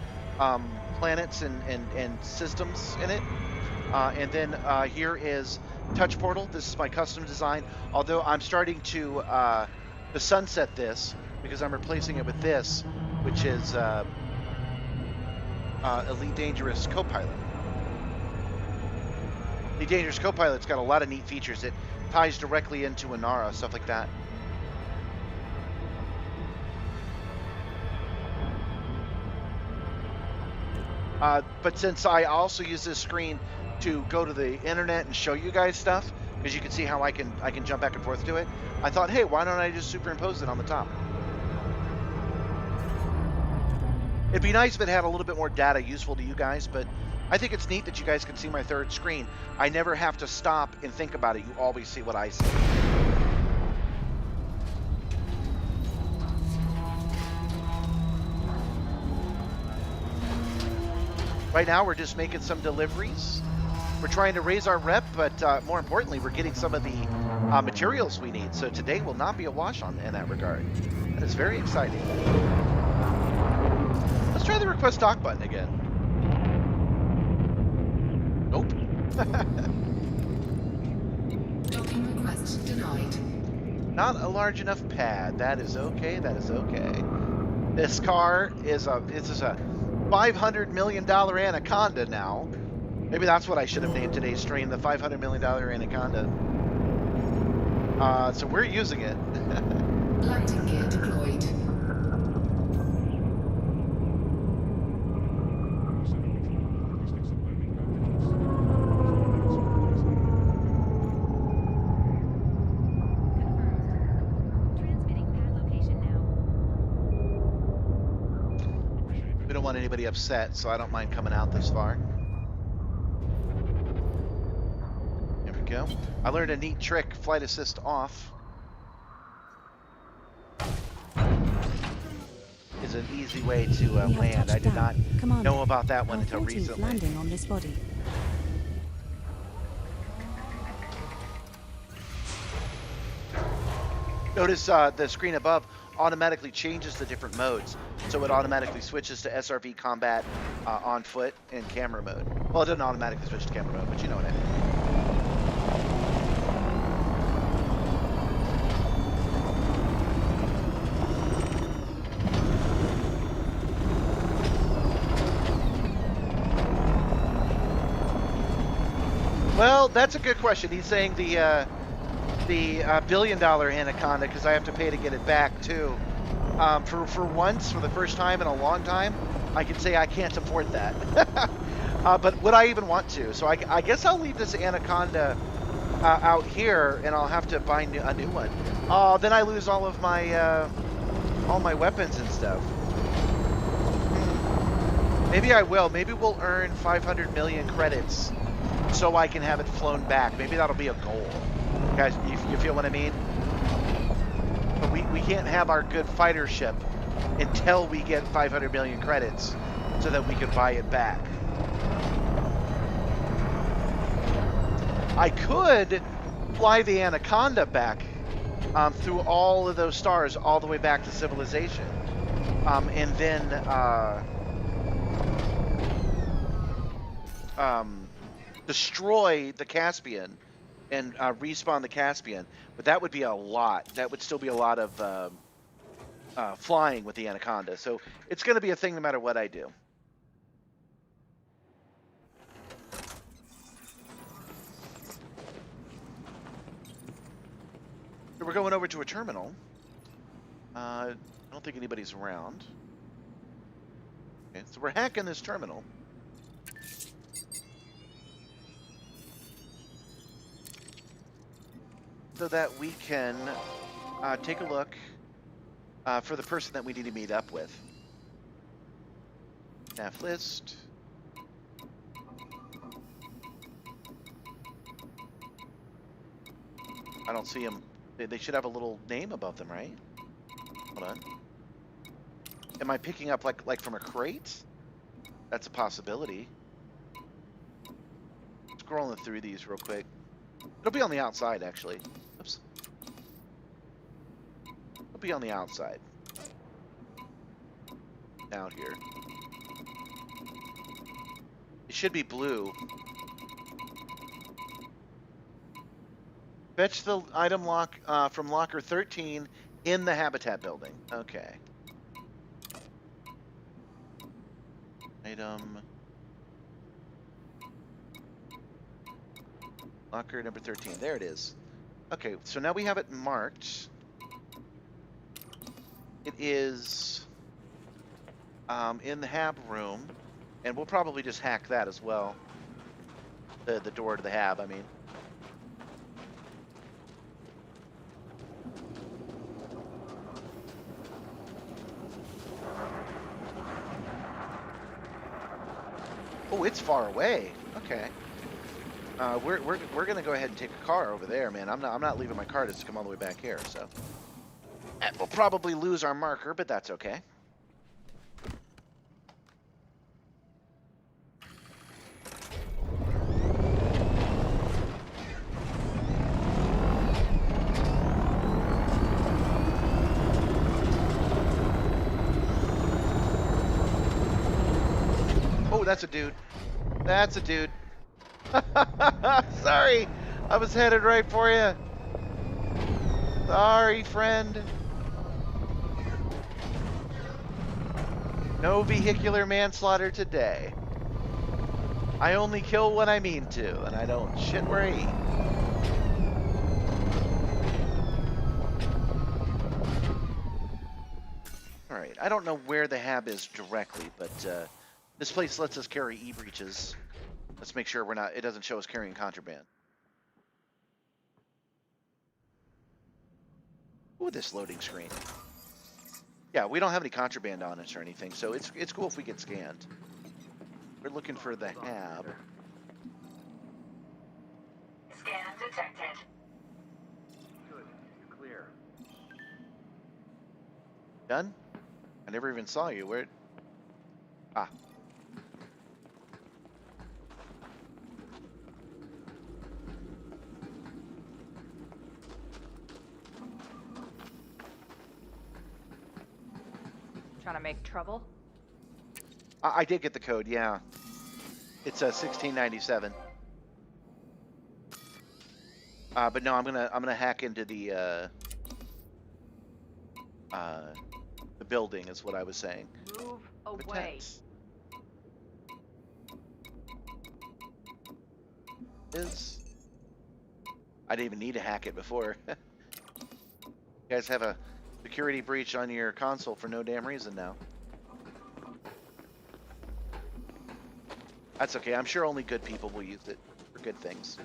[SPEAKER 1] planets and systems in it. And then here is Touch Portal. This is my custom design. Although I'm starting to sunset this because I'm replacing it with this, which is Elite Dangerous Copilot. The Dangerous Copilot's got a lot of neat features. It ties directly into Inara, stuff like that. But since I also use this screen to go to the internet and show you guys stuff, because you can see how I can jump back and forth to it, I thought, hey, why don't I just superimpose it on the top? It'd be nice if it had a little bit more data useful to you guys, but I think it's neat that you guys can see my third screen. I never have to stop and think about it. You always see what I see. Right now, we're just making some deliveries. We're trying to raise our rep, but more importantly, we're getting some of the materials we need. So today will not be a wash in that regard. That is very exciting. Let's try the request dock button again. Nope.
[SPEAKER 2] Docking request denied.
[SPEAKER 1] Not a large enough pad. That is okay. That is okay. This car is a $500 million Anaconda now. Maybe that's what I should have named today's stream, the $500 million Anaconda. So we're using it.
[SPEAKER 2] Landing gear deployed.
[SPEAKER 1] We don't want anybody upset, so I don't mind coming out this far. There we go. I learned a neat trick, flight assist off. Is an easy way to land. I did not know about that one until recently.
[SPEAKER 5] Landing on this body.
[SPEAKER 1] Notice the screen above automatically changes the different modes. So it automatically switches to SRV combat, on foot, and camera mode. Well, it doesn't automatically switch to camera mode, but you know what I mean. Well, that's a good question. He's saying the billion-dollar Anaconda because I have to pay to get it back too. For once, for the first time in a long time, I can say I can't afford that. But would I even want to? So I guess I'll leave this Anaconda out here, and I'll have to buy a new one. Oh, then I lose all my weapons and stuff. Maybe I will. Maybe we'll earn 500 million credits so I can have it flown back. Maybe that'll be a goal. Guys, you feel what I mean? But we can't have our good fighter ship until we get 500 million credits so that we can buy it back. I could fly the Anaconda back through all of those stars all the way back to civilization. And then destroy the Caspian and respawn the Caspian, but that would be a lot. That would still be a lot of flying with the Anaconda. So it's going to be a thing no matter what I do. So we're going over to a terminal. I don't think anybody's around. Okay, so we're hacking this terminal. So that we can take a look for the person that we need to meet up with. Staff list. I don't see them. They should have a little name above them, right? Hold on. Am I picking up like from a crate? That's a possibility. Scrolling through these real quick. It'll be on the outside, actually. Oops. It'll be on the outside. Out here. It should be blue. Fetch the item lock from locker 13 in the habitat building. Okay. Item. Locker number 13. There it is. Okay, so now we have it marked. It is in the hab room, and we'll probably just hack that as well. The door to the hab, I mean. Oh, it's far away. Okay. We're gonna go ahead and take a car over there, man. I'm not leaving my car to come all the way back here. So we'll probably lose our marker, but that's okay. Oh, that's a dude. That's a dude. Sorry, I was headed right for you. Sorry, friend. No vehicular manslaughter today. I only kill when I mean to, and I don't shit where I eat. Alright, I don't know where the hab is directly, but this place lets us carry e-breaches. Let's make sure it doesn't show us carrying contraband. Ooh, this loading screen. Yeah, we don't have any contraband on us or anything, so it's cool if we get scanned. We're looking for the hab.
[SPEAKER 6] Scan detected.
[SPEAKER 3] Good. Clear.
[SPEAKER 1] Done? I never even saw you. Where? Ah.
[SPEAKER 10] Trying to make trouble?
[SPEAKER 1] I did get the code, yeah. It's 1697. But no, I'm gonna hack into the building, is what I was saying.
[SPEAKER 10] Move away.
[SPEAKER 1] Protect. is. I didn't even need to hack it before. You guys have a security breach on your console for no damn reason now. That's okay. I'm sure only good people will use it for good things.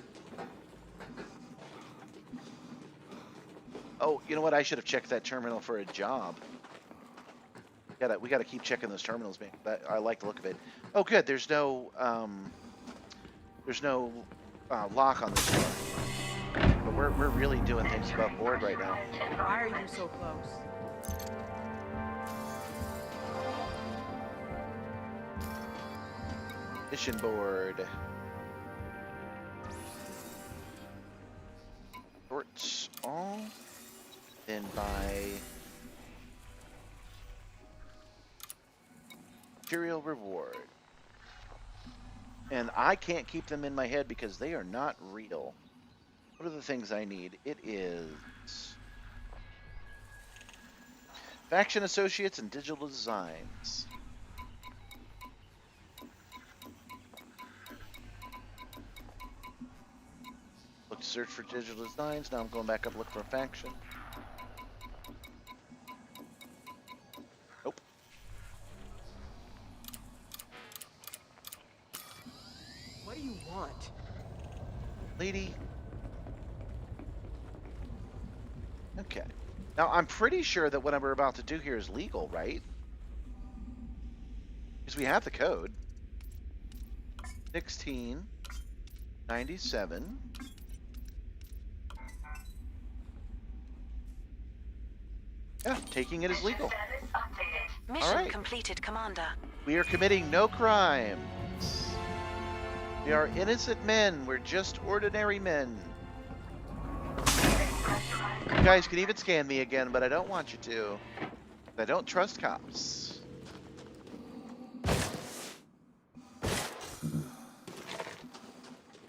[SPEAKER 1] Oh, you know what? I should have checked that terminal for a job. We gotta keep checking those terminals, man. I like the look of it. Oh, good. There's no lock on this door. But we're really doing things above board right now.
[SPEAKER 10] Why are you so close?
[SPEAKER 1] Mission board. Sorts all. Then by material reward. And I can't keep them in my head because they are not real. What are the things I need? It is faction associates and digital designs. Look to search for digital designs. Now I'm going back up look for a faction. Nope.
[SPEAKER 4] What do you want?
[SPEAKER 1] Lady. Okay. Now I'm pretty sure that what we're about to do here is legal, right? Because we have the code. 1697. Yeah, taking it is legal.
[SPEAKER 5] Mission
[SPEAKER 1] All right.
[SPEAKER 5] completed, Commander.
[SPEAKER 1] We are committing no crimes. We are innocent men. We're just ordinary men. You guys can even scan me again, but I don't want you to. I don't trust cops.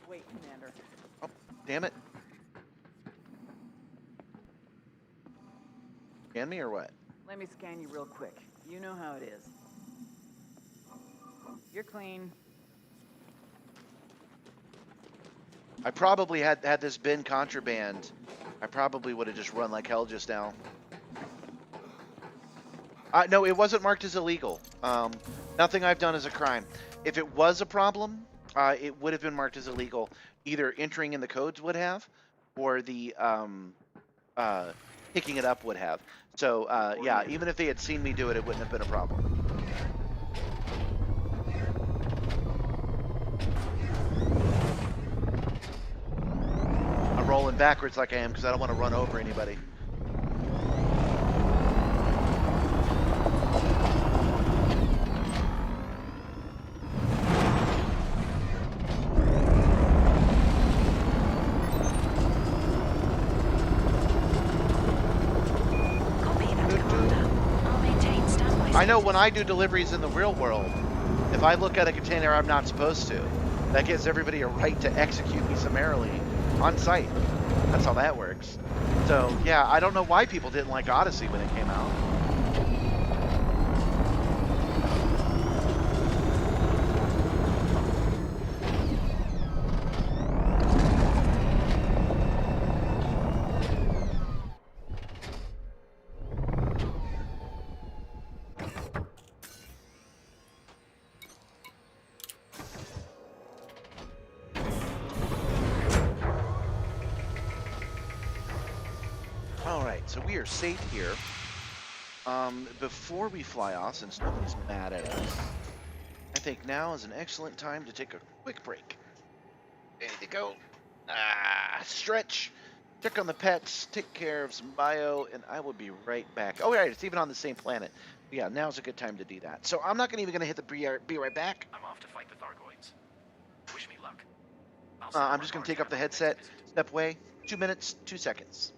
[SPEAKER 4] Wait, Commander.
[SPEAKER 1] Oh, damn it. Scan me or what?
[SPEAKER 4] Let me scan you real quick. You know how it is. You're clean.
[SPEAKER 1] I probably had this been contraband, I probably would have just run like hell just now. No, it wasn't marked as illegal. Nothing I've done is a crime. If it was a problem, it would have been marked as illegal. Either entering in the codes would have, or the picking it up would have. So yeah, even if they had seen me do it, it wouldn't have been a problem. I'm rolling backwards like I am because I don't want to run over anybody. I know when I do deliveries in the real world, if I look at a container I'm not supposed to, that gives everybody a right to execute me summarily on site. That's how that works. So yeah, I don't know why people didn't like Odyssey when it came out. So we are safe here. Before we fly off, since nobody's mad at us, I think now is an excellent time to take a quick break. Ready to go? Stretch, check on the pets, take care of some bio, and I will be right back. Oh, right, it's even on the same planet. Yeah, now's a good time to do that. So I'm not even going to hit the be right back.
[SPEAKER 7] I'm off to fight the Thargoids. Wish me luck.
[SPEAKER 1] I'm just going to take up the headset, step away, 2 minutes, 2 seconds.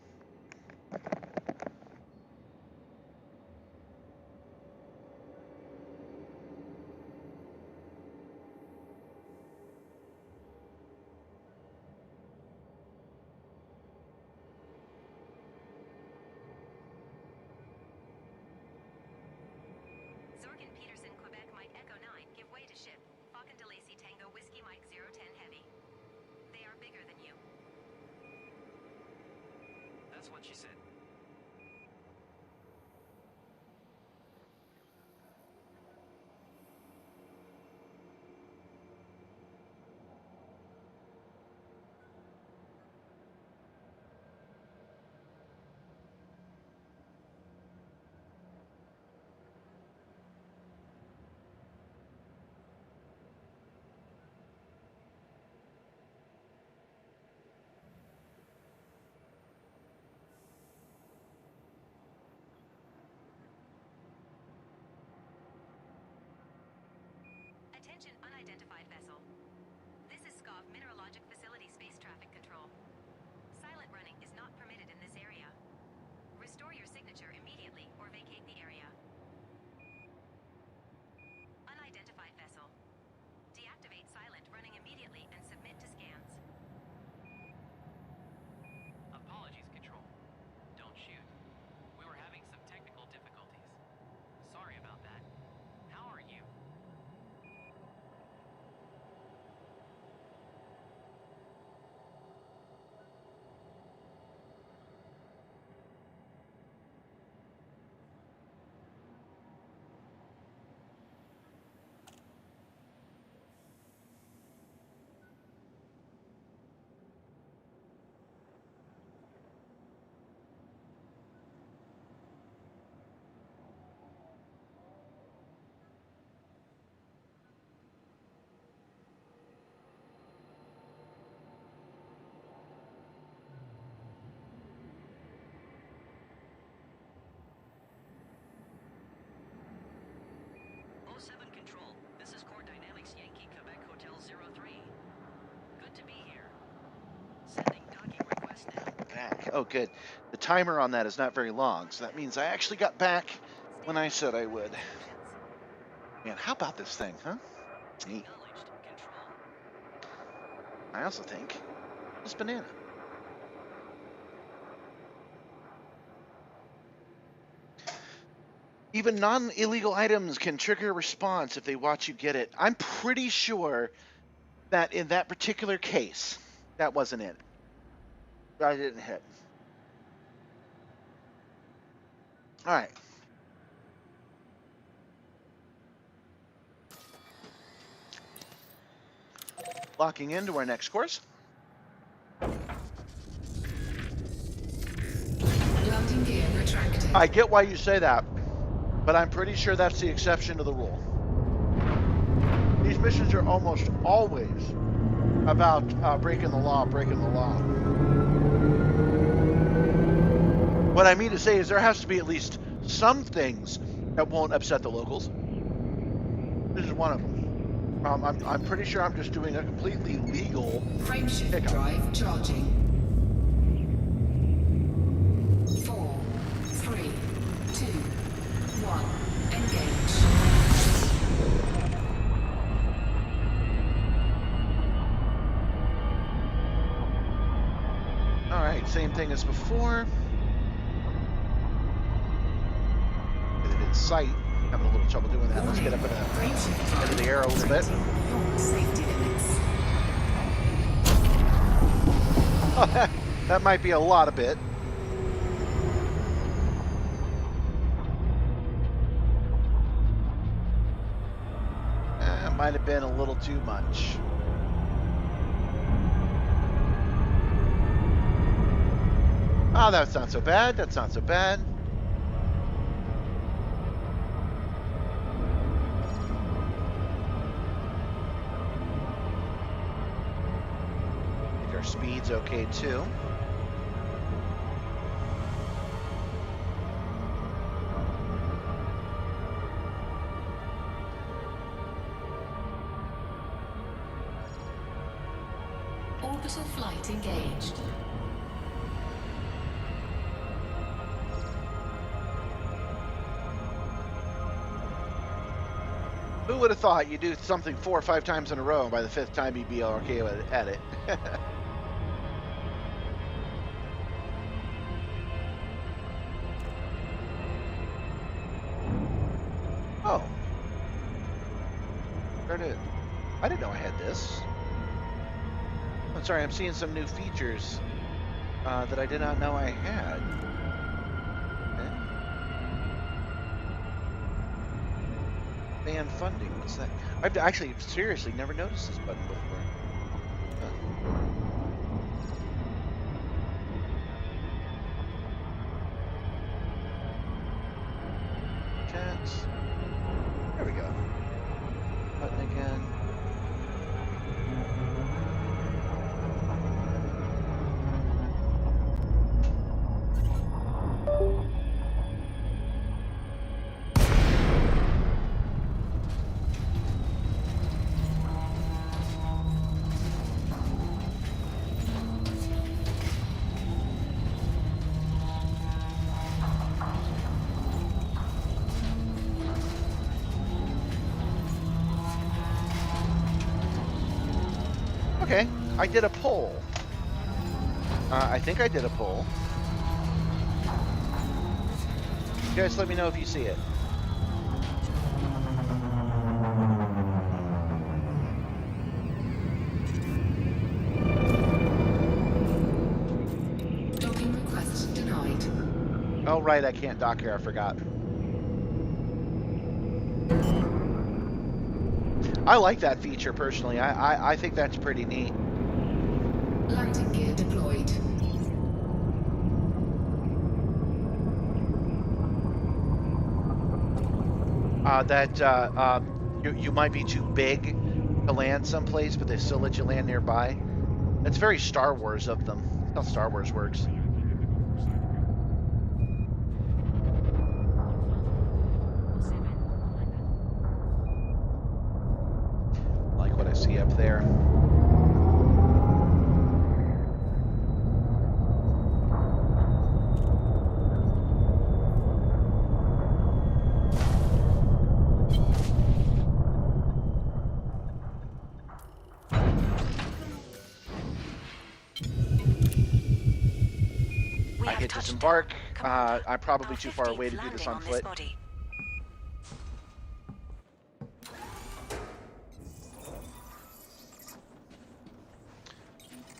[SPEAKER 11] They are
[SPEAKER 8] That's what she said.
[SPEAKER 6] Attention unidentified vessel. This is SCOF Mineralogic Facility Space Traffic Control. Silent running is not permitted in this area. Restore your signature immediately or vacate the area. Unidentified vessel. Deactivate silent running immediately and submit to scans.
[SPEAKER 8] Apologies, Control. Don't shoot. We were having some technical difficulties. Sorry about that. How are you?
[SPEAKER 11] Control. This is Core Dynamics Yankee Quebec Hotel 03. Good to be here. Sending docking request now.
[SPEAKER 1] Back. Oh, good. The timer on that is not very long, so that means I actually got back when I said I would. Man, how about this thing, huh? Neat. I also think this banana. Even non-illegal items can trigger a response if they watch you get it. I'm pretty sure that in that particular case, that wasn't it. I didn't hit. All right. Locking into our next course.
[SPEAKER 2] Landing gear retracted.
[SPEAKER 1] I get why you say that, but I'm pretty sure that's the exception to the rule. These missions are almost always about breaking the law. What I mean to say is there has to be at least some things that won't upset the locals. This is one of them. I'm pretty sure I'm just doing a completely legal
[SPEAKER 2] Frameshift
[SPEAKER 1] pickup.
[SPEAKER 2] drive charging. 4, 3, 2, 1. Engage.
[SPEAKER 1] All right, same thing as before. Get it in sight. Having a little trouble doing that. Let's get up into the air a little bit.
[SPEAKER 2] Safety limits.
[SPEAKER 1] That might be a lot of bit. That might have been a little too much. Oh, that's not so bad. That's not so bad. I think our speed's okay too.
[SPEAKER 2] Orbital flight engaged.
[SPEAKER 1] Who would have thought you'd do something 4 or 5 times in a row, and by the 5th time you'd be okay at it? Oh. There it is. I didn't know I had this. I'm sorry, I'm seeing some new features that I did not know I had. Okay. Fan funding, what's that? I've actually seriously never noticed this button before. Huh. Chats. There we go. Button again. Okay, I did a poll. I think I did a poll. You guys let me know if you see it.
[SPEAKER 2] Docking request denied.
[SPEAKER 1] Oh, right, I can't dock here, I forgot. I like that feature, personally. I think that's pretty neat.
[SPEAKER 2] Landing gear deployed.
[SPEAKER 1] You might be too big to land someplace, but they still let you land nearby. That's very Star Wars of them. That's how Star Wars works. Like what I see up there. I hit disembark. I'm probably too far away to do this on foot.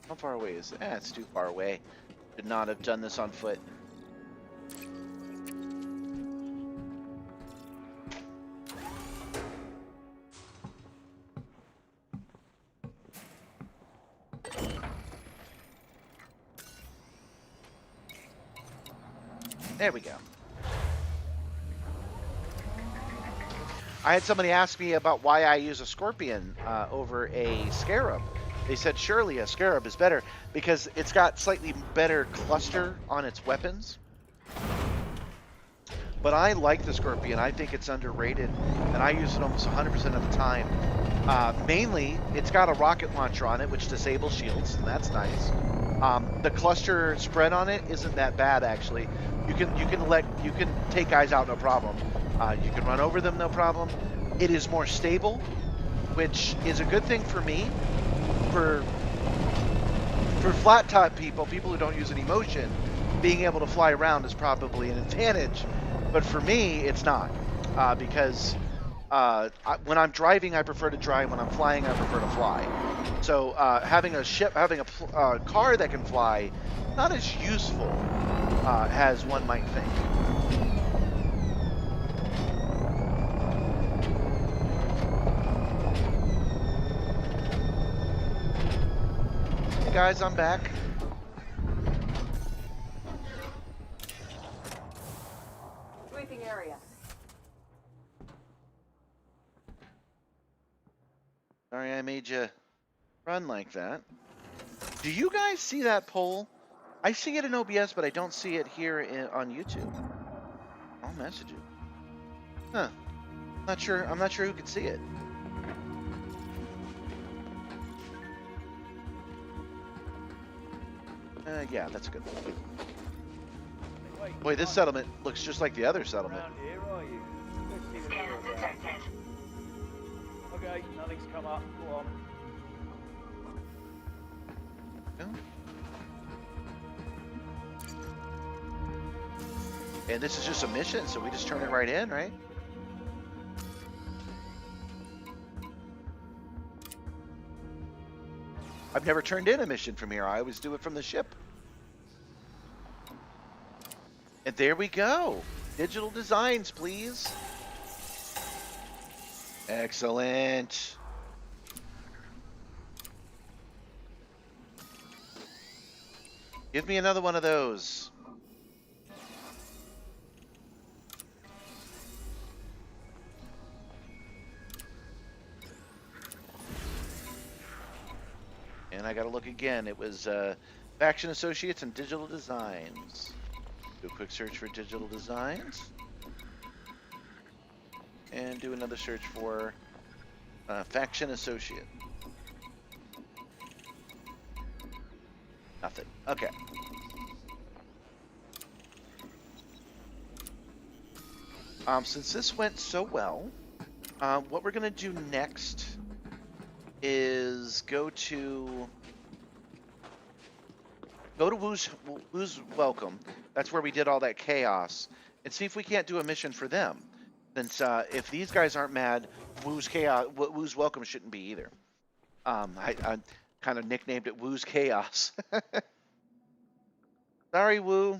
[SPEAKER 1] How far away is it? It's too far away. Should not have done this on foot. There we go. I had somebody ask me about why I use a Scorpion over a Scarab. They said surely a Scarab is better because it's got slightly better cluster on its weapons. But I like the Scorpion. I think it's underrated, and I use it almost 100% of the time. Mainly, it's got a rocket launcher on it, which disables shields, and that's nice. The cluster spread on it isn't that bad, actually. You can take guys out no problem. You can run over them no problem. It is more stable, which is a good thing for me. For flat top people who don't use any motion, being able to fly around is probably an advantage. But for me, it's not, because when I'm driving, I prefer to drive. When I'm flying, I prefer to fly. So having a car that can fly, not as useful as one might think. Hey guys, I'm back.
[SPEAKER 10] Sweeping area.
[SPEAKER 1] Sorry I made you run like that. Do you guys see that poll? I see it in OBS, but I don't see it here on YouTube. I'll message it. Huh. I'm not sure who could see it. Yeah, that's a good one. Boy, this settlement looks just like the other settlement.
[SPEAKER 12] Here, are you? Let's see what you're about. Okay, nothing's come up. Go on.
[SPEAKER 1] And this is just a mission, so we just turn it right in, right? I've never turned in a mission from here. I always do it from the ship. And there we go. Digital designs, please. Excellent. Give me another one of those. And I gotta look again. It was Faction Associates and Digital Designs. Do a quick search for Digital Designs. And do another search for Faction Associate. Nothing. Okay. Since this went so well, what we're gonna do next is go to Woo's Welcome. That's where we did all that chaos, and see if we can't do a mission for them. Since if these guys aren't mad, Woo's Welcome shouldn't be either. I kind of nicknamed it Woo's Chaos. Sorry, Woo.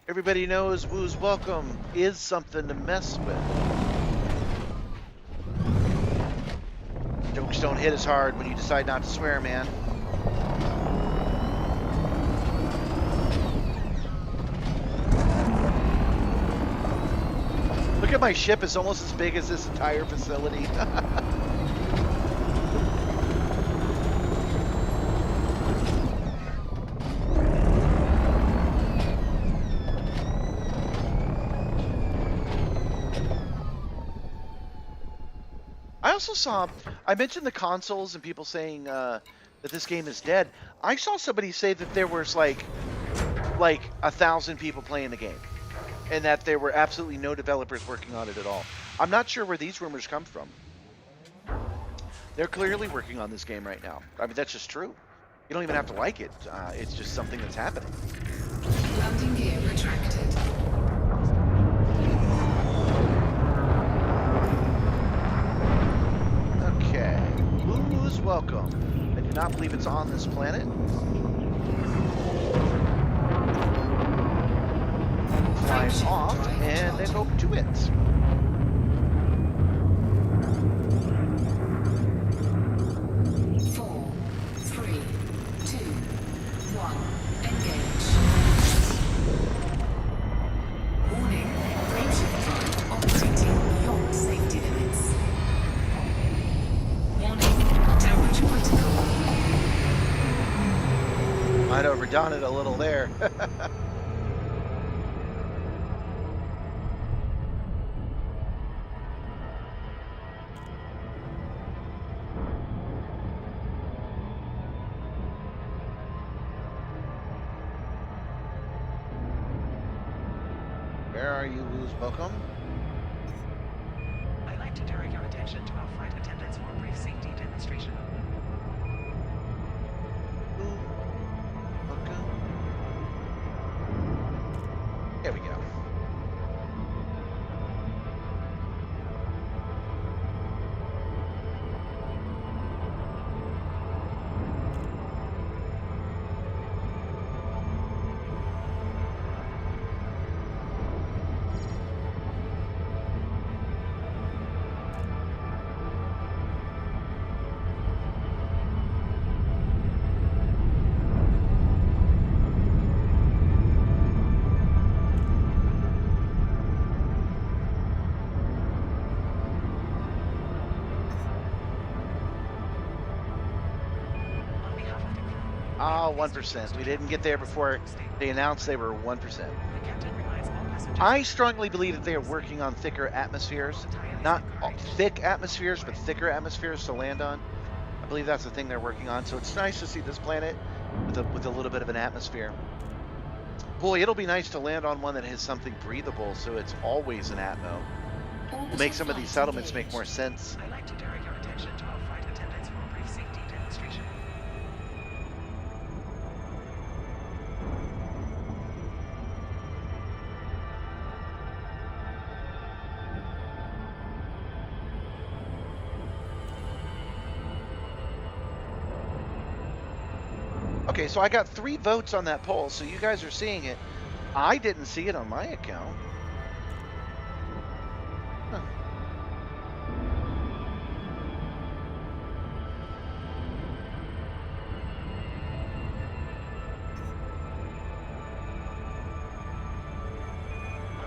[SPEAKER 1] Everybody knows Woo's Welcome is something to mess with. Jokes don't hit as hard when you decide not to swear, man. Look at my ship, it's almost as big as this entire facility. I also saw, I mentioned the consoles and people saying that this game is dead. I saw somebody say that there was like 1,000 people playing the game, and that there were absolutely no developers working on it at all. I'm not sure where these rumors come from. They're clearly working on this game right now. I mean, that's just true. You don't even have to like it. It's just something that's happening.
[SPEAKER 2] Landing gear retracted.
[SPEAKER 1] Okay. Woo's Welcome. I do not believe it's on this planet. Fly off and then go to it.
[SPEAKER 2] Four, three, two, one. Engage. Warning. Frameshift drive operating beyond safety limits. Warning. Temperature critical.
[SPEAKER 1] Might have overdone it a little there. Where are you, Woo's Welcome?
[SPEAKER 4] I'd like to direct your attention to our flight attendants for a brief safety demonstration.
[SPEAKER 1] Woo Welcome. There we go.
[SPEAKER 4] On behalf of the crew,
[SPEAKER 1] Ah, 1%. We didn't get there before they announced they were 1%.
[SPEAKER 4] the captain reminds all passengers
[SPEAKER 1] I strongly believe that they are working on thicker atmospheres. Not thick atmospheres, but thicker atmospheres to land on. I believe that's the thing they're working on. So it's nice to see this planet with a little bit of an atmosphere. Boy, it'll be nice to land on one that has something breathable, so it's always an atmo.
[SPEAKER 2] Orbital
[SPEAKER 1] Make some of these
[SPEAKER 2] flight
[SPEAKER 1] settlements make
[SPEAKER 2] engaged.
[SPEAKER 1] more sense.
[SPEAKER 4] I'd like to direct your attention to our flight attendants for a brief safety demonstration.
[SPEAKER 1] Okay, so I got 3 votes on that poll, so you guys are seeing it. I didn't see it on my account. Huh.
[SPEAKER 4] On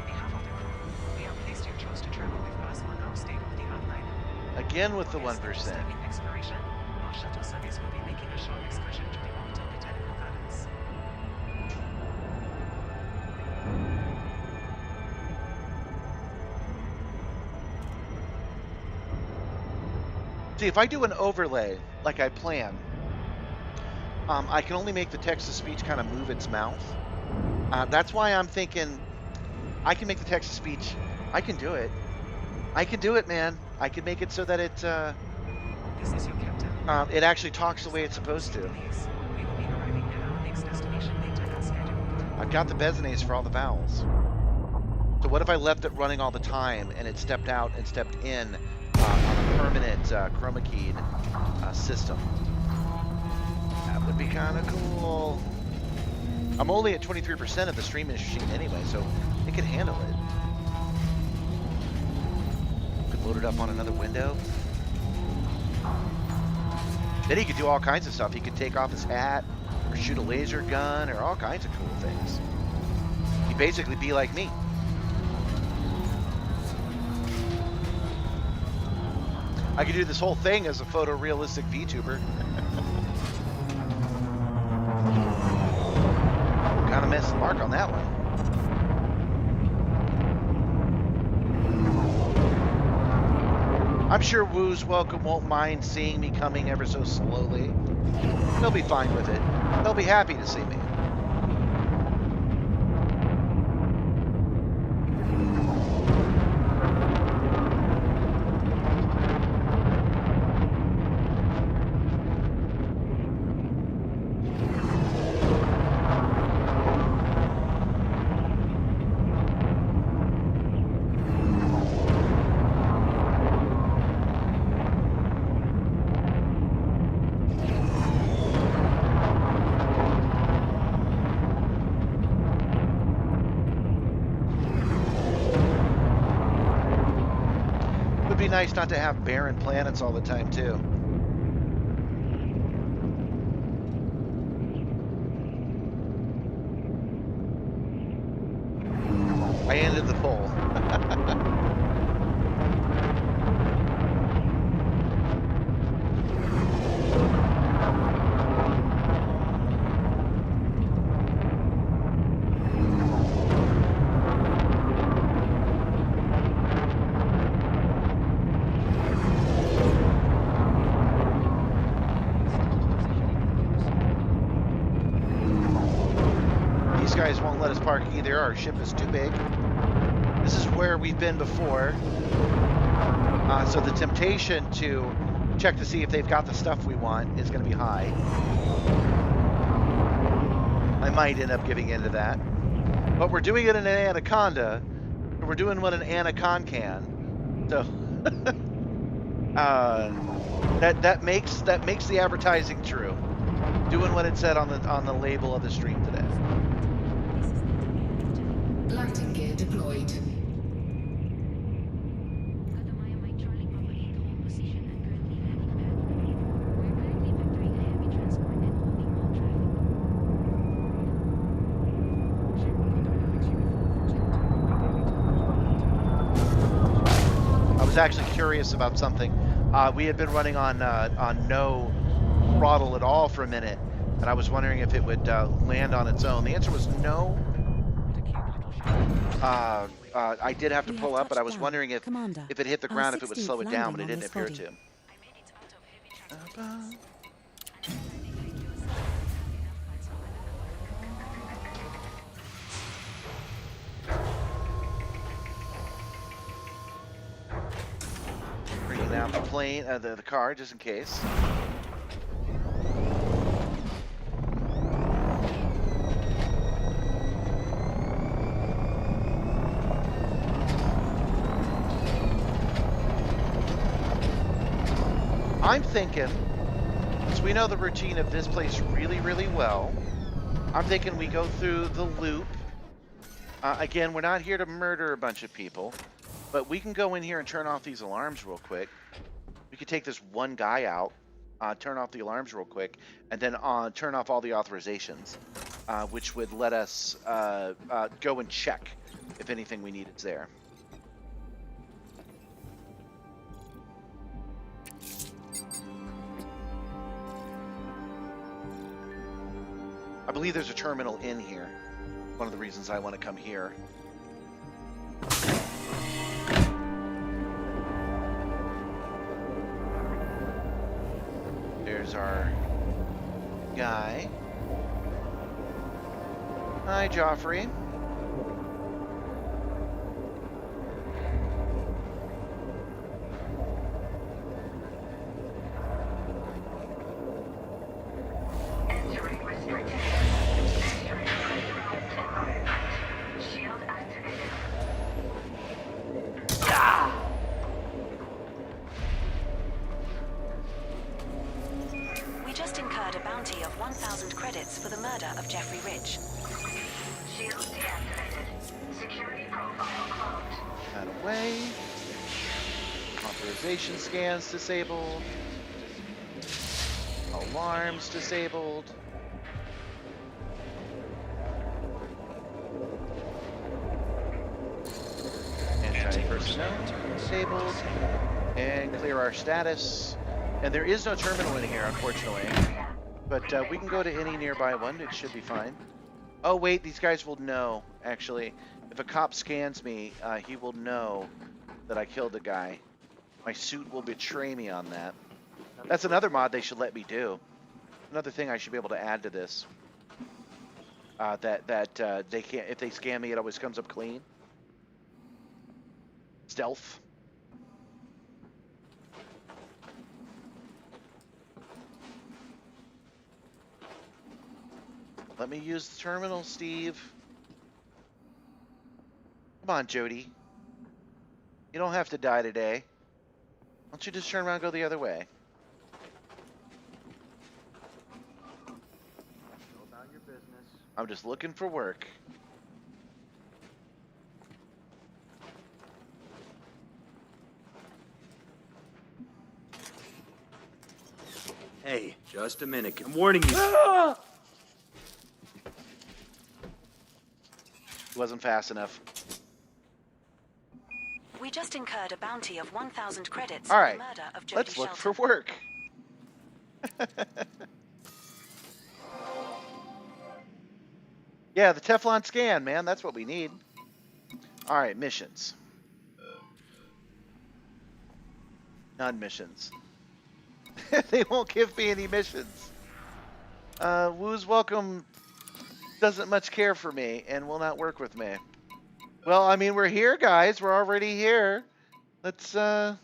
[SPEAKER 4] behalf of the crew, we are pleased you chose to travel with us on our state-of-the-art liner.
[SPEAKER 1] Again with the
[SPEAKER 4] For this
[SPEAKER 1] 1%.
[SPEAKER 4] disturbing exploration, our shuttle service will be making a short excursion to the Orbital Botanical Gardens.
[SPEAKER 1] See, if I do an overlay like I plan, I can only make the text-to-speech kind of move its mouth. That's why I'm thinking I can make the text-to-speech. I can do it. I can do it, man. I can make it so that it
[SPEAKER 4] This is your captain.
[SPEAKER 1] it actually talks the way it's supposed to.
[SPEAKER 4] We will be arriving at our next destination later than scheduled.
[SPEAKER 1] I've got the Besonets for all the vowels. So what if I left it running all the time and it stepped out and stepped in on a permanent chroma keyed system? That would be kind of cool. I'm only at 23% of the stream machine anyway, so it could handle it. Could load it up on another window. Then he could do all kinds of stuff. He could take off his hat, or shoot a laser gun, or all kinds of cool things. He'd basically be like me. I could do this whole thing as a photorealistic VTuber. Kind of missed the mark on that one. I'm sure Woo's Welcome won't mind seeing me coming ever so slowly. They'll be fine with it. They'll be happy to see me. Nice not to have barren planets all the time too. I ended the poll. Won't let us park either. Our ship is too big. This is where we've been before. So the temptation to check to see if they've got the stuff we want is going to be high. I might end up giving into that. But we're doing it in an Anaconda. And we're doing what an Anaconda can. So that makes the advertising true. Doing what it said on the label of the stream today.
[SPEAKER 2] Landing gear deployed.
[SPEAKER 1] I was actually curious about something. We had been running on no throttle at all for a minute, and I was wondering if it would land on its own. The answer was no. I did have to pull up, but I was wondering if it hit the ground, if it would slow it down, but it didn't appear to. Bringing down the plane, the car, just in case. I'm thinking, Since we know the routine of this place really, really well, I'm thinking we go through the loop. Again, we're not here to murder a bunch of people, but we can go in here and turn off these alarms real quick. We could take this one guy out, turn off the alarms real quick, and then turn off all the authorizations, which would let us go and check if anything we need is there. I believe there's a terminal in here. One of the reasons I want to come here. There's our guy. Hi, Joffrey.
[SPEAKER 2] Entering restricted. Entering pressurized environment. Shield activated.
[SPEAKER 5] We just incurred a bounty of 1,000 credits for the murder of Jeffrey Rich.
[SPEAKER 2] Shield deactivated. Security profile cloned.
[SPEAKER 1] That away. Authorization scans disabled. Alarms disabled. Anti-personnel disabled. And clear our status. And there is no terminal in here, unfortunately. But we can go to any nearby one. It should be fine. Oh, wait. These guys will know, actually. If a cop scans me, he will know that I killed a guy. My suit will betray me on that. That's another mod they should let me do. Another thing I should be able to add to this. That they can't, if they scan me, it always comes up clean. Stealth. Let me use the terminal, Steve. Come on, Jody. You don't have to die today. Why don't you just turn around and go the other way?
[SPEAKER 12] Go about your business.
[SPEAKER 1] I'm just looking for work.
[SPEAKER 13] Hey, just a minute. I'm warning you.
[SPEAKER 1] Wasn't fast enough.
[SPEAKER 5] We just incurred a bounty of 1,000 credits
[SPEAKER 1] All
[SPEAKER 5] for
[SPEAKER 1] right,
[SPEAKER 5] the murder of Jody
[SPEAKER 1] let's look
[SPEAKER 5] Shelton.
[SPEAKER 1] for work. Yeah, the Teflon scan, man. That's what we need. All right, missions. Non-missions. They won't give me any missions. Woo's welcome doesn't much care for me and will not work with me. Well, I mean, we're here, guys. We're already here. Let's have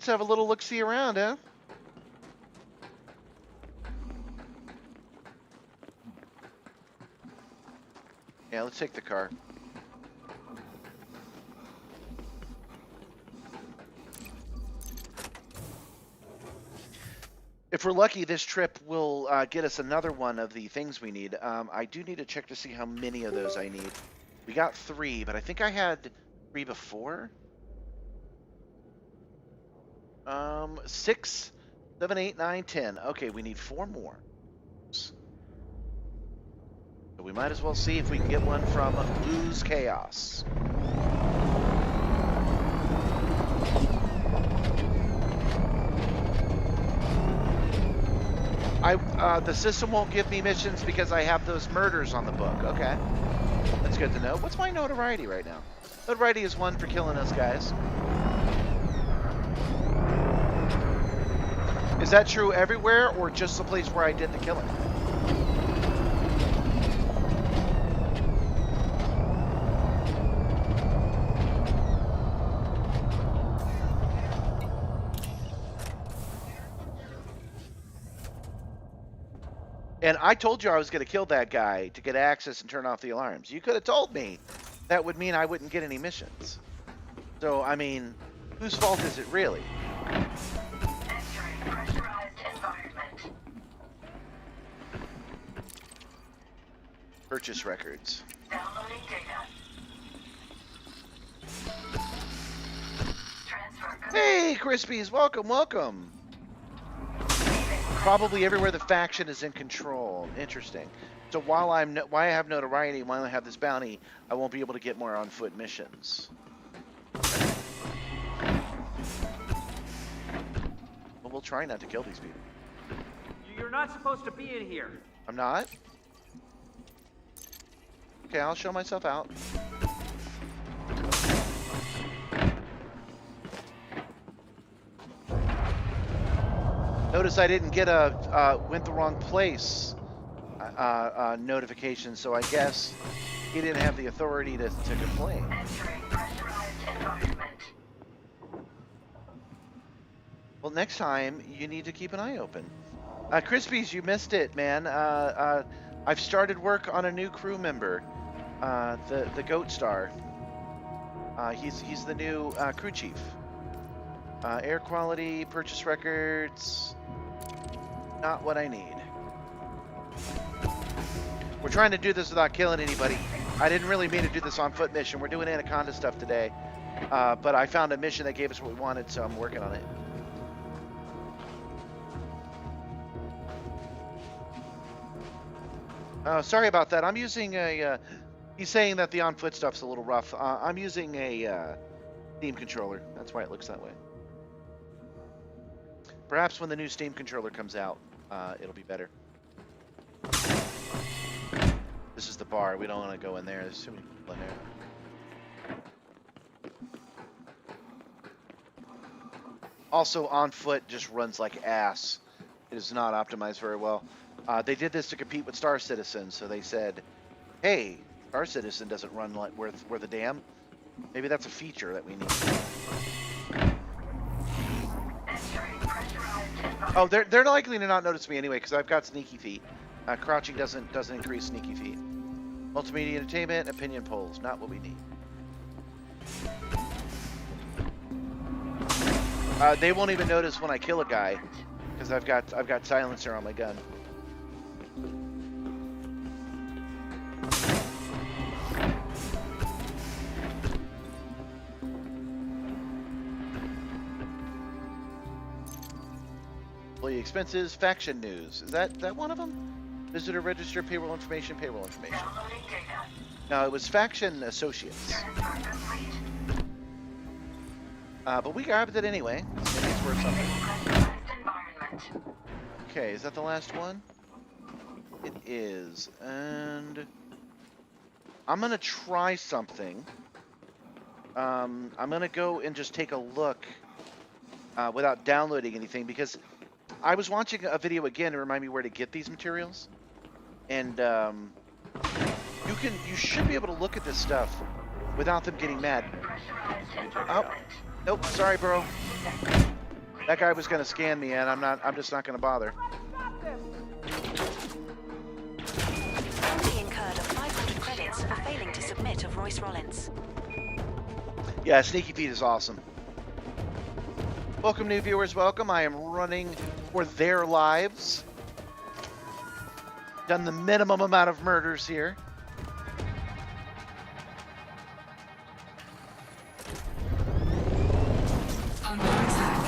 [SPEAKER 1] a little look-see around, huh? Yeah, let's take the car. If we're lucky, this trip will get us another one of the things we need. I do need to check to see how many of those I need. We got 3, but I think I had 3 before. 6, 7, 8, 9, 10. Okay, we need 4 more. So we might as well see if we can get one from Blues Chaos. The system won't give me missions because I have those murders on the book. Okay. That's good to know. What's my notoriety right now? Notoriety is 1 for killing us, guys. Is that true everywhere or just the place where I did the killing? And I told you I was going to kill that guy to get access and turn off the alarms. You could have told me. That would mean I wouldn't get any missions. So, I mean, whose fault is it really?
[SPEAKER 2] Entering pressurized environment.
[SPEAKER 1] Purchase records.
[SPEAKER 6] Downloading data. Transfer.
[SPEAKER 1] Hey, Crispies, welcome, welcome. Probably everywhere the faction is in control. Interesting. So while I have notoriety, while I have this bounty, I won't be able to get more on foot missions. Well, we'll try not to kill these people.
[SPEAKER 13] You're not supposed to be in here.
[SPEAKER 1] I'm not? Okay, I'll show myself out. Notice I didn't get a went the wrong place notification, so I guess he didn't have the authority to complain. Well, next time you need to keep an eye open. Crispies, you missed it, man. I've started work on a new crew member, the Goat Star. He's the new crew chief. Air quality, purchase records, not what I need. We're trying to do this without killing anybody. I didn't really mean to do this on foot mission. We're doing Anaconda stuff today, but I found a mission that gave us what we wanted, so I'm working on it. Oh, sorry about that. I'm using a. He's saying that the on-foot stuff's a little rough. I'm using a Steam controller. That's why it looks that way. Perhaps when the new Steam controller comes out, it'll be better. This is the bar. We don't want to go in there. There's too many people in there. Also, on foot just runs like ass. It is not optimized very well. They did this to compete with Star Citizen, so they said, hey, Star Citizen doesn't run like worth a damn. Maybe that's a feature that we need. Oh, they're likely to not notice me anyway because I've got sneaky feet. Crouching doesn't increase sneaky feet. Multimedia entertainment, opinion polls, not what we need. They won't even notice when I kill a guy because I've got silencer on my gun. Employee expenses, faction news. Is that one of them? Visitor register, payroll information, payroll information. No, it was faction associates. But we grabbed it anyway. Maybe it's worth something. Okay, is that the last one? It is. And I'm gonna try something. I'm gonna go and just take a look without downloading anything because I was watching a video again to remind me where to get these materials, and you should be able to look at this stuff without them getting mad. Oh, nope, sorry, bro. That guy was gonna scan me, and I'm just not gonna bother.
[SPEAKER 5] Penalty incurred of 500 credits for failing to submit of Royce Rollins.
[SPEAKER 1] Yeah, Sneaky Pete is awesome. Welcome, new viewers. Welcome. I am running for their lives. Done the minimum amount of murders here.
[SPEAKER 2] Under attack.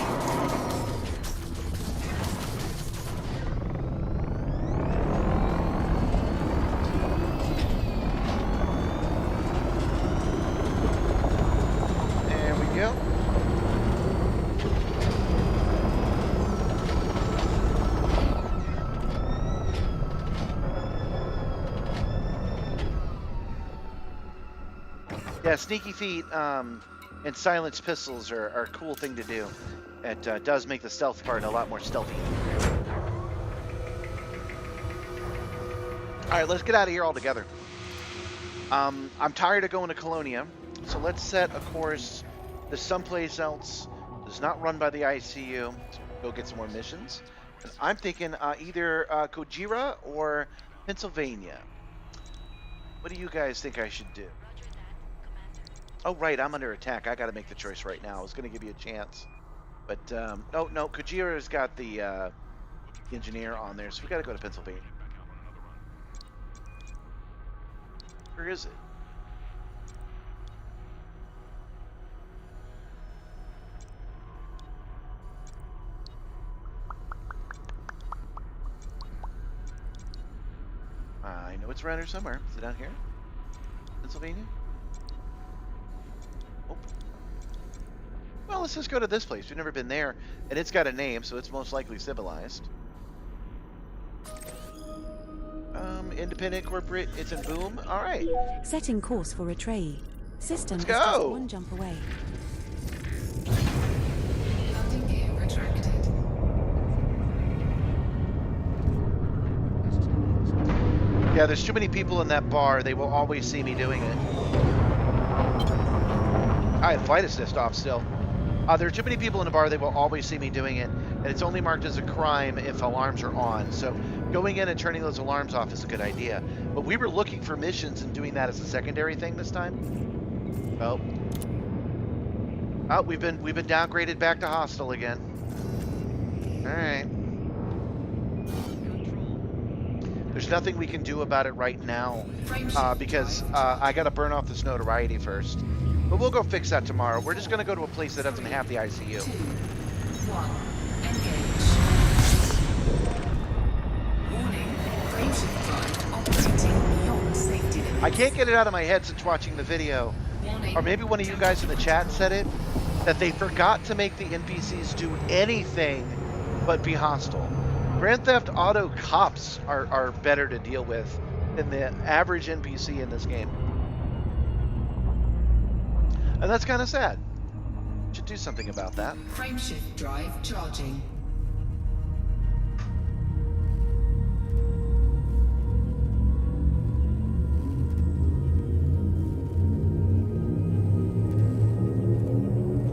[SPEAKER 1] There we go. Yeah, Sneaky Feet and silenced pistols are a cool thing to do. It does make the stealth part a lot more stealthy. All right, let's get out of here altogether. I'm tired of going to Colonia, so let's set a course to someplace else. It's not run by the ICU. So go get some more missions. I'm thinking either Kojira or Pennsylvania. What do you guys think I should do? Oh, right, I'm under attack. I got to make the choice right now. I was going to give you a chance. But, oh, no, Kojira's got the engineer on there, so we got to go to Pennsylvania. Where is it? I know it's around here somewhere. Is it down here? Pennsylvania? Nope. Well, let's just go to this place. We've never been there, and it's got a name, so it's most likely civilized. Independent corporate. It's in Boom. All right.
[SPEAKER 5] Setting course for Atreyu. System
[SPEAKER 1] Let's
[SPEAKER 5] is just
[SPEAKER 1] go.
[SPEAKER 5] one jump away.
[SPEAKER 2] Landing gear retracted.
[SPEAKER 1] Yeah, there's too many people in that bar. They will always see me doing it. I have flight assist off still. There are too many people in the bar. They will always see me doing it, and it's only marked as a crime if alarms are on. So going in and turning those alarms off is a good idea. But we were looking for missions and doing that as a secondary thing this time. Oh, we've been downgraded back to hostile again. All right. There's nothing we can do about it right now because I got to burn off this notoriety first. But we'll go fix that tomorrow. We're just going to go to a place that doesn't have the ICU.
[SPEAKER 2] 2, 1, engage. Warning, frameshift drive operating beyond safety limits.
[SPEAKER 1] I can't get it out of my head since watching the video.
[SPEAKER 2] Warning,
[SPEAKER 1] Or maybe one of you guys in the chat said it, that they forgot to make the NPCs do anything but be hostile. Grand Theft Auto cops are better to deal with than the average NPC in this game. And that's kind of sad. Should do something about that.
[SPEAKER 2] frameshift drive charging.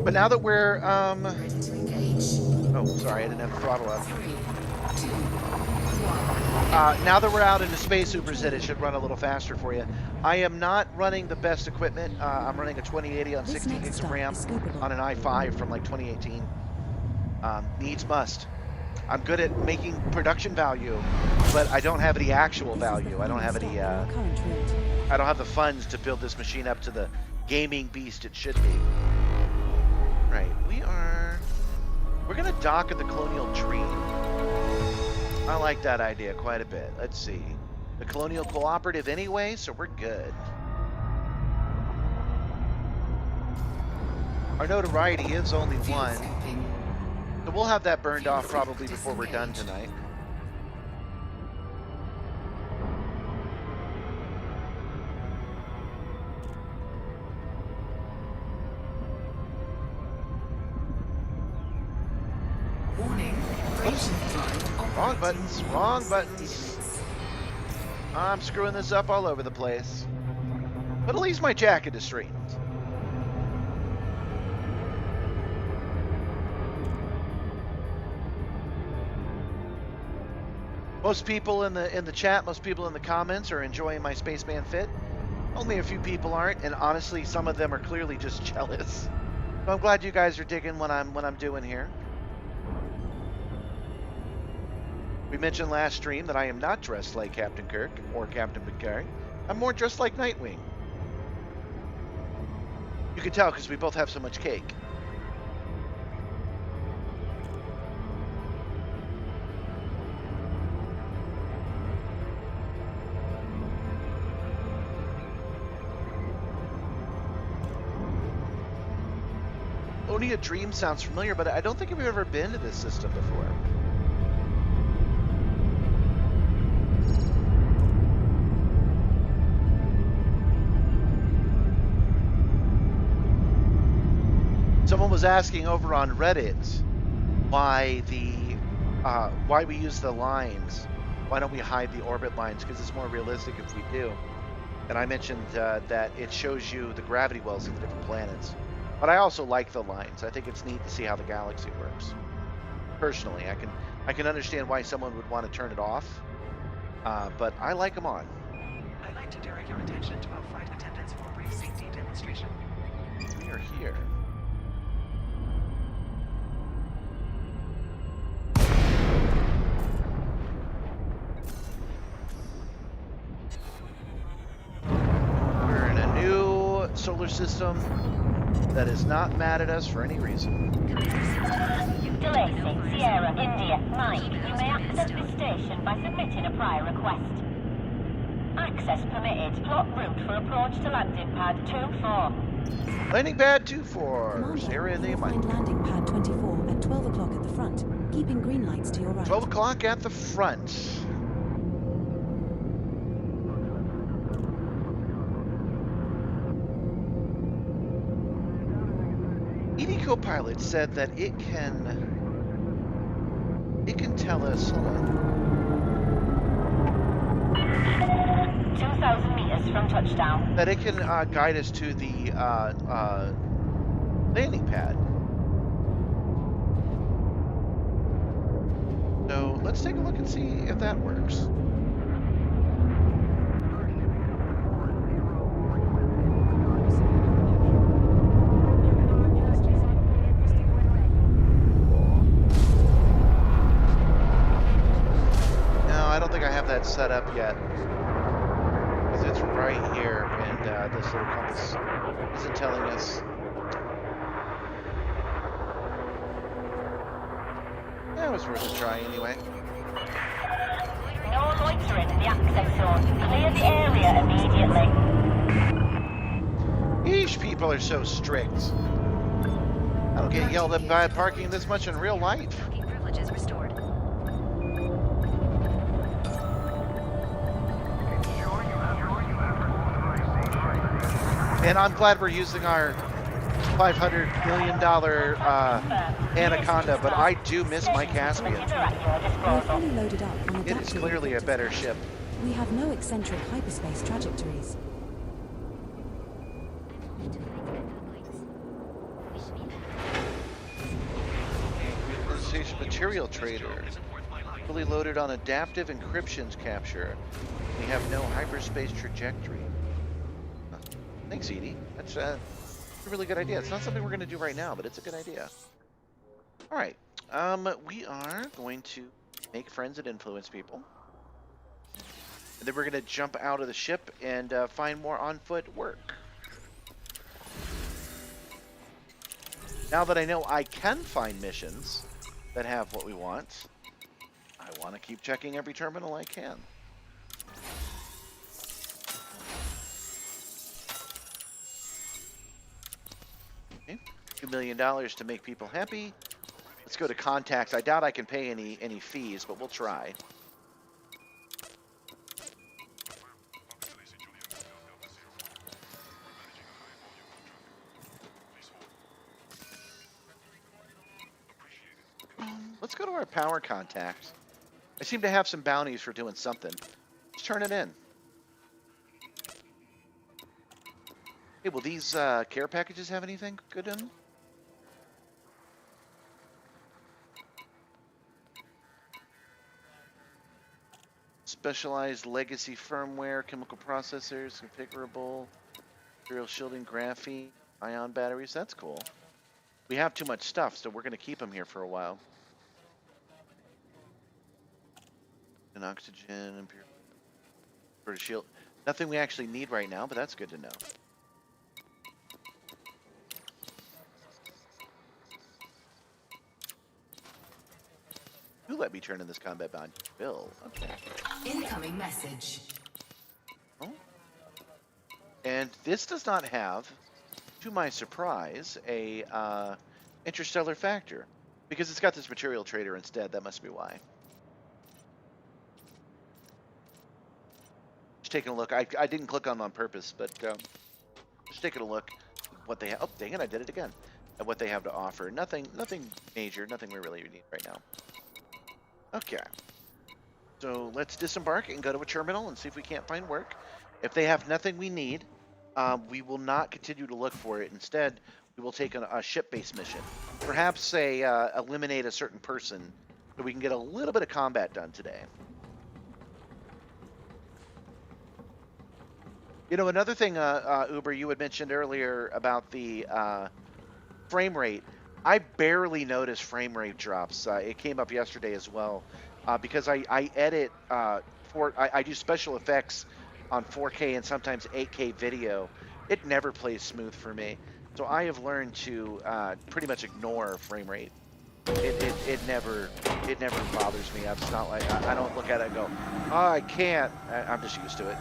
[SPEAKER 1] But now that we're
[SPEAKER 2] Ready to engage.
[SPEAKER 1] oh, sorry, I didn't have the throttle up.
[SPEAKER 2] 3, 2, 1.
[SPEAKER 1] Now that we're out in the space Superzit, it should run a little faster for you. I am not running the best equipment. I'm running a 2080 on
[SPEAKER 5] This
[SPEAKER 1] 16
[SPEAKER 5] next
[SPEAKER 1] gigs of
[SPEAKER 5] stop
[SPEAKER 1] RAM
[SPEAKER 5] is scoopable.
[SPEAKER 1] on an i5 from like 2018. Needs must. I'm good at making production value, but I don't have any actual value. I don't have any.
[SPEAKER 5] Stop on our current route.
[SPEAKER 1] I don't have the funds to build this machine up to the gaming beast it should be. Right, we're gonna dock at the Colonial Dream. I like that idea quite a bit. Let's see. The Colonial Cooperative anyway, so we're good. Our notoriety is only one, so we'll have that burned off probably before we're done tonight.
[SPEAKER 2] Warning, frameshift drive
[SPEAKER 1] Wrong
[SPEAKER 2] operating
[SPEAKER 1] buttons,
[SPEAKER 2] beyond
[SPEAKER 1] wrong
[SPEAKER 2] safety
[SPEAKER 1] buttons.
[SPEAKER 2] limits.
[SPEAKER 1] I'm screwing this up all over the place. But at least my jacket is straightened. Most people in the chat, most people in the comments are enjoying my spaceman fit. Only a few people aren't, and honestly, some of them are clearly just jealous. So I'm glad you guys are digging what I'm doing here. We mentioned last stream that I am not dressed like Captain Kirk or Captain Picard. I'm more dressed like Nightwing. You can tell because we both have so much cake. Colonia Dream sounds familiar, but I don't think we've ever been to this system before. Someone was asking over on Reddit why we use the lines. Why don't we hide the orbit lines? Because it's more realistic if we do. And I mentioned that it shows you the gravity wells of the different planets. But I also like the lines. I think it's neat to see how the galaxy works. Personally, I can understand why someone would want to turn it off, but I like them on.
[SPEAKER 4] I'd like to direct your attention to our flight attendants for a brief safety demonstration.
[SPEAKER 1] We are here. solar system that is not mad at us for any reason.
[SPEAKER 6] Delaying Sierra, India, Mike. You may access this station by submitting a prior request. Access permitted. Plot route for approach to landing pad 24.
[SPEAKER 1] Landing pad 24.
[SPEAKER 5] Commander,
[SPEAKER 1] Sierra,
[SPEAKER 5] you'll
[SPEAKER 1] India, Mike.
[SPEAKER 5] find landing pad 24 at 12 o'clock at the front, keeping green lights to your right.
[SPEAKER 1] 12 o'clock at the front. ED Copilot said that it can tell us, hold on,
[SPEAKER 6] 2,000 meters from touchdown.
[SPEAKER 1] that it can guide us to the landing pad. So let's take a look and see if that works. No, I don't think I have that set up yet. Because it's right here, and this little compass isn't telling us. Yeah, it was worth a try anyway.
[SPEAKER 6] No loitering in the access zone. Clear the area immediately.
[SPEAKER 1] Eesh, people are so strict. I don't get yelled at by parking this much in real life.
[SPEAKER 6] Parking privileges restored.
[SPEAKER 1] And I'm glad we're using our $500 million Anaconda, but I do miss my Caspian.
[SPEAKER 5] We're fully loaded up on
[SPEAKER 1] It is
[SPEAKER 5] adaptive
[SPEAKER 1] clearly a better ship.
[SPEAKER 5] We have no eccentric hyperspace trajectories.
[SPEAKER 1] Organization material trader. Fully loaded on adaptive encryptions capture. We have no hyperspace trajectory. Huh. Thanks, Edie. That's a really good idea. It's not something we're going to do right now, but it's a good idea. All right. We are going to make friends and influence people. And then we're going to jump out of the ship and find more on-foot work. Now that I know I can find missions that have what we want, I want to keep checking every terminal I can. Okay. $2 million to make people happy. Let's go to contacts. I doubt I can pay any fees, but we'll try. Let's go to our power contacts. I seem to have some bounties for doing something. Let's turn it in. Hey, will these care packages have anything good in them? Specialized legacy firmware, chemical processors, configurable, material shielding, graphene, ion batteries. That's cool. We have too much stuff, so we're going to keep them here for a while. And oxygen, impure shield. Nothing we actually need right now, but that's good to know. You let me turn in this combat bound bill. Okay.
[SPEAKER 2] Incoming message.
[SPEAKER 1] Oh. And this does not have, to my surprise, a interstellar factor. Because it's got this material trader instead. That must be why. Just taking a look. I didn't click on them on purpose, but just taking a look at what they have. Oh, dang it, I did it again. At what they have to offer. Nothing major. Nothing we really need right now. Okay. So let's disembark and go to a terminal and see if we can't find work. If they have nothing we need, we will not continue to look for it. Instead, we will take a ship-based mission. Perhaps say eliminate a certain person so we can get a little bit of combat done today. You know, another thing, Uber, you had mentioned earlier about the frame rate. I barely notice frame rate drops. It came up yesterday as well because I edit I do special effects on 4K and sometimes 8K video, it never plays smooth for me. So I have learned to pretty much ignore frame rate. It never bothers me. It's not like I don't look at it and go, oh, I can't. I'm just used to it.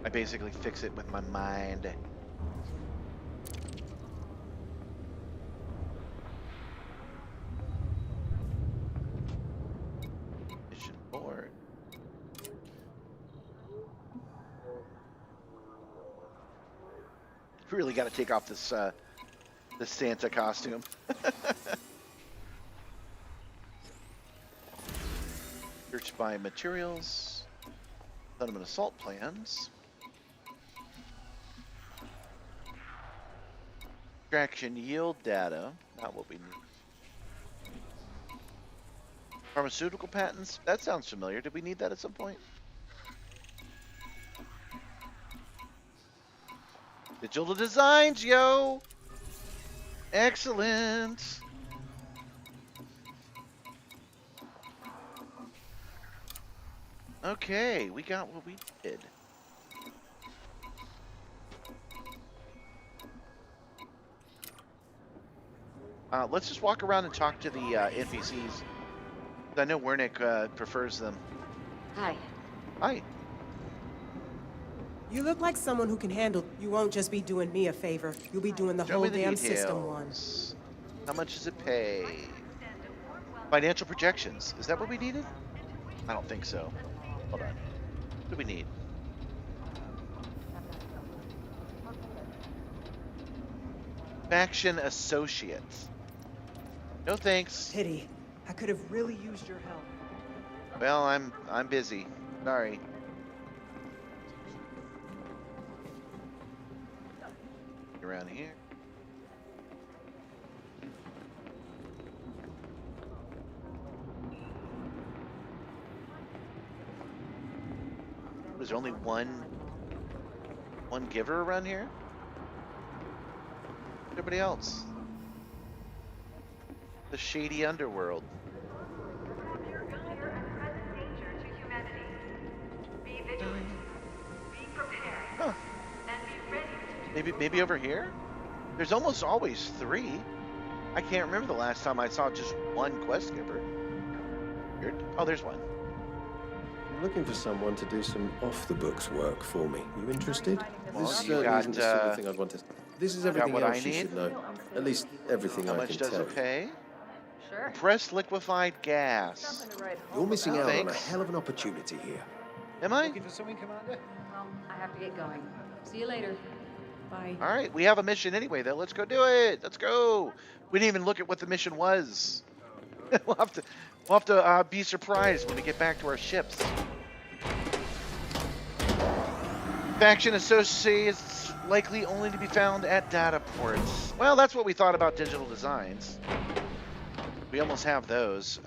[SPEAKER 1] I basically fix it with my mind. Mission board. Really got to take off this this Santa costume. Search by materials. Settlement assault plans. Extraction yield data. Not what we need. Pharmaceutical patents. That sounds familiar. Did we need that at some point? Digital designs, yo! Excellent! Okay, we got what we did. Let's just walk around and talk to the NPCs. I know Wernick prefers them.
[SPEAKER 14] Hi.
[SPEAKER 1] Hi.
[SPEAKER 14] You look like someone who can handle. You won't just be doing me a favor. You'll be doing the
[SPEAKER 1] Show
[SPEAKER 14] whole
[SPEAKER 1] me the
[SPEAKER 14] damn
[SPEAKER 1] details.
[SPEAKER 14] system one.
[SPEAKER 1] How much does it pay? Financial projections. Is that what we needed? I don't think so. Hold on. What do we need? Faction associates. No thanks.
[SPEAKER 14] Pity. I could have really used your help.
[SPEAKER 1] Well, I'm busy. Sorry. Around here. Was there only one giver around here? Everybody else. The shady underworld. Huh. Maybe over here? There's almost always 3. I can't remember the last time I saw just one quest giver. Weird. Oh, there's one.
[SPEAKER 15] I'm looking for someone to do some off-the-books work for me. You interested?
[SPEAKER 1] Well,
[SPEAKER 15] This
[SPEAKER 1] you
[SPEAKER 15] certainly
[SPEAKER 1] got,
[SPEAKER 15] isn't the sort of thing I'd want to... This is everything
[SPEAKER 1] what I
[SPEAKER 15] else you
[SPEAKER 1] need?
[SPEAKER 15] should know. At least everything
[SPEAKER 1] How
[SPEAKER 15] I
[SPEAKER 1] much
[SPEAKER 15] can
[SPEAKER 1] does
[SPEAKER 15] tell
[SPEAKER 1] it
[SPEAKER 15] you.
[SPEAKER 1] pay?
[SPEAKER 10] Sure.
[SPEAKER 1] Compressed liquefied gas.
[SPEAKER 15] You're missing out on a
[SPEAKER 1] Thanks.
[SPEAKER 15] hell of an opportunity here.
[SPEAKER 1] Am I?
[SPEAKER 12] Looking for something, Commander?
[SPEAKER 10] Well, I have to get going. See you later. Bye.
[SPEAKER 1] All right, we have a mission anyway, though. Let's go do it. Let's go. We didn't even look at what the mission was. we'll have to be surprised when we get back to our ships. Faction associates likely only to be found at data ports. Well, that's what we thought about digital designs. We almost have those.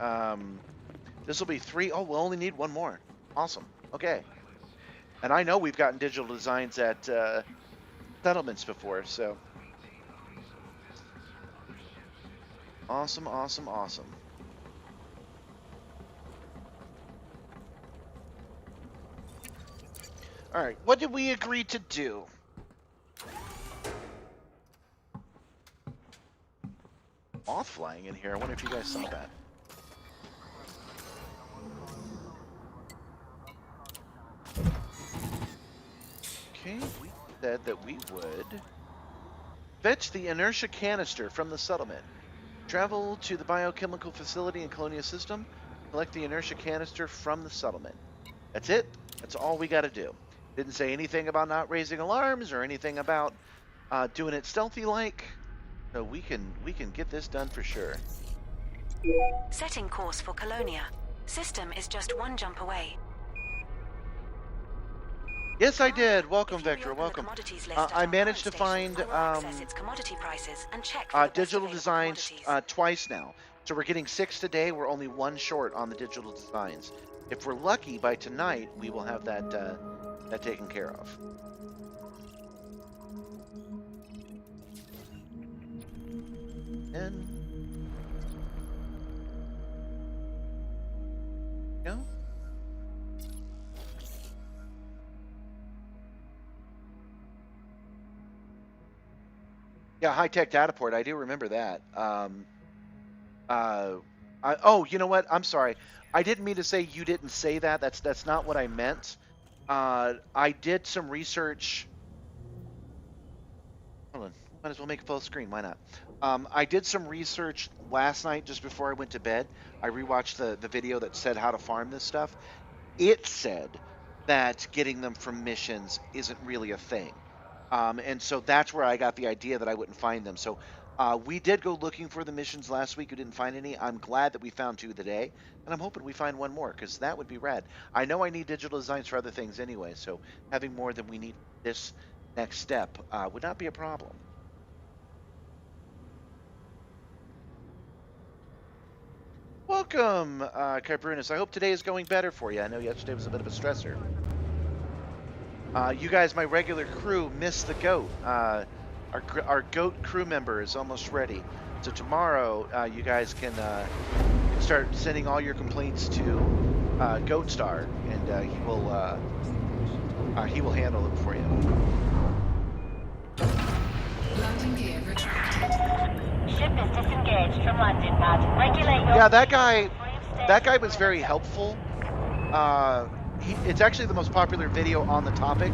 [SPEAKER 1] This will be 3. Oh, we'll only need 1 more. Awesome. Okay. And I know we've gotten digital designs at settlements before, so. Awesome, awesome, awesome. All right, what did we agree to do? Moth flying in here. I wonder if you guys saw that. Okay, we said that we would fetch the inertia canister from the settlement. Travel to the biochemical facility in Colonia system. Collect the inertia canister from the settlement. That's it. That's all we got to do. Didn't say anything about not raising alarms or anything about doing it stealthy-like. So we can get this done for sure.
[SPEAKER 6] Setting course for Colonia. System is just 1 jump away.
[SPEAKER 1] Yes, I did. Welcome,
[SPEAKER 6] If you
[SPEAKER 1] Vector.
[SPEAKER 6] reopen the
[SPEAKER 1] Welcome.
[SPEAKER 6] commodities list at
[SPEAKER 1] I
[SPEAKER 6] our
[SPEAKER 1] managed to
[SPEAKER 6] current station,
[SPEAKER 1] find
[SPEAKER 6] I will access its commodity prices and check for the best
[SPEAKER 1] digital
[SPEAKER 6] available
[SPEAKER 1] designs
[SPEAKER 6] commodities.
[SPEAKER 1] twice now. So we're getting 6 today. We're only 1 short on the digital designs. If we're lucky, by tonight we will have that that taken care of. And no. Yeah, high-tech data port. I do remember that. Oh, you know what? I'm sorry. I didn't mean to say you didn't say that. That's not what I meant. I did some research. Hold on. Might as well make a full screen. Why not? I did some research last night just before I went to bed. I rewatched the video that said how to farm this stuff. It said that getting them from missions isn't really a thing. And so that's where I got the idea that I wouldn't find them. So we did go looking for the missions last week. We didn't find any. I'm glad that we found 2 today, and I'm hoping we find 1 more because that would be rad. I know I need digital designs for other things anyway, so having more than we need this next step would not be a problem. Welcome, Kybrunus. I hope today is going better for you. I know yesterday was a bit of a stressor. You guys, my regular crew, missed the goat. Our goat crew member is almost ready. So tomorrow, you guys can start sending all your complaints to Goatstar, and he will handle it for you.
[SPEAKER 2] Landing gear retracted.
[SPEAKER 6] Ship is disengaged from landing pad. Regulate your...
[SPEAKER 1] Yeah, that guy was very helpful. It's actually the most popular video on the topic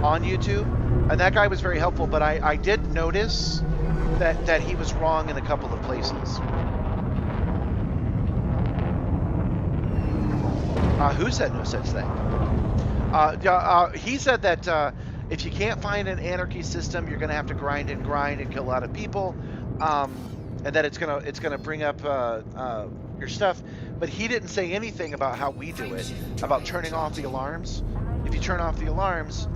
[SPEAKER 1] on YouTube, and that guy was very helpful, but I did notice that he was wrong in a couple of places. Who said no such thing? He said that if you can't find an anarchy system, you're going to have to grind and kill a lot of people, and that it's gonna bring up your stuff. But he didn't say anything about how we do it, about turning off the alarms. If you turn off the alarms,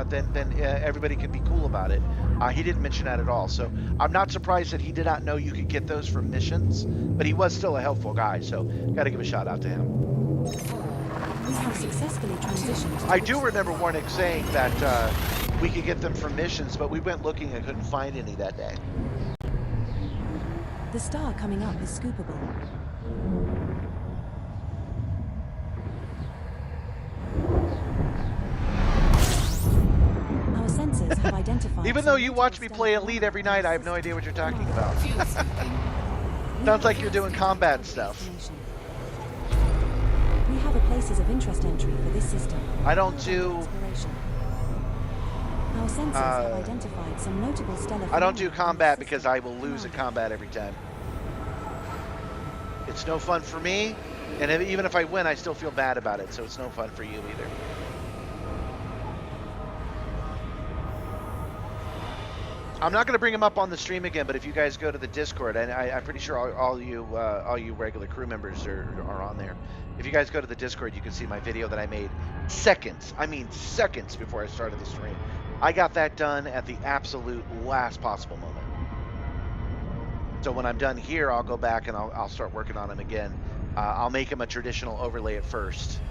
[SPEAKER 1] then everybody can be cool about it. He didn't mention that at all. So I'm not surprised that he did not know you could get those from missions, but he was still a helpful guy. So got to give a shout out to him.
[SPEAKER 5] We have successfully transitioned.
[SPEAKER 1] I do remember Warnick saying that we could get them from missions, but we went looking and couldn't find any that day.
[SPEAKER 5] The star coming up is scoopable. Our sensors have identified...
[SPEAKER 1] Even though you watch me play Elite every night, I have no idea what you're talking about. Sounds like you're doing combat stuff.
[SPEAKER 5] We have a places of interest entry for this system.
[SPEAKER 1] I don't do...
[SPEAKER 5] Our sensors have identified some notable stellar...
[SPEAKER 1] I don't do combat because I will lose at combat every time. It's no fun for me, and even if I win, I still feel bad about it, so it's no fun for you either. I'm not going to bring him up on the stream again, but if you guys go to the Discord, and I'm pretty sure all you regular crew members are on there. If you guys go to the Discord, you can see my video that I made seconds before I started the stream. I got that done at the absolute last possible moment. So when I'm done here, I'll go back and I'll start working on him again. I'll make him a traditional overlay at first.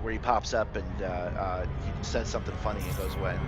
[SPEAKER 1] Where he pops up and he says something funny and goes away.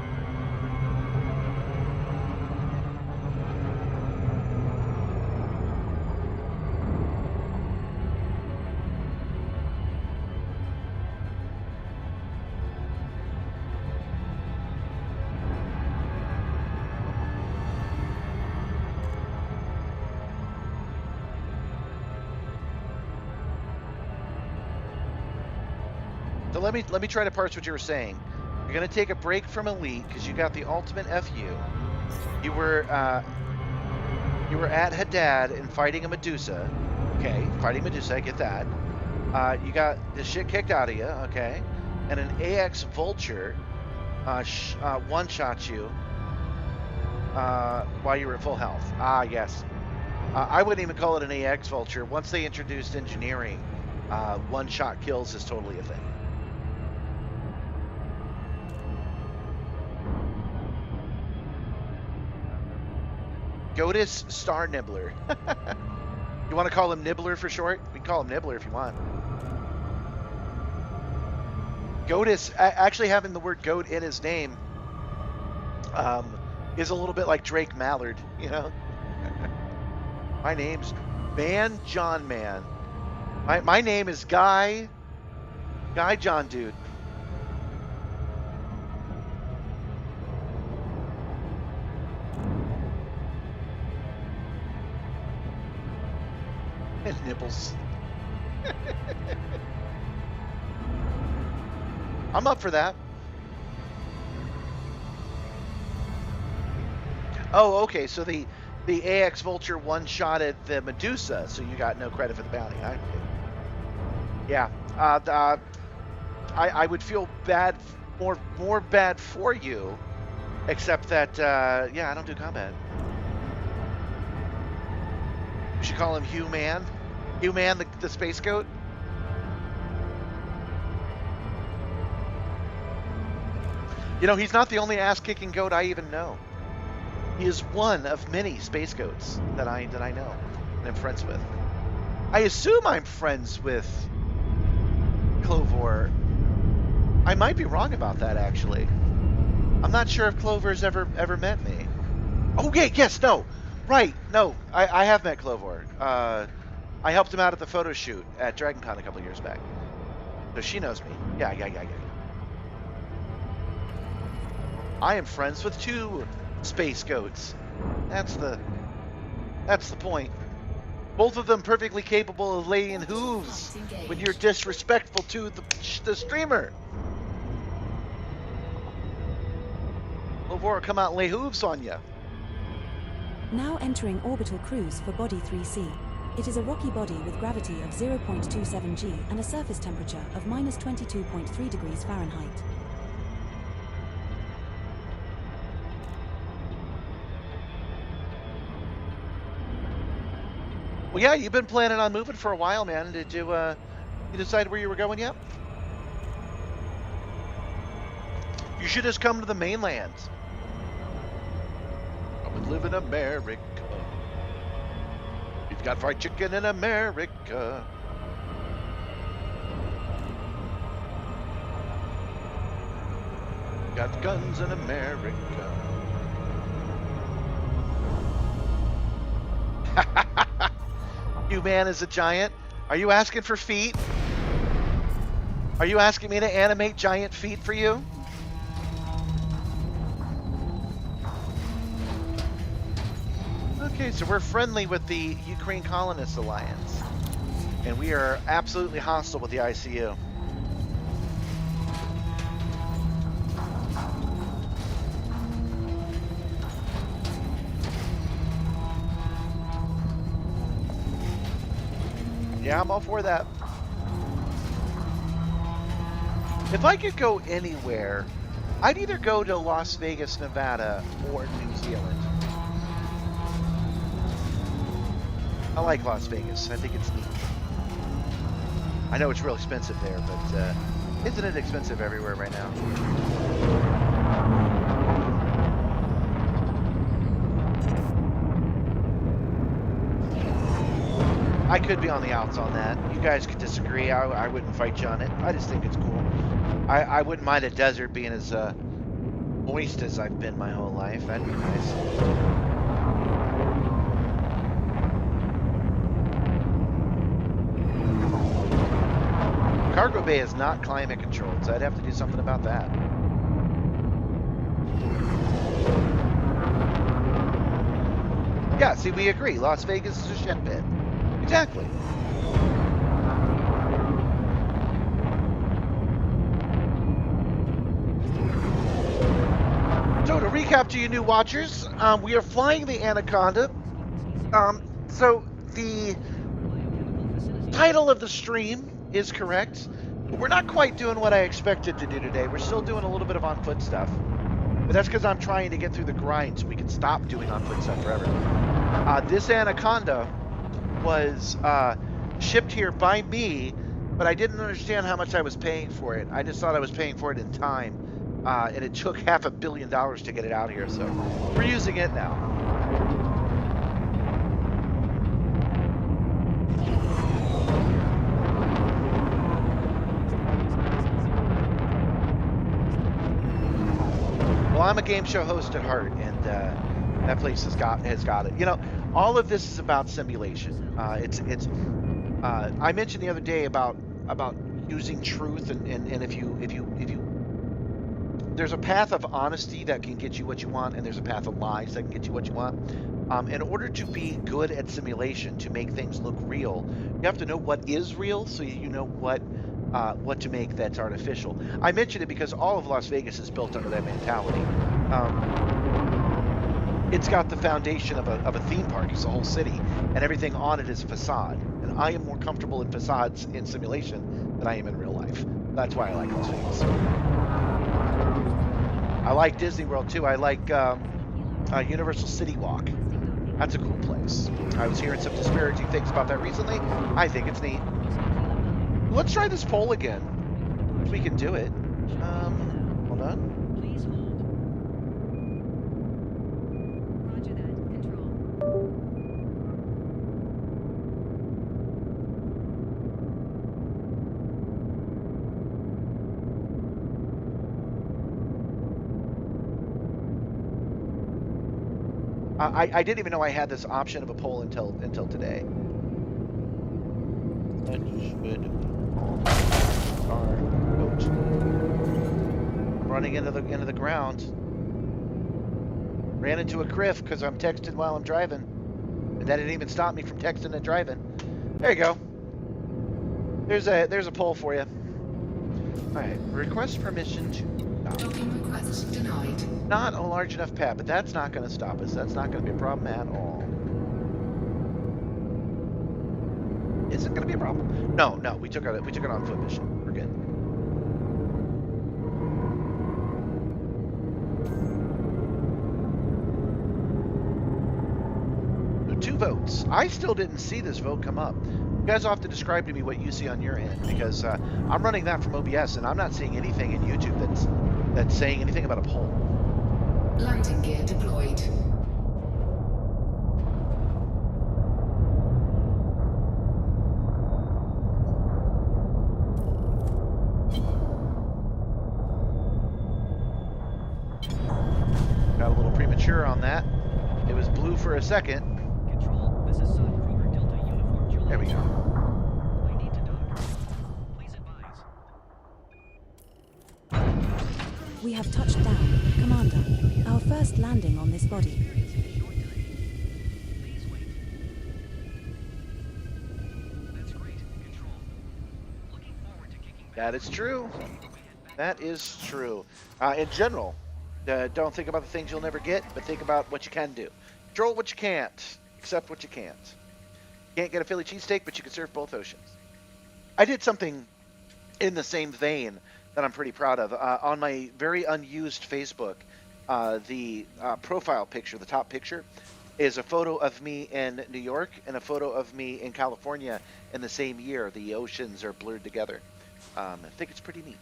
[SPEAKER 1] So let me try to parse what you were saying. You're gonna take a break from Elite because you got the ultimate FU. You were at Haddad and fighting a Medusa. Okay, fighting Medusa, I get that. You got the shit kicked out of you. Okay, and an AX Vulture one-shot you while you were at full health. Ah, yes. I wouldn't even call it an AX Vulture. Once they introduced engineering, one-shot kills is totally a thing. Goatus Star Nibbler. You want to call him Nibbler for short? We can call him Nibbler if you want. Goatus, actually having the word goat in his name is a little bit like Drake Mallard, you know? My name's Man John Man. My name is Guy John Dude. Nibbles. I'm up for that. Oh, okay. So the AX Vulture one-shotted the Medusa, so you got no credit for the bounty. Yeah. I would feel bad, more bad for you, except that yeah, I don't do combat. We should call him Hugh Man. Hugh Man, the space goat. You know, he's not the only ass-kicking goat I even know. He is one of many space goats that I know and I'm friends with. I assume I'm friends with Clovor. I might be wrong about that, actually. I'm not sure if Clover's ever met me. Oh, yeah, yes, no. Right, no. I have met Clovor. I helped him out at the photo shoot at DragonCon a couple years back. So she knows me. Yeah. I am friends with 2 space goats. That's the point. Both of them perfectly capable of laying hooves when you're disrespectful to the streamer. Clovor come out and lay hooves on you.
[SPEAKER 5] Now entering orbital cruise for Body 3C. It is a rocky body with gravity of 0.27 g and a surface temperature of -22.3 degrees Fahrenheit.
[SPEAKER 1] Well, yeah, you've been planning on moving for a while, man. Did you decide where you were going yet? You should just come to the mainland. I would live in America. We've got fried chicken in America. Got guns in America. You man is a giant. Are you asking for feet? Are you asking me to animate giant feet for you? Okay, so we're friendly with the Ukraine Colonist Alliance. And we are absolutely hostile with the ICU. Yeah, I'm all for that. If I could go anywhere, I'd either go to Las Vegas, Nevada, or New Zealand. I like Las Vegas. I think it's neat. I know it's real expensive there, but isn't it expensive everywhere right now? I could be on the outs on that. You guys could disagree. I wouldn't fight you on it. I just think it's cool. I wouldn't mind a desert being as moist as I've been my whole life. That'd be nice. Cargo bay is not climate controlled, so I'd have to do something about that. Yeah, see, we agree. Las Vegas is a shit pit. Exactly. So to recap to you new watchers, we are flying the Anaconda. So the title of the stream is correct. We're not quite doing what I expected to do today. We're still doing a little bit of on-foot stuff. But that's because I'm trying to get through the grind so we can stop doing on-foot stuff forever. This Anaconda was shipped here by me, but I didn't understand how much I was paying for it. I just thought I was paying for it in time, and it took $500 million to get it out here, so we're using it now. Well, I'm a game show host at heart, and that place has got it. You know, all of this is about simulation. I mentioned the other day about using truth, and if you there's a path of honesty that can get you what you want, and there's a path of lies that can get you what you want. In order to be good at simulation, to make things look real, you have to know what is real, so you know what to make that's artificial. I mention it because all of Las Vegas is built under that mentality. It's got the foundation of a theme park. It's a whole city, and everything on it is a facade. And I am more comfortable in facades in simulation than I am in real life. That's why I like Las Vegas. I like Disney World too. I like Universal City Walk. That's a cool place. I was hearing some disparaging things about that recently. I think it's neat. Let's try this poll again. We can do it. Hold on.
[SPEAKER 6] Roger that. Control.
[SPEAKER 1] I didn't even know I had this option of a poll until today. That should our boat. I'm running into the ground. Ran into a cliff because I'm texting while I'm driving, and that didn't even stop me from texting and driving. There you go. There's a poll for you. All right. Request permission to.
[SPEAKER 2] Docking request denied.
[SPEAKER 1] Not a large enough pad, but that's not going to stop us. That's not going to be a problem at all. Is it going to be a problem? No, we took it on foot mission. We're good. So 2 votes. I still didn't see this vote come up. You guys will have to describe to me what you see on your end, because I'm running that from OBS and I'm not seeing anything in YouTube that's saying anything about a poll.
[SPEAKER 2] Landing gear deployed.
[SPEAKER 1] Got a little premature on that. It was blue for a second.
[SPEAKER 11] Control, this is Kruger Delta Uniform Juliet.
[SPEAKER 1] There we go.
[SPEAKER 11] I need to dock. Please advise.
[SPEAKER 5] We have touched down, Commander. Our first landing on this body.
[SPEAKER 11] Please wait. That's great. Control. Looking forward to kicking back.
[SPEAKER 1] That is true. That is true. In general, don't think about the things you'll never get, but think about what you can do. Control what you can't. Accept what you can't. Can't get a Philly cheesesteak, but you can surf both oceans. I did something in the same vein that I'm pretty proud of. On my very unused Facebook, the profile picture, the top picture, is a photo of me in New York and a photo of me in California in the same year. The oceans are blurred together. I think it's pretty neat.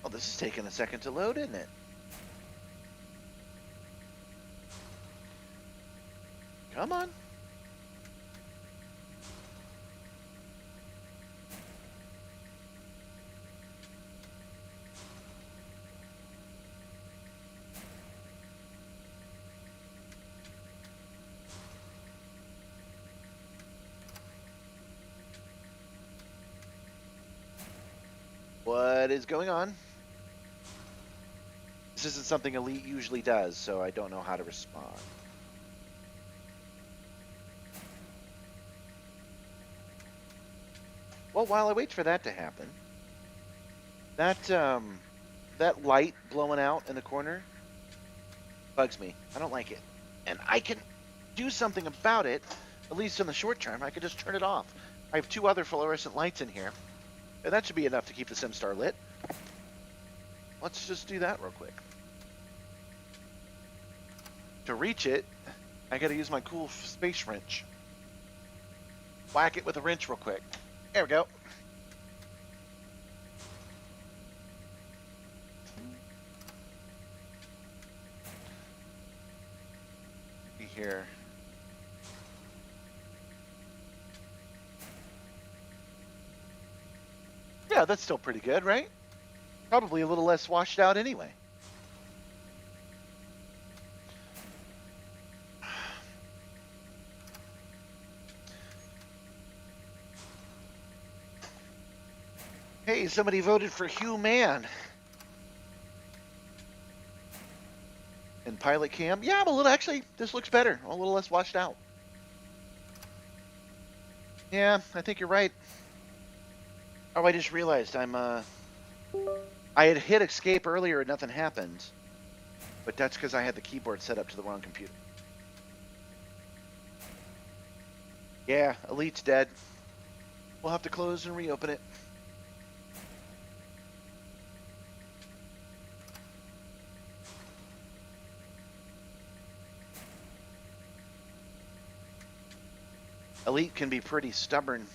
[SPEAKER 1] Well, this is taking a second to load, isn't it? Come on. What is going on? This isn't something Elite usually does, so I don't know how to respond. Well, while I wait for that to happen, that light blowing out in the corner bugs me. I don't like it. And I can do something about it, at least in the short term. I could just turn it off. I have 2 other fluorescent lights in here, and that should be enough to keep the Simstarr lit. Let's just do that real quick. To reach it, I gotta use my cool space wrench. Whack it with a wrench real quick. There we go. See here. Yeah, that's still pretty good, right? Probably a little less washed out anyway. Hey, somebody voted for Hugh Mann. And pilot cam. Yeah, I'm a little, actually, this looks better. A little less washed out. Yeah, I think you're right. Oh, I just realized I had hit escape earlier and nothing happened. But that's because I had the keyboard set up to the wrong computer. Yeah, Elite's dead. We'll have to close and reopen it. Elite can be pretty stubborn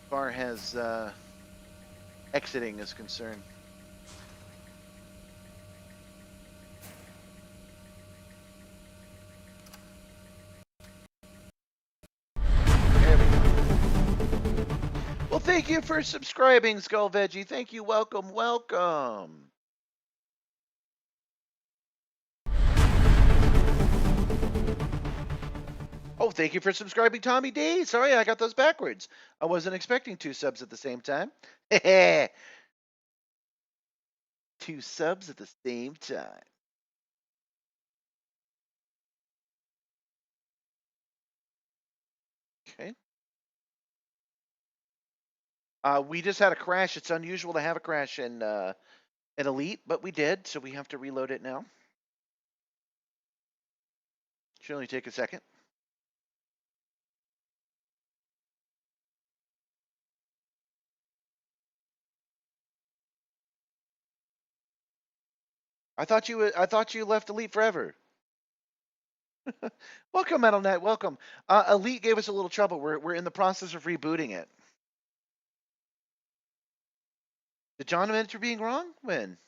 [SPEAKER 1] as far as exiting is concerned. Well, thank you for subscribing, Skull Veggie. Thank you. Welcome, welcome. Oh, thank you for subscribing, Tommy D. Sorry, I got those backwards. I wasn't expecting 2 subs at the same time. 2 subs at the same time. Okay. We just had a crash. It's unusual to have a crash in Elite, but we did, so we have to reload it now. Should only take a second. I thought you left Elite forever. Welcome, MetalNet. Welcome. Elite gave us a little trouble. We're in the process of rebooting it. Did John admit to being wrong? When?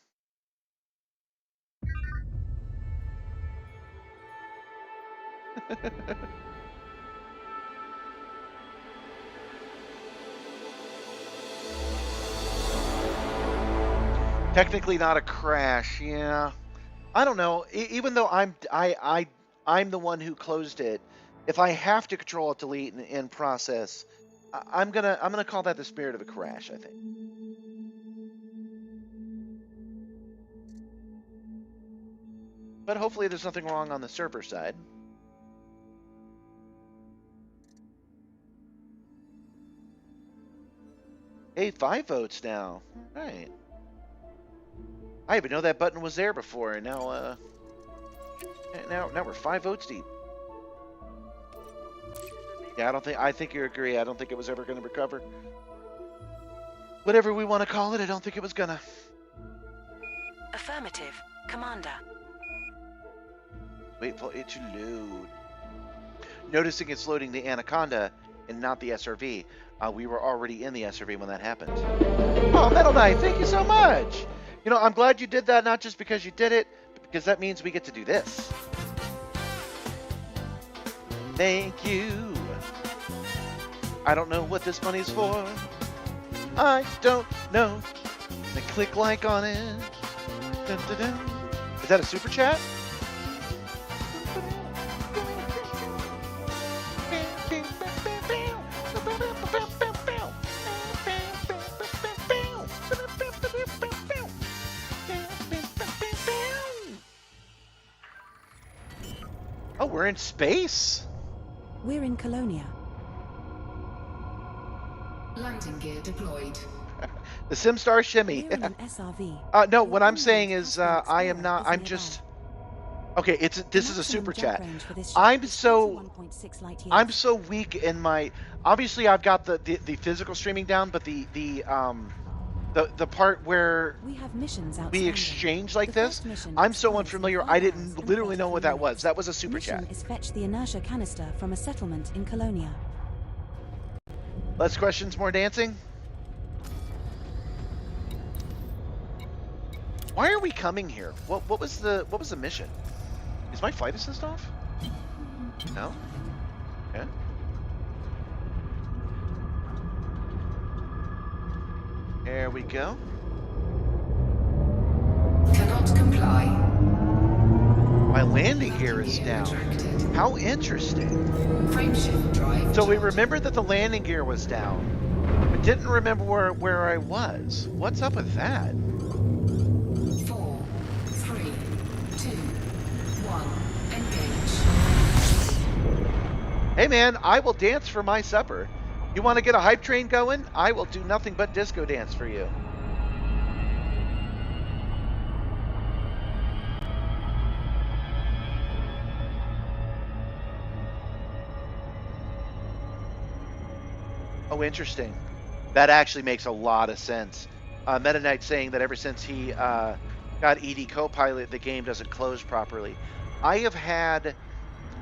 [SPEAKER 1] Technically not a crash. Yeah. I don't know. Even though I'm the one who closed it, if I have to control alt delete and process, I'm gonna call that the spirit of a crash, I think. But hopefully there's nothing wrong on the server side. Hey, 5 votes now. All right. I even know that button was there before, and now we're 5 votes deep. Yeah, I think you agree. I don't think it was ever going to recover. Whatever we want to call it, I don't think it was gonna.
[SPEAKER 6] Affirmative, Commander.
[SPEAKER 1] Wait for it to load. Noticing it's loading the Anaconda and not the SRV. We were already in the SRV when that happened. Oh, Metal Knight, thank you so much. You know, I'm glad you did that, not just because you did it, but because that means we get to do this. Thank you. I don't know what this money's for. I don't know. Then click like on it. Dun, dun, dun. Is that a super chat? Oh, we're in space.
[SPEAKER 5] We're in Colonia.
[SPEAKER 2] Landing gear deployed.
[SPEAKER 1] The Simstarr shimmy.
[SPEAKER 5] We're in an SRV.
[SPEAKER 1] No, what I'm saying is I am not. I'm just. Okay, this is a super chat. I'm so weak in my. Obviously, I've got the physical streaming down, but the part where we exchange like this, I'm so unfamiliar. I didn't literally know what that was. That was a super chat.
[SPEAKER 5] Is fetch the inertia canister from a settlement in Colonia.
[SPEAKER 1] Less questions, more dancing. Why are we coming here? What was the mission? Is my flight assist off? No? Okay. There we go.
[SPEAKER 2] Cannot comply.
[SPEAKER 1] My landing gear is down. How interesting.
[SPEAKER 2] Frameshift drive.
[SPEAKER 1] So we remembered that the landing gear was down, but didn't remember where I was. What's up with that?
[SPEAKER 2] 4, 3, 2, 1. Engage.
[SPEAKER 1] Hey man, I will dance for my supper. You want to get a hype train going? I will do nothing but disco dance for you. Oh, interesting. That actually makes a lot of sense. Meta Knight saying that ever since he got ED Copilot, the game doesn't close properly. I have had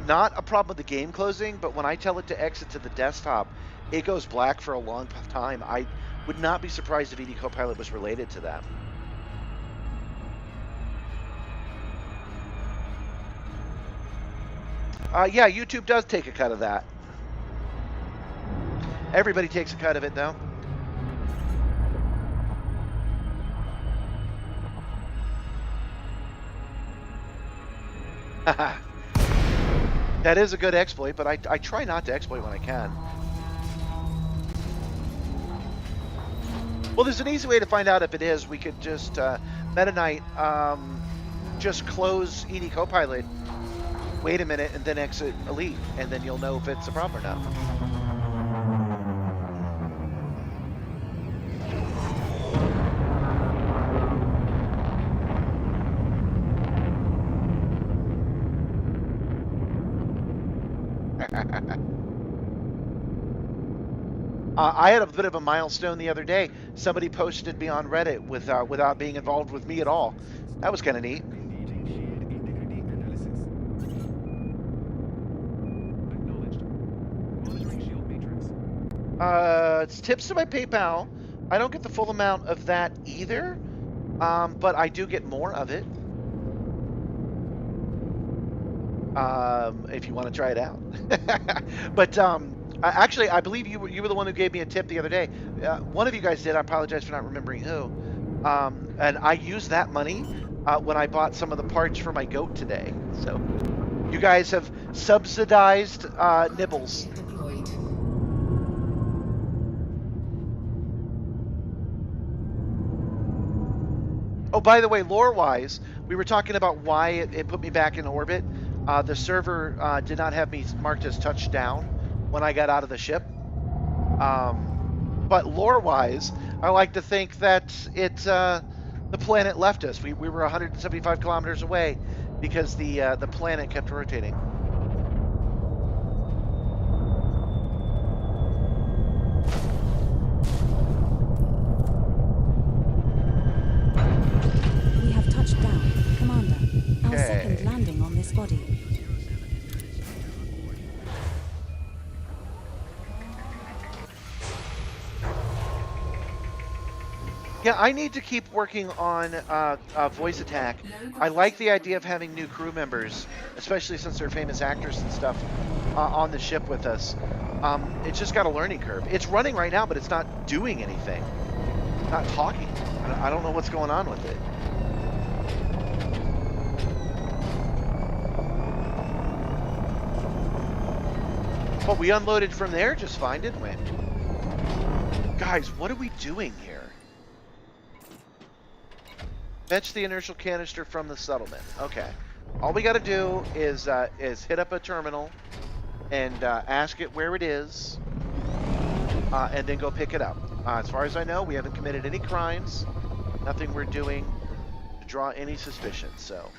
[SPEAKER 1] not a problem with the game closing, but when I tell it to exit to the desktop, it goes black for a long time. I would not be surprised if ED Copilot was related to that. Yeah, YouTube does take a cut of that. Everybody takes a cut of it, though. That is a good exploit, but I try not to exploit when I can. Well, there's an easy way to find out if it is. We could just, Meta Knight, just close ED Copilot, wait a minute, and then exit Elite, and then you'll know if it's a problem or not. I had a bit of a milestone the other day. Somebody posted me on Reddit without being involved with me at all. That was kind of neat. It's tips to my PayPal. I don't get the full amount of that either, but I do get more of it. If you want to try it out. But actually, I believe you were the one who gave me a tip the other day. One of you guys did. I apologize for not remembering who. And I used that money when I bought some of the parts for my goat today. So you guys have subsidized nibbles. Oh, by the way, lore-wise, we were talking about why it put me back in orbit. The server did not have me marked as touchdown when I got out of the ship. But lore-wise, I like to think that the planet left us. We were 175 kilometers away because the planet kept rotating.
[SPEAKER 5] We have touched down, Commander. Our
[SPEAKER 1] Okay.
[SPEAKER 5] second landing on this body.
[SPEAKER 1] Yeah, I need to keep working on voice attack. I like the idea of having new crew members, especially since they're famous actors and stuff, on the ship with us. It's just got a learning curve. It's running right now, but it's not doing anything. It's not talking. I don't know what's going on with it. But we unloaded from there just fine, didn't we? Guys, what are we doing here? Fetch the inertial canister from the settlement. Okay. All we got to do is hit up a terminal and ask it where it is, and then go pick it up. As far as I know, we haven't committed any crimes. Nothing we're doing to draw any suspicion. So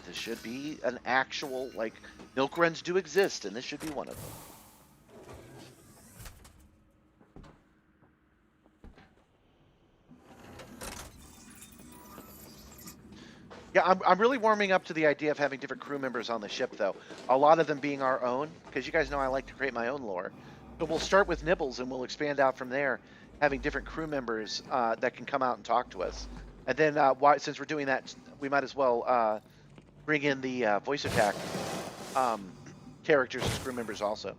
[SPEAKER 1] this should be an actual, like, milk runs do exist, and this should be one of them. Yeah, I'm really warming up to the idea of having different crew members on the ship, though. A lot of them being our own, because you guys know I like to create my own lore. But we'll start with Nibbles, and we'll expand out from there, having different crew members that can come out and talk to us. And then, since we're doing that, we might as well bring in the voice attack characters as crew members also.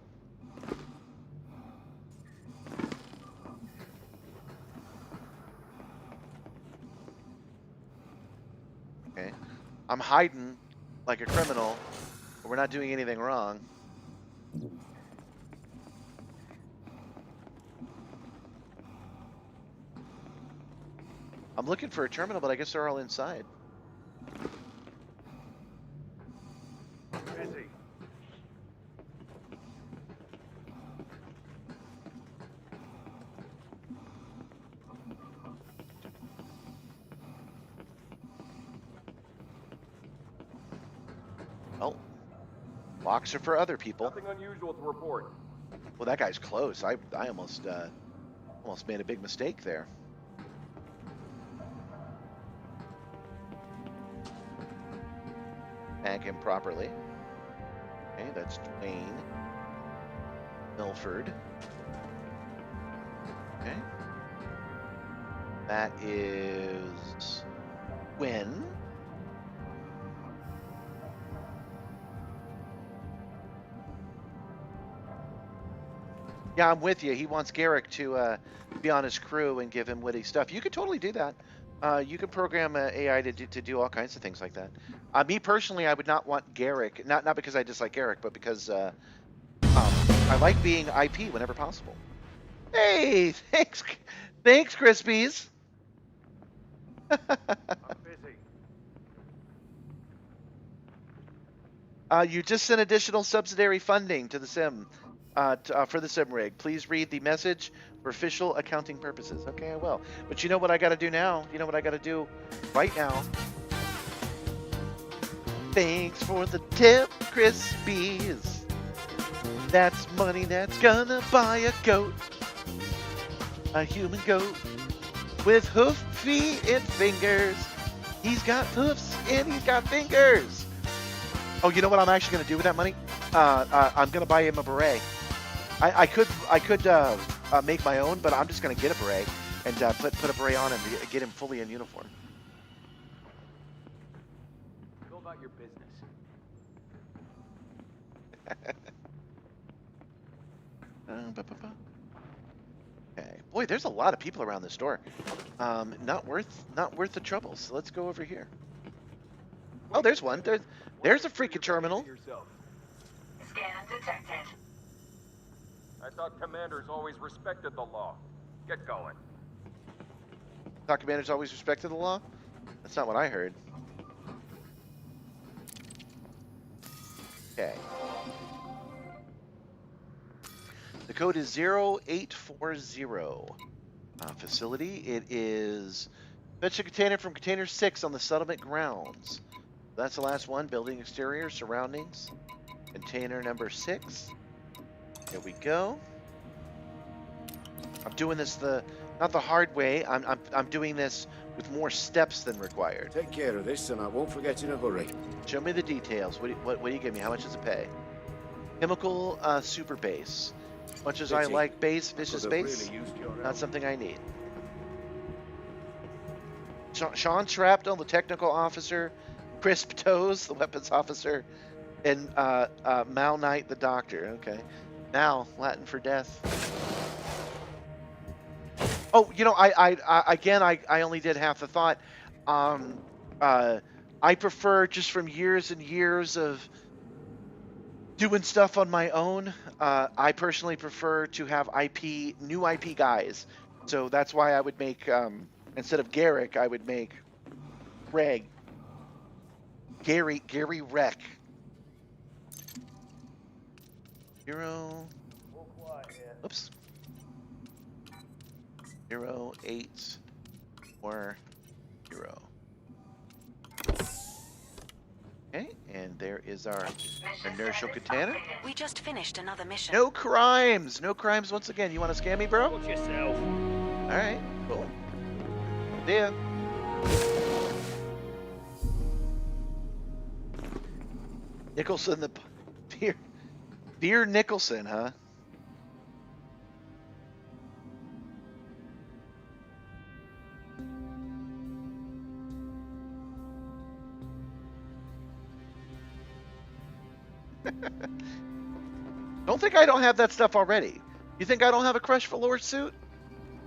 [SPEAKER 1] Okay. I'm hiding like a criminal, but we're not doing anything wrong. I'm looking for a terminal, but I guess they're all inside.
[SPEAKER 12] Busy.
[SPEAKER 1] Oh, locks are for other people.
[SPEAKER 12] Nothing unusual to report.
[SPEAKER 1] Well, that guy's close. I almost made a big mistake there. Tag him properly. Okay, that's Dwayne Milford. Okay. That is Gwen. Yeah, I'm with you. He wants Garrick to be on his crew and give him witty stuff. You could totally do that. You could program AI to do all kinds of things like that. Me personally, I would not want Garrick, not because I dislike Garrick, but because I like being IP whenever possible. Hey, thanks, Crispies.
[SPEAKER 12] I'm busy.
[SPEAKER 1] You just sent additional subsidiary funding to the sim, for the sim rig. Please read the message for official accounting purposes. Okay, I will. But you know what I got to do now? You know what I got to do right now? Thanks for the tip, Crispies. That's money that's gonna buy a goat. A human goat with hoof, feet, and fingers. He's got hoofs and he's got fingers. Oh, you know what I'm actually going to do with that money? I'm going to buy him a beret. I could make my own, but I'm just going to get a beret and put a beret on him to get him fully in uniform.
[SPEAKER 12] Go about your business.
[SPEAKER 1] Okay. Boy, there's a lot of people around this store. Not worth the trouble. So let's go over here. Oh, there's one. There's a freaking terminal.
[SPEAKER 3] Scan detected.
[SPEAKER 12] I thought commanders always respected the law. Get going.
[SPEAKER 1] Thought commanders always respected the law? That's not what I heard. Okay. The code is 0840. Facility. It is fetch a container from container 6 on the settlement grounds. That's the last one. Building exterior, surroundings. Container number 6. Here we go. I'm doing this not the hard way. I'm doing this with more steps than required.
[SPEAKER 16] Take care of this, and I won't forget in a hurry.
[SPEAKER 1] Show me the details. What do you give me? How much does it pay? Chemical super base. As much as I like base, vicious base, not something I need. Sean Shrapnel, the technical officer, Crisp Toes, the weapons officer, and Mal Knight, the doctor. Okay. Mal, Latin for death. Oh, you know, I only did half the thought. I prefer, just from years and years of doing stuff on my own, I personally prefer to have new IP guys. So that's why I would make, instead of Garrick, I would make Gary Wreck. 0. Oops. 0840. Okay, and there is our inertial container.
[SPEAKER 6] We just finished another mission.
[SPEAKER 1] No crimes! No crimes once again. You want to scam me, bro?
[SPEAKER 12] Watch yourself.
[SPEAKER 1] Alright, cool. See ya. Nicholson, the Beer Nicholson, huh? Don't think I don't have that stuff already. You think I don't have a Crush Velour suit?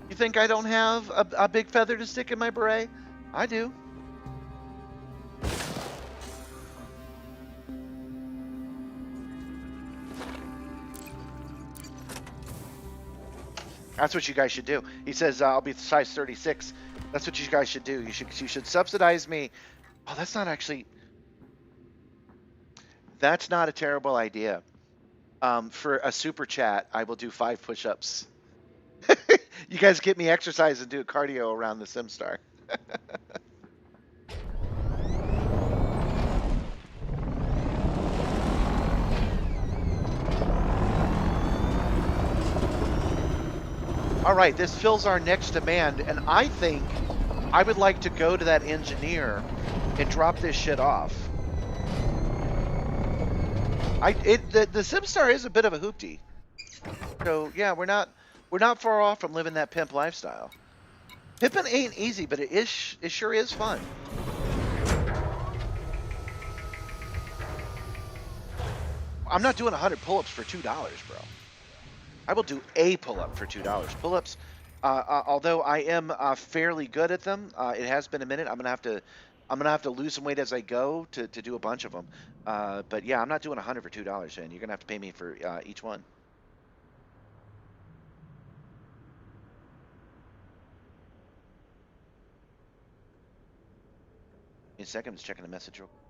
[SPEAKER 1] You think I don't have a big feather to stick in my beret? I do. That's what you guys should do. He says I'll be size 36. That's what you guys should do. You should subsidize me. Oh, that's not actually. That's not a terrible idea. For a super chat, I will do 5 push-ups. You guys get me exercise and do cardio around the Simstarr. All right, this fills our next demand, and I think I would like to go to that engineer and drop this shit off. The Simstarr is a bit of a hoopty, so yeah, we're not far off from living that pimp lifestyle. Pimping ain't easy, but it sure is fun. I'm not doing 100 pull-ups for $2, bro. I will do a pull-up for $2. Pull-ups, although I am fairly good at them, it has been a minute. I'm gonna have to lose some weight as I go to do a bunch of them. But yeah, I'm not doing 100 for $2, and you're gonna have to pay me for each one. In a second, I'm just checking the message real quick.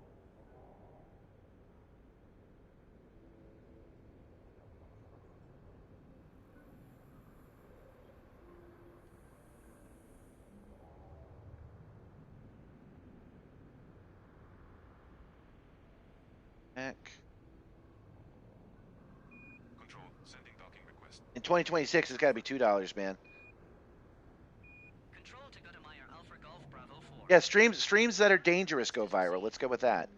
[SPEAKER 7] Control, sending docking request.
[SPEAKER 1] In 2026, it's got to be $2, man.
[SPEAKER 11] Control to go to Meyer Alpha Golf Bravo 4.
[SPEAKER 1] Yeah, streams that are dangerous go viral. Let's go with that.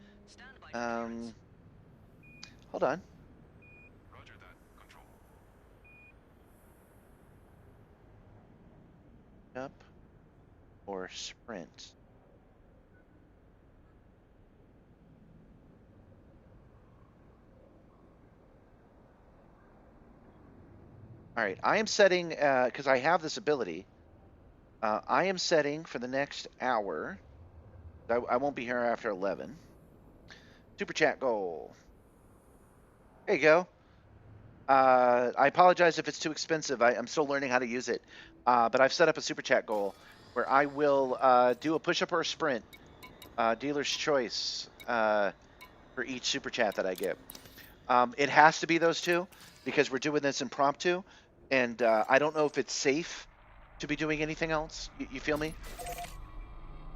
[SPEAKER 1] Hold on.
[SPEAKER 7] Roger that. Control.
[SPEAKER 1] Up or sprint. All right, I am setting, because I have this ability, I am setting for the next hour. I won't be here after 11. Super chat goal. There you go. I apologize if it's too expensive. I'm still learning how to use it. But I've set up a super chat goal where I will do a push-up or a sprint, dealer's choice, for each super chat that I get. It has to be those two because we're doing this impromptu. And I don't know if it's safe to be doing anything else. You feel me?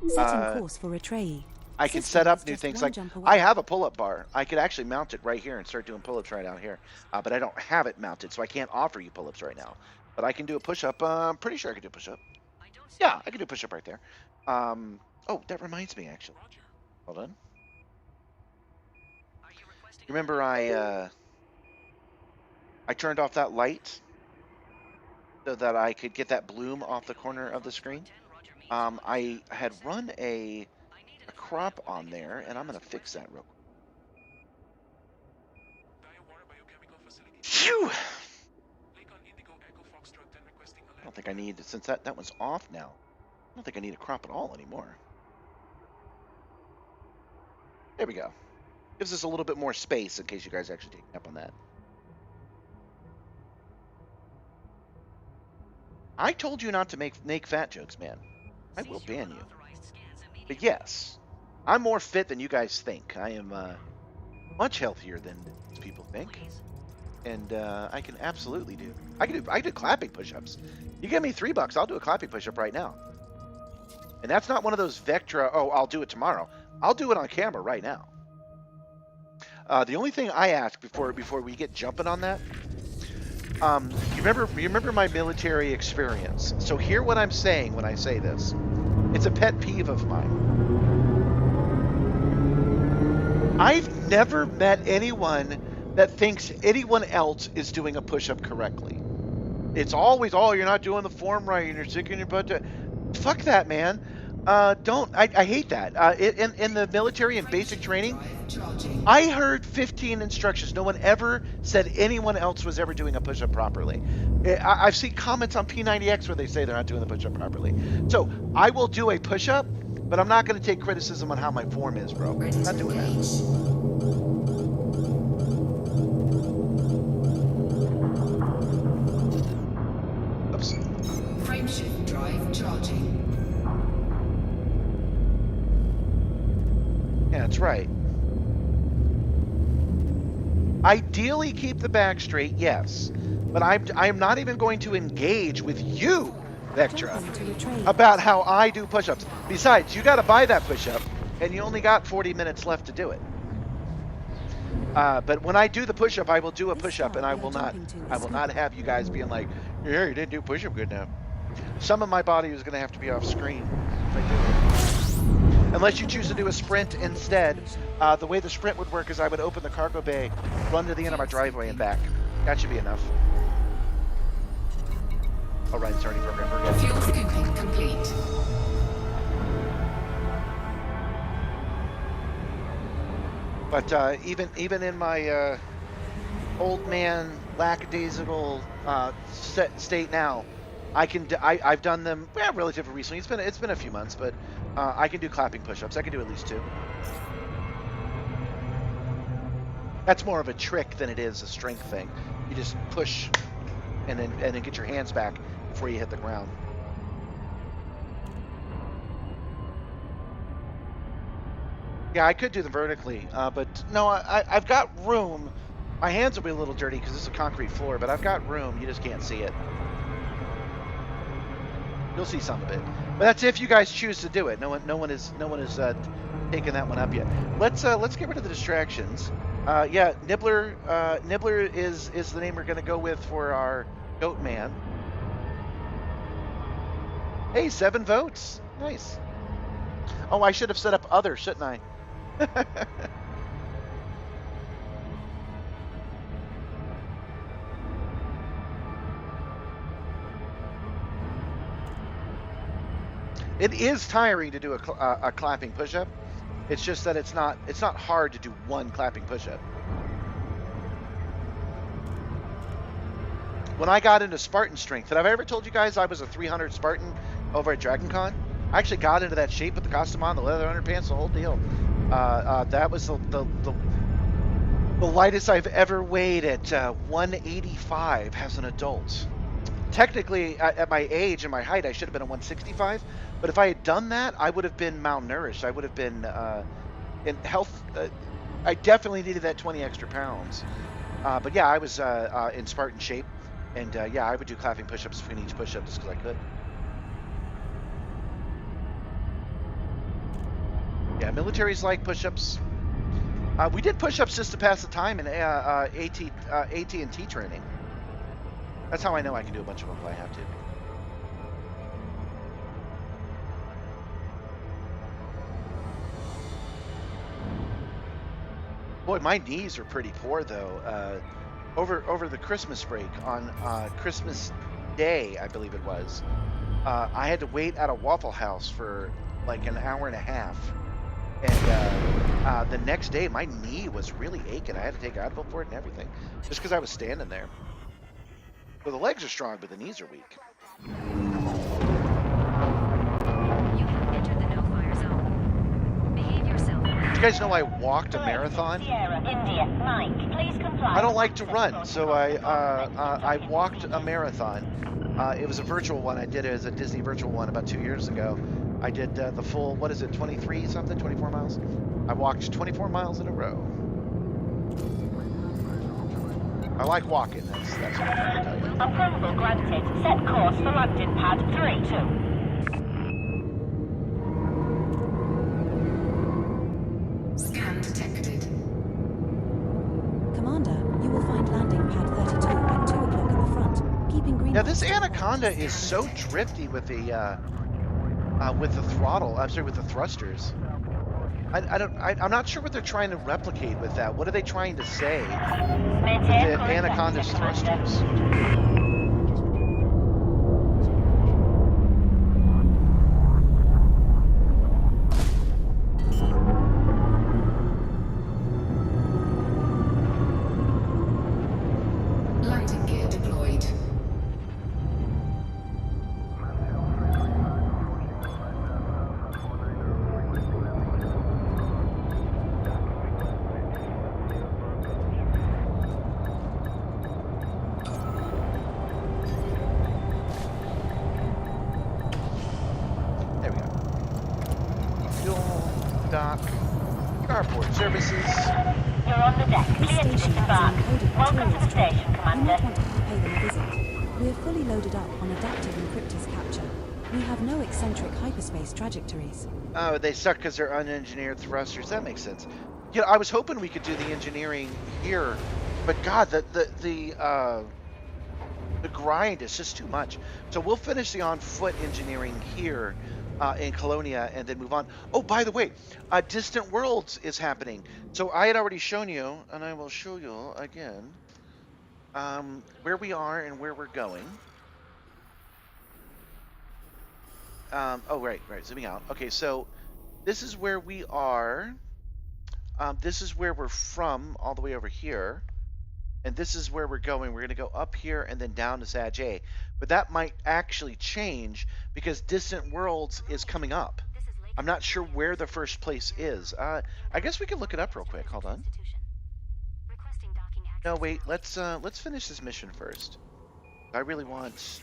[SPEAKER 5] Setting course for Atreyu.
[SPEAKER 1] I can set up new things like I have a pull-up bar. I could actually mount it right here and start doing pull-ups right out here. But I don't have it mounted, so I can't offer you pull-ups right now. But I can do a push-up. I'm pretty sure I can do a push-up. Yeah, I can do a push-up right there. Oh, that reminds me, actually. Hold on. Remember I turned off that light so that I could get that bloom off the corner of the screen. I had run a crop on there, and I'm going to fix that real quick. Phew! I don't think I need, since that one's off now, I don't think I need a crop at all anymore. There we go. Gives us a little bit more space in case you guys actually take me up on that. I told you not to make fat jokes, man. I will ban you. But yes, I'm more fit than you guys think. I am much healthier than people think, and I can absolutely do. I can do clapping push-ups. You give me $3, I'll do a clapping push-up right now. And that's not one of those Vectra. Oh, I'll do it tomorrow. I'll do it on camera right now. The only thing I ask before we get jumping on that. You remember my military experience. So hear what I'm saying when I say this. It's a pet peeve of mine. I've never met anyone that thinks anyone else is doing a push-up correctly. It's always, oh, you're not doing the form right and you're sticking your butt to... Fuck that, man. I hate that. In the military and basic training, I heard 15 instructions. No one ever said anyone else was ever doing a push-up properly. I've seen comments on P90X where they say they're not doing the push-up properly. So I will do a push-up, but I'm not going to take criticism on how my form is, bro. I'm not doing that. Oops.
[SPEAKER 2] drive charging.
[SPEAKER 1] Yeah, that's right. Ideally, keep the back straight, yes. But I'm not even going to engage with you, Vectra, about how I do push-ups. Besides, you got to buy that push-up, and you only got 40 minutes left to do it. But when I do the push-up, I will do a push-up, and I will not have you guys being like, "Yeah, you didn't do push-up good enough." Some of my body is going to have to be off screen if I do it. Unless you choose to do a sprint instead. The way the sprint would work is I would open the cargo bay, run to the end of my driveway and back. That should be enough. All right, it's already programmed. We're good.
[SPEAKER 2] Fuel scooping complete.
[SPEAKER 1] But even in my old man lackadaisical state now, I've done them relatively recently. It's been a few months, but I can do clapping push-ups. I can do at least 2. That's more of a trick than it is a strength thing. You just push and then get your hands back before you hit the ground. Yeah, I could do them vertically, but no, I've got room. My hands will be a little dirty because it's a concrete floor, but I've got room. You just can't see it. You'll see some of it, but that's if you guys choose to do it. No one is taken that one up yet. Let's get rid of the distractions. Yeah, Nibbler is the name we're gonna go with for our goat man. Hey, 7 votes. Nice. Oh, I should have set up other, shouldn't I? It is tiring to do a clapping push-up. It's just that it's not hard to do one clapping push-up. When I got into Spartan strength, have I ever told you guys I was a 300 Spartan over at DragonCon? I actually got into that shape with the costume on, the leather underpants, the whole deal. That was the lightest I've ever weighed at 185 as an adult. Technically, at my age and my height, I should have been a 165. But if I had done that, I would have been malnourished. I would have been in health. I definitely needed that 20 extra pounds. But yeah, I was in Spartan shape. And yeah, I would do clapping push-ups between each push-up just because I could. Yeah, militaries like push-ups. We did push-ups just to pass the time in AT&T training. That's how I know I can do a bunch of them if I have to. Boy, my knees are pretty poor though. Over the Christmas break on Christmas Day, I believe it was, I had to wait at a Waffle House for like an hour and a half. And the next day, my knee was really aching. I had to take Advil for it and everything, just because I was standing there. So the legs are strong, but the knees are weak.
[SPEAKER 6] You have entered the no-fire zone. Behave yourself.
[SPEAKER 1] Did you guys know I walked a marathon?
[SPEAKER 6] Sierra, India, Mike, please comply.
[SPEAKER 1] I don't like to run, so I walked a marathon. It was a virtual one. I did it as a Disney virtual one about 2 years ago. I did the full, 23 something, 24 miles? I walked 24 miles in a row. I like walking, that's what I'm trying to tell you.
[SPEAKER 6] Approval granted. Set course for landing pad 3-2.
[SPEAKER 2] Scan detected.
[SPEAKER 5] Commander, you will find landing pad 32 at 2 o'clock at the front. Keeping green.
[SPEAKER 1] Yeah, this Anaconda is so drifty with the throttle. I'm sorry, with the thrusters. I'm not sure what they're trying to replicate with that. What are they trying to say with the Anaconda's thrusters?
[SPEAKER 2] Landing gear deployed.
[SPEAKER 1] dock. Carport services.
[SPEAKER 17] You're on the deck.
[SPEAKER 5] This
[SPEAKER 17] Clear to
[SPEAKER 5] station has
[SPEAKER 17] disembark.
[SPEAKER 5] encoded
[SPEAKER 17] Welcome to
[SPEAKER 5] materials
[SPEAKER 17] the
[SPEAKER 5] training.
[SPEAKER 17] station,
[SPEAKER 5] You
[SPEAKER 17] Commander.
[SPEAKER 5] might want to pay them a visit. We're fully loaded up on adaptive encryptors capture. We have no eccentric hyperspace trajectories.
[SPEAKER 1] Oh, they suck because they're unengineered thrusters. That makes sense. Yeah, I was hoping we could do the engineering here, but God, the grind is just too much. So we'll finish the on-foot engineering here in Colonia and then move on. Oh, by the way, Distant Worlds is happening. So I had already shown you, and I will show you again, where we are and where we're going. Oh, right, zooming out. Okay, so this is where we are. This is where we're from, all the way over here. And this is where we're going. We're going to go up here and then down to Sag A. But that might actually change because Distant Worlds is coming up. I'm not sure where the first place is. I guess we can look it up real quick. Hold on. No, wait. Let's finish this mission first. I really want.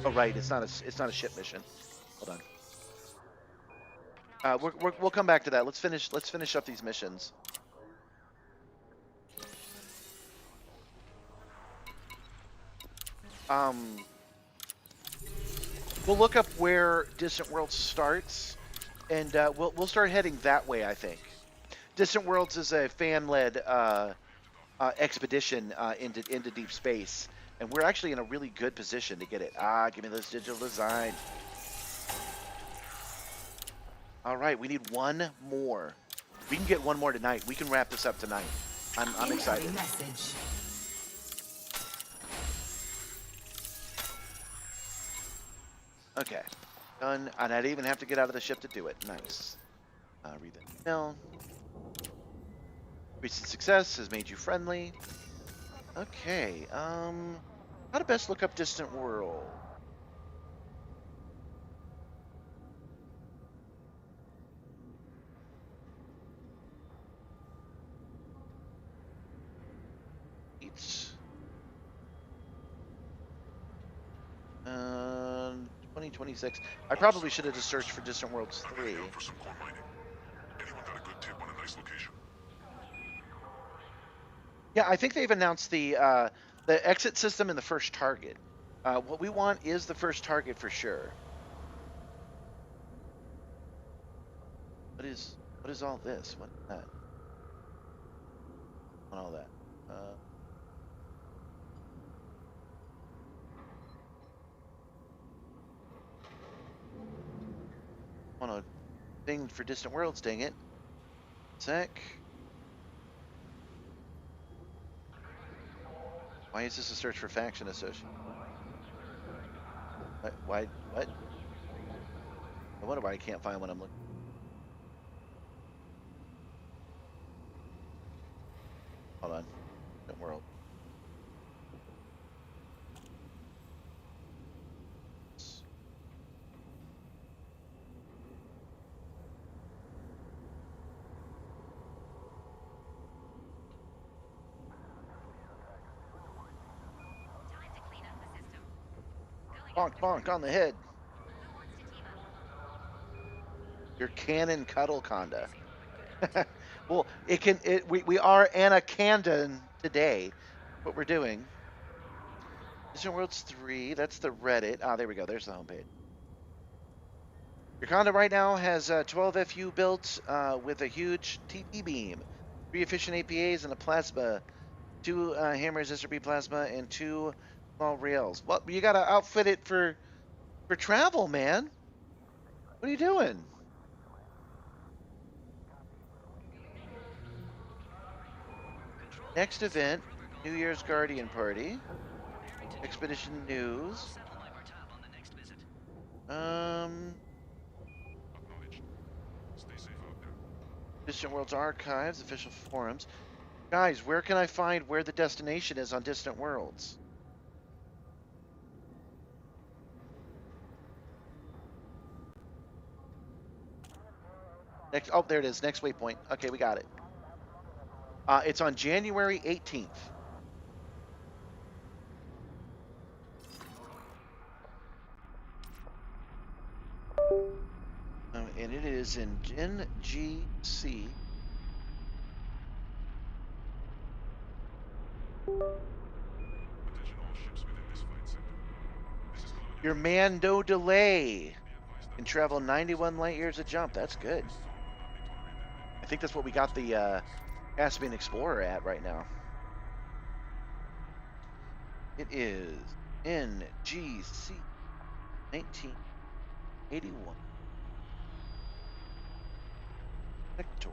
[SPEAKER 1] Oh, right. It's not a ship mission. Hold on. We'll come back to that. Let's finish up these missions. We'll look up where Distant Worlds starts, and we'll start heading that way. I think Distant Worlds is a fan-led expedition into deep space, and we're actually in a really good position to get it. Give me this digital design. All right, we need one more. We can get one more tonight. We can wrap this up tonight. I'm excited.
[SPEAKER 2] Message.
[SPEAKER 1] Okay, done. And I didn't even have to get out of the ship to do it. Nice. Read the email. Recent success has made you friendly. Okay. How to best look up Distant World? It's 2026. I probably should have just searched for Distant Worlds 3. Yeah, I think they've announced the exit system and the first target. What we want is the first target for sure. What is all this? What is that? What all that? Want a thing for Distant Worlds? Dang it! Sec. Why is this a search for faction association? Why? What? I wonder why I can't find what I'm looking. Hold on. Distant World. Bonk, bonk on the head. Your cannon Canaconda. Well, we are Canaconda today. What we're doing. Distant Worlds 3. That's the Reddit. There we go. There's the homepage. Your Conda right now has 12 FU built with a huge TP beam, 3 efficient APAs, and a plasma, 2 hammers SRB plasma, and 2 small rails. Well, you got to outfit it for travel, man. What are you doing? Next event, New Year's Guardian Party. Expedition News. Distant Worlds Archives, official forums. Guys, where can I find where the destination is on Distant Worlds? Oh, there it is. Next waypoint. Okay, we got it. It's on January 18th. and it is in NGC. Your Mando delay can travel 91 light years a jump. That's good. I think that's what we got the Caspian Explorer at right now. It is NGC 1981. Sector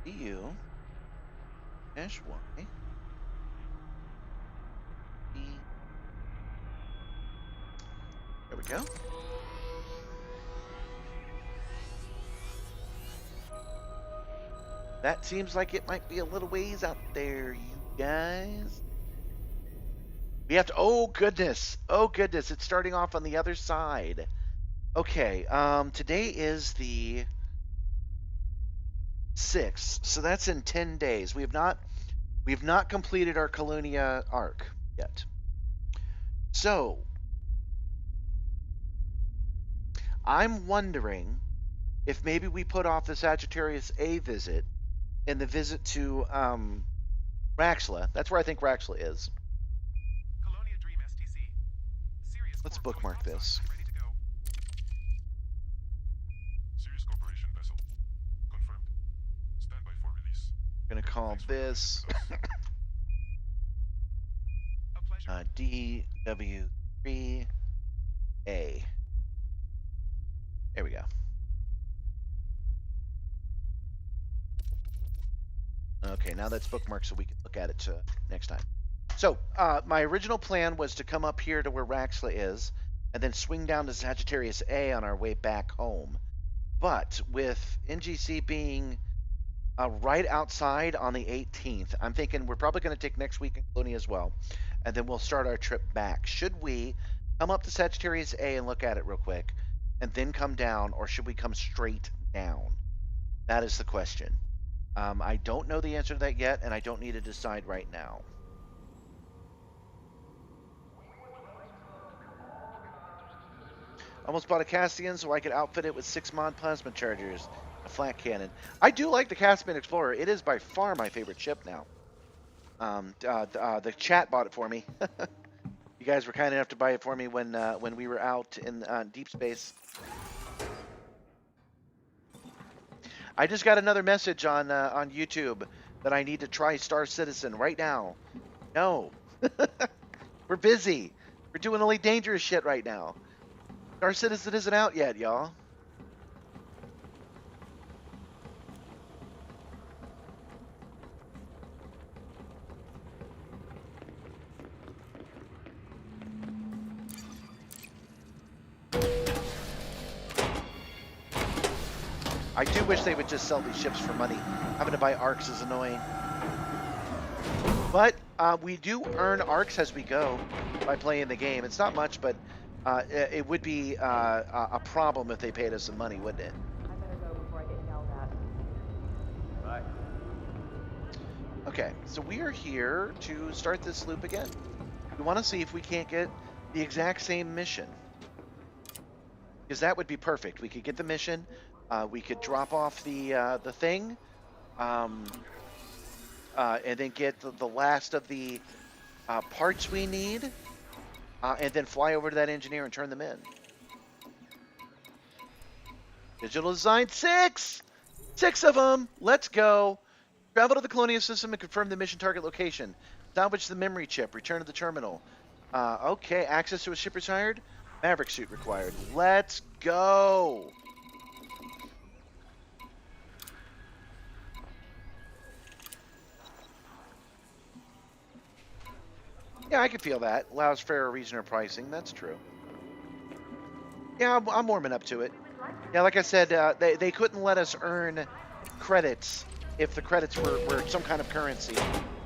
[SPEAKER 1] EU -Y E. There we go. That seems like it might be a little ways out there, you guys. We have to. Oh goodness! Oh goodness! It's starting off on the other side. Okay. Today is the 6th, so that's in 10 days. We have not completed our Colonia arc yet. So I'm wondering if maybe we put off the Sagittarius A visit and the visit to Raxla. That's where I think Raxla is.
[SPEAKER 4] Colonia Dream STC. Sirius
[SPEAKER 1] Let's
[SPEAKER 4] Corp
[SPEAKER 1] bookmark
[SPEAKER 4] goes
[SPEAKER 1] this.
[SPEAKER 4] outside, ready to go.
[SPEAKER 7] Sirius Corporation vessel. Confirmed. Stand by for release.
[SPEAKER 1] Gonna call this DW3A. There we go. Okay, now that's bookmarked so we can look at it next time. So, my original plan was to come up here to where Raxla is, and then swing down to Sagittarius A on our way back home. But with NGC being right outside on the 18th, I'm thinking we're probably going to take next week in Colonia as well, and then we'll start our trip back. Should we come up to Sagittarius A and look at it real quick, and then come down, or should we come straight down? That is the question. I don't know the answer to that yet, and I don't need to decide right now. Almost bought a Caspian so I could outfit it with 6 mod plasma chargers, a flat cannon. I do like the Caspian Explorer. It is by far my favorite ship now. The chat bought it for me. You guys were kind enough to buy it for me when we were out in deep space. I just got another message on YouTube that I need to try Star Citizen right now. No. We're busy. We're doing only dangerous shit right now. Star Citizen isn't out yet, y'all. I do wish they would just sell these ships for money. Having to buy arcs is annoying. But we do earn arcs as we go by playing the game. It's not much, but it would be a problem if they paid us some money, wouldn't it?
[SPEAKER 10] I better go before I get yelled at.
[SPEAKER 12] Bye.
[SPEAKER 1] Okay, so we are here to start this loop again. We want to see if we can't get the exact same mission. Because that would be perfect. We could get the mission. We could drop off the thing. And then get the last of the parts we need. And then fly over to that engineer and turn them in. Digital design 6! 6 of them! Let's go! Travel to the Colonia system and confirm the mission target location. Salvage the memory chip. Return to the terminal. Okay, access to a ship retired. Maverick suit required. Let's go! Yeah, I can feel that. Allows fairer reasoner pricing. That's true. Yeah, I'm warming up to it. Yeah, like I said, they couldn't let us earn credits if the credits were some kind of currency.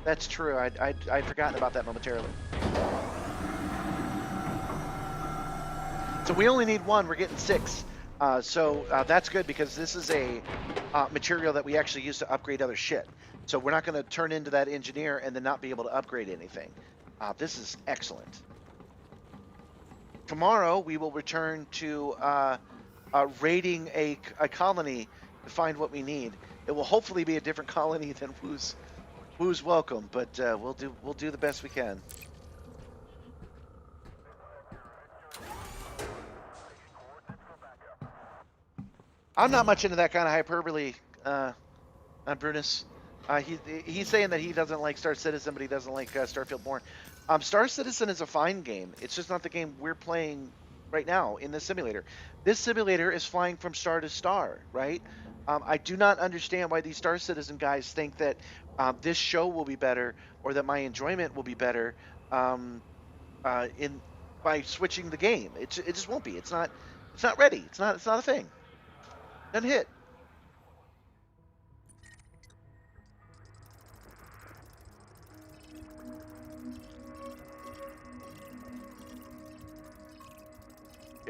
[SPEAKER 1] That's true. I'd forgotten about that momentarily. So we only need 1. We're getting 6. So that's good because this is a material that we actually use to upgrade other shit. So we're not going to turn into that engineer and then not be able to upgrade anything. This is excellent. Tomorrow we will return to raiding a colony to find what we need. It will hopefully be a different colony than Woo's welcome, but we'll do the best we can. I'm not much into that kind of hyperbole, Brutus. He's saying that he doesn't like Star Citizen, but he doesn't like Starfield Born. Star Citizen is a fine game. It's just not the game we're playing right now in this simulator. This simulator is flying from star to star, right? I do not understand why these Star Citizen guys think that this show will be better or that my enjoyment will be better by switching the game. It just won't be. It's not ready. It's not a thing. Doesn't hit.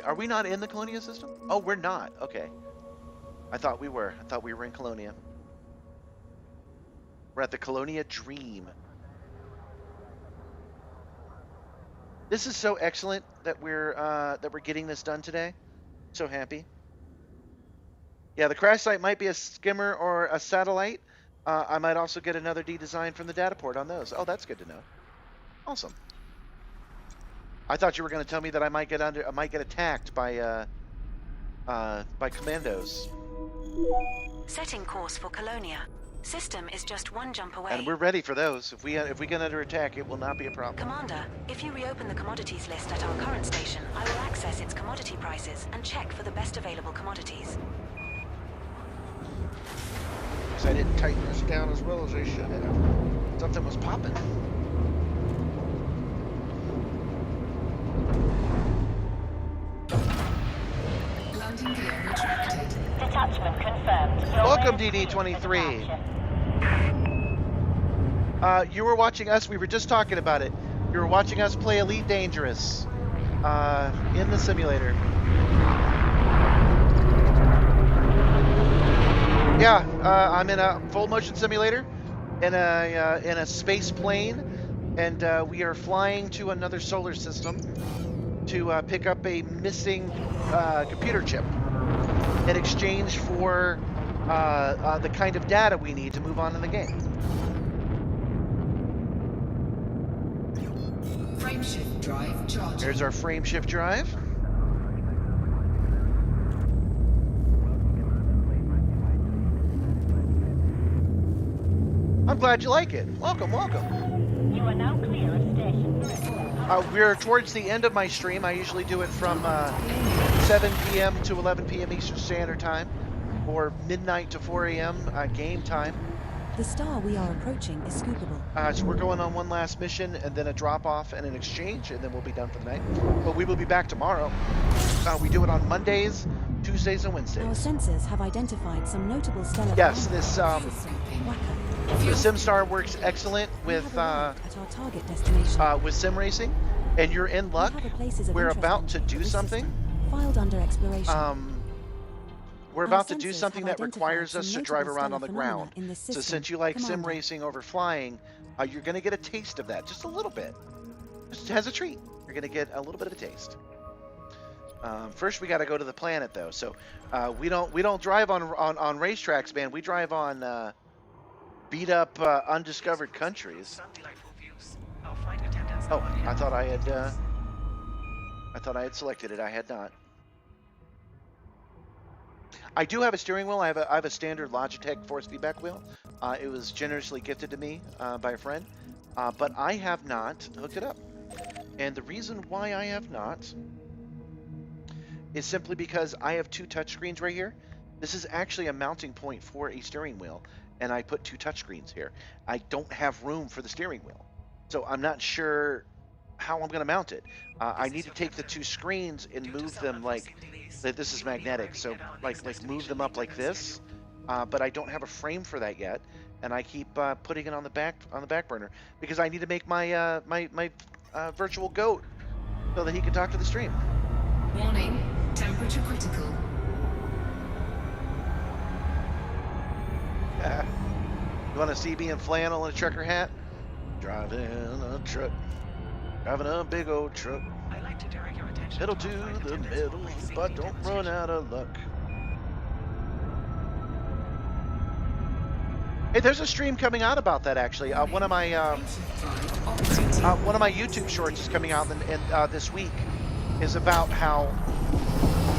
[SPEAKER 1] Are we not in the Colonia system? Oh, we're not. Okay. I thought we were. I thought we were in Colonia. We're at the Colonia Dream. This is so excellent that we're getting this done today. So happy. Yeah, the crash site might be a skimmer or a satellite. I might also get another D design from the data port on those. Oh, that's good to know. Awesome. I thought you were going to tell me that I might get attacked by commandos.
[SPEAKER 5] Setting course for Colonia. System is just one jump away.
[SPEAKER 1] And we're ready for those. If we get under attack, it will not be a problem.
[SPEAKER 5] Commander, if you reopen the commodities list at our current station, I will access its commodity prices and check for the best available commodities.
[SPEAKER 1] Because I didn't tighten this down as well as I should have. Something was popping.
[SPEAKER 2] Landing gear retracted.
[SPEAKER 17] Detachment confirmed.
[SPEAKER 1] Welcome, DD-23. You were watching us. We were just talking about it. You were watching us play Elite Dangerous in the simulator. Yeah, I'm in a full motion simulator in a space plane, and we are flying to another solar system to pick up a missing computer chip in exchange for the kind of data we need to move on in the game.
[SPEAKER 2] Frameshift drive charging.
[SPEAKER 1] There's our frameshift drive. I'm glad you like it. Welcome, welcome.
[SPEAKER 17] You are now clear of station 3.
[SPEAKER 1] We're towards the end of my stream. I usually do it from 7 p.m. to 11 p.m. Eastern Standard Time, or midnight to 4 a.m. Game time.
[SPEAKER 5] The star we are approaching is scoopable.
[SPEAKER 1] So we're going on one last mission, and then a drop-off and an exchange, and then we'll be done for the night. But we will be back tomorrow. We do it on Mondays, Tuesdays, and Wednesdays.
[SPEAKER 5] Our sensors have identified some notable stellar.
[SPEAKER 1] Yes, this the Simstarr works excellent with sim racing, and you're in luck. We're about to do something.
[SPEAKER 5] Filed under exploration.
[SPEAKER 1] We're about to do something that requires us to drive around on the ground. So since you like sim racing over flying, you're going to get a taste of that, just a little bit. Just as a treat, you're going to get a little bit of a taste. First, we got to go to the planet, though. So we don't drive on racetracks, man. We drive on beat up undiscovered countries. Oh, I thought I had selected it. I had not. I do have a steering wheel. I have a standard Logitech force feedback wheel. It was generously gifted to me by a friend, but I have not hooked it up. And the reason why I have not is simply because I have two touchscreens right here. This is actually a mounting point for a steering wheel, and I put two touchscreens here. I don't have room for the steering wheel, so I'm not sure how I'm going to mount it. I need to take the two screens and move them like this is magnetic, so like move them up like this. But I don't have a frame for that yet, and I keep putting it on the back burner because I need to make my my virtual goat so that he can talk to the stream.
[SPEAKER 2] Warning, temperature critical.
[SPEAKER 1] You want to see me in flannel and a trucker hat? Driving a truck. Driving a big old truck.
[SPEAKER 4] like to direct your attention
[SPEAKER 1] Middle
[SPEAKER 4] to
[SPEAKER 1] to
[SPEAKER 4] our flight
[SPEAKER 1] the
[SPEAKER 4] attendant's
[SPEAKER 1] middle,
[SPEAKER 4] full-length safety
[SPEAKER 1] but don't run
[SPEAKER 4] demonstration.
[SPEAKER 1] out of luck. Hey, there's a stream coming out about that actually. One of my YouTube shorts is coming out in this week. Is about how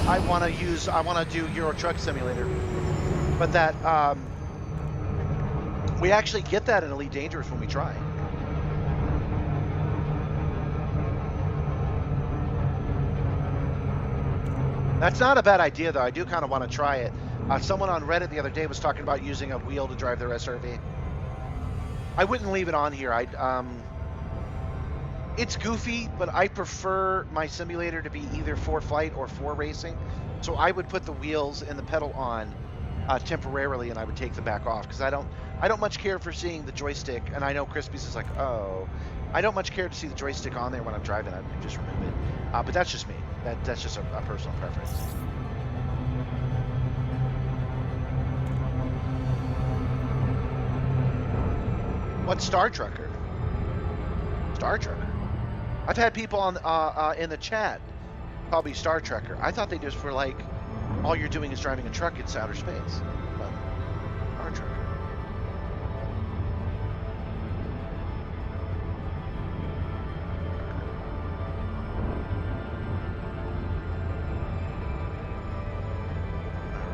[SPEAKER 1] I want to do Euro Truck Simulator, but that we actually get that in Elite Dangerous when we try. That's not a bad idea, though. I do kind of want to try it. Someone on Reddit the other day was talking about using a wheel to drive their SRV. I wouldn't leave it on here. It's goofy, but I prefer my simulator to be either for flight or for racing. So I would put the wheels and the pedal on temporarily, and I would take them back off because I don't much care for seeing the joystick. And I know Crispy's is like, oh, I don't much care to see the joystick on there when I'm driving. I just remove it. But that's just me. That's just a personal preference. What's Star Trucker? Star Trucker. I've had people on in the chat call me Star Trekker. I thought they just were like, all you're doing is driving a truck in outer space. But Star Trekker.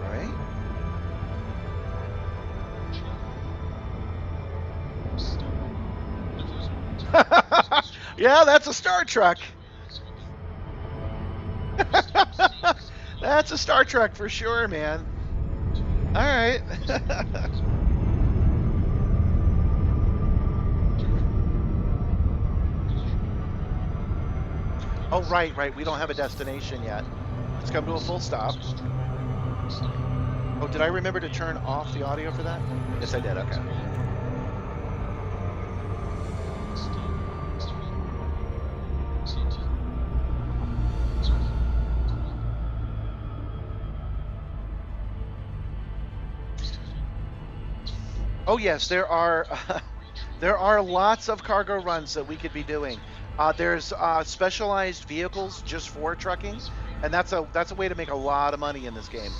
[SPEAKER 1] All right. Yeah, that's a Star Trek. That's a Star Trek for sure, man. All right. Oh, right. We don't have a destination yet. Let's come to a full stop. Oh, did I remember to turn off the audio for that? Yes, I did. Okay. Oh yes, there are lots of cargo runs that we could be doing. There's specialized vehicles just for trucking, and that's a way to make a lot of money in this game.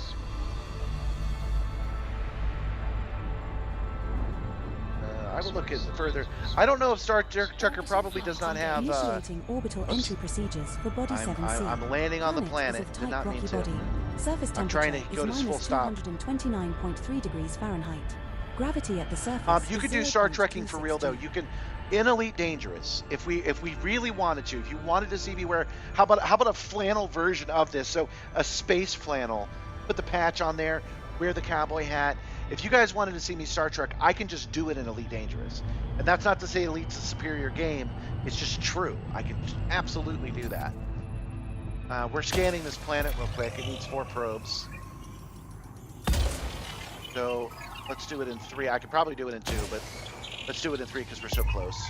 [SPEAKER 1] I will look at further. I don't know if Star Trekker probably does not have.
[SPEAKER 5] Initiating orbital entry procedures for Body 7C.
[SPEAKER 1] I'm landing on the planet. Did not mean to.
[SPEAKER 5] Surface
[SPEAKER 1] I'm trying to go to full stop.
[SPEAKER 5] 229.3 degrees Fahrenheit. Gravity at the surface.
[SPEAKER 1] You could do Star Trekking for real though. You can, in Elite Dangerous, if we really wanted to, if you wanted to see me wear, how about a flannel version of this? So a space flannel, put the patch on there, wear the cowboy hat. If you guys wanted to see me Star Trek, I can just do it in Elite Dangerous. And that's not to say Elite's a superior game. It's just true. I can absolutely do that. We're scanning this planet real quick. It needs 4 probes. So let's do it in 3. I could probably do it in 2, but let's do it in 3 because we're so close.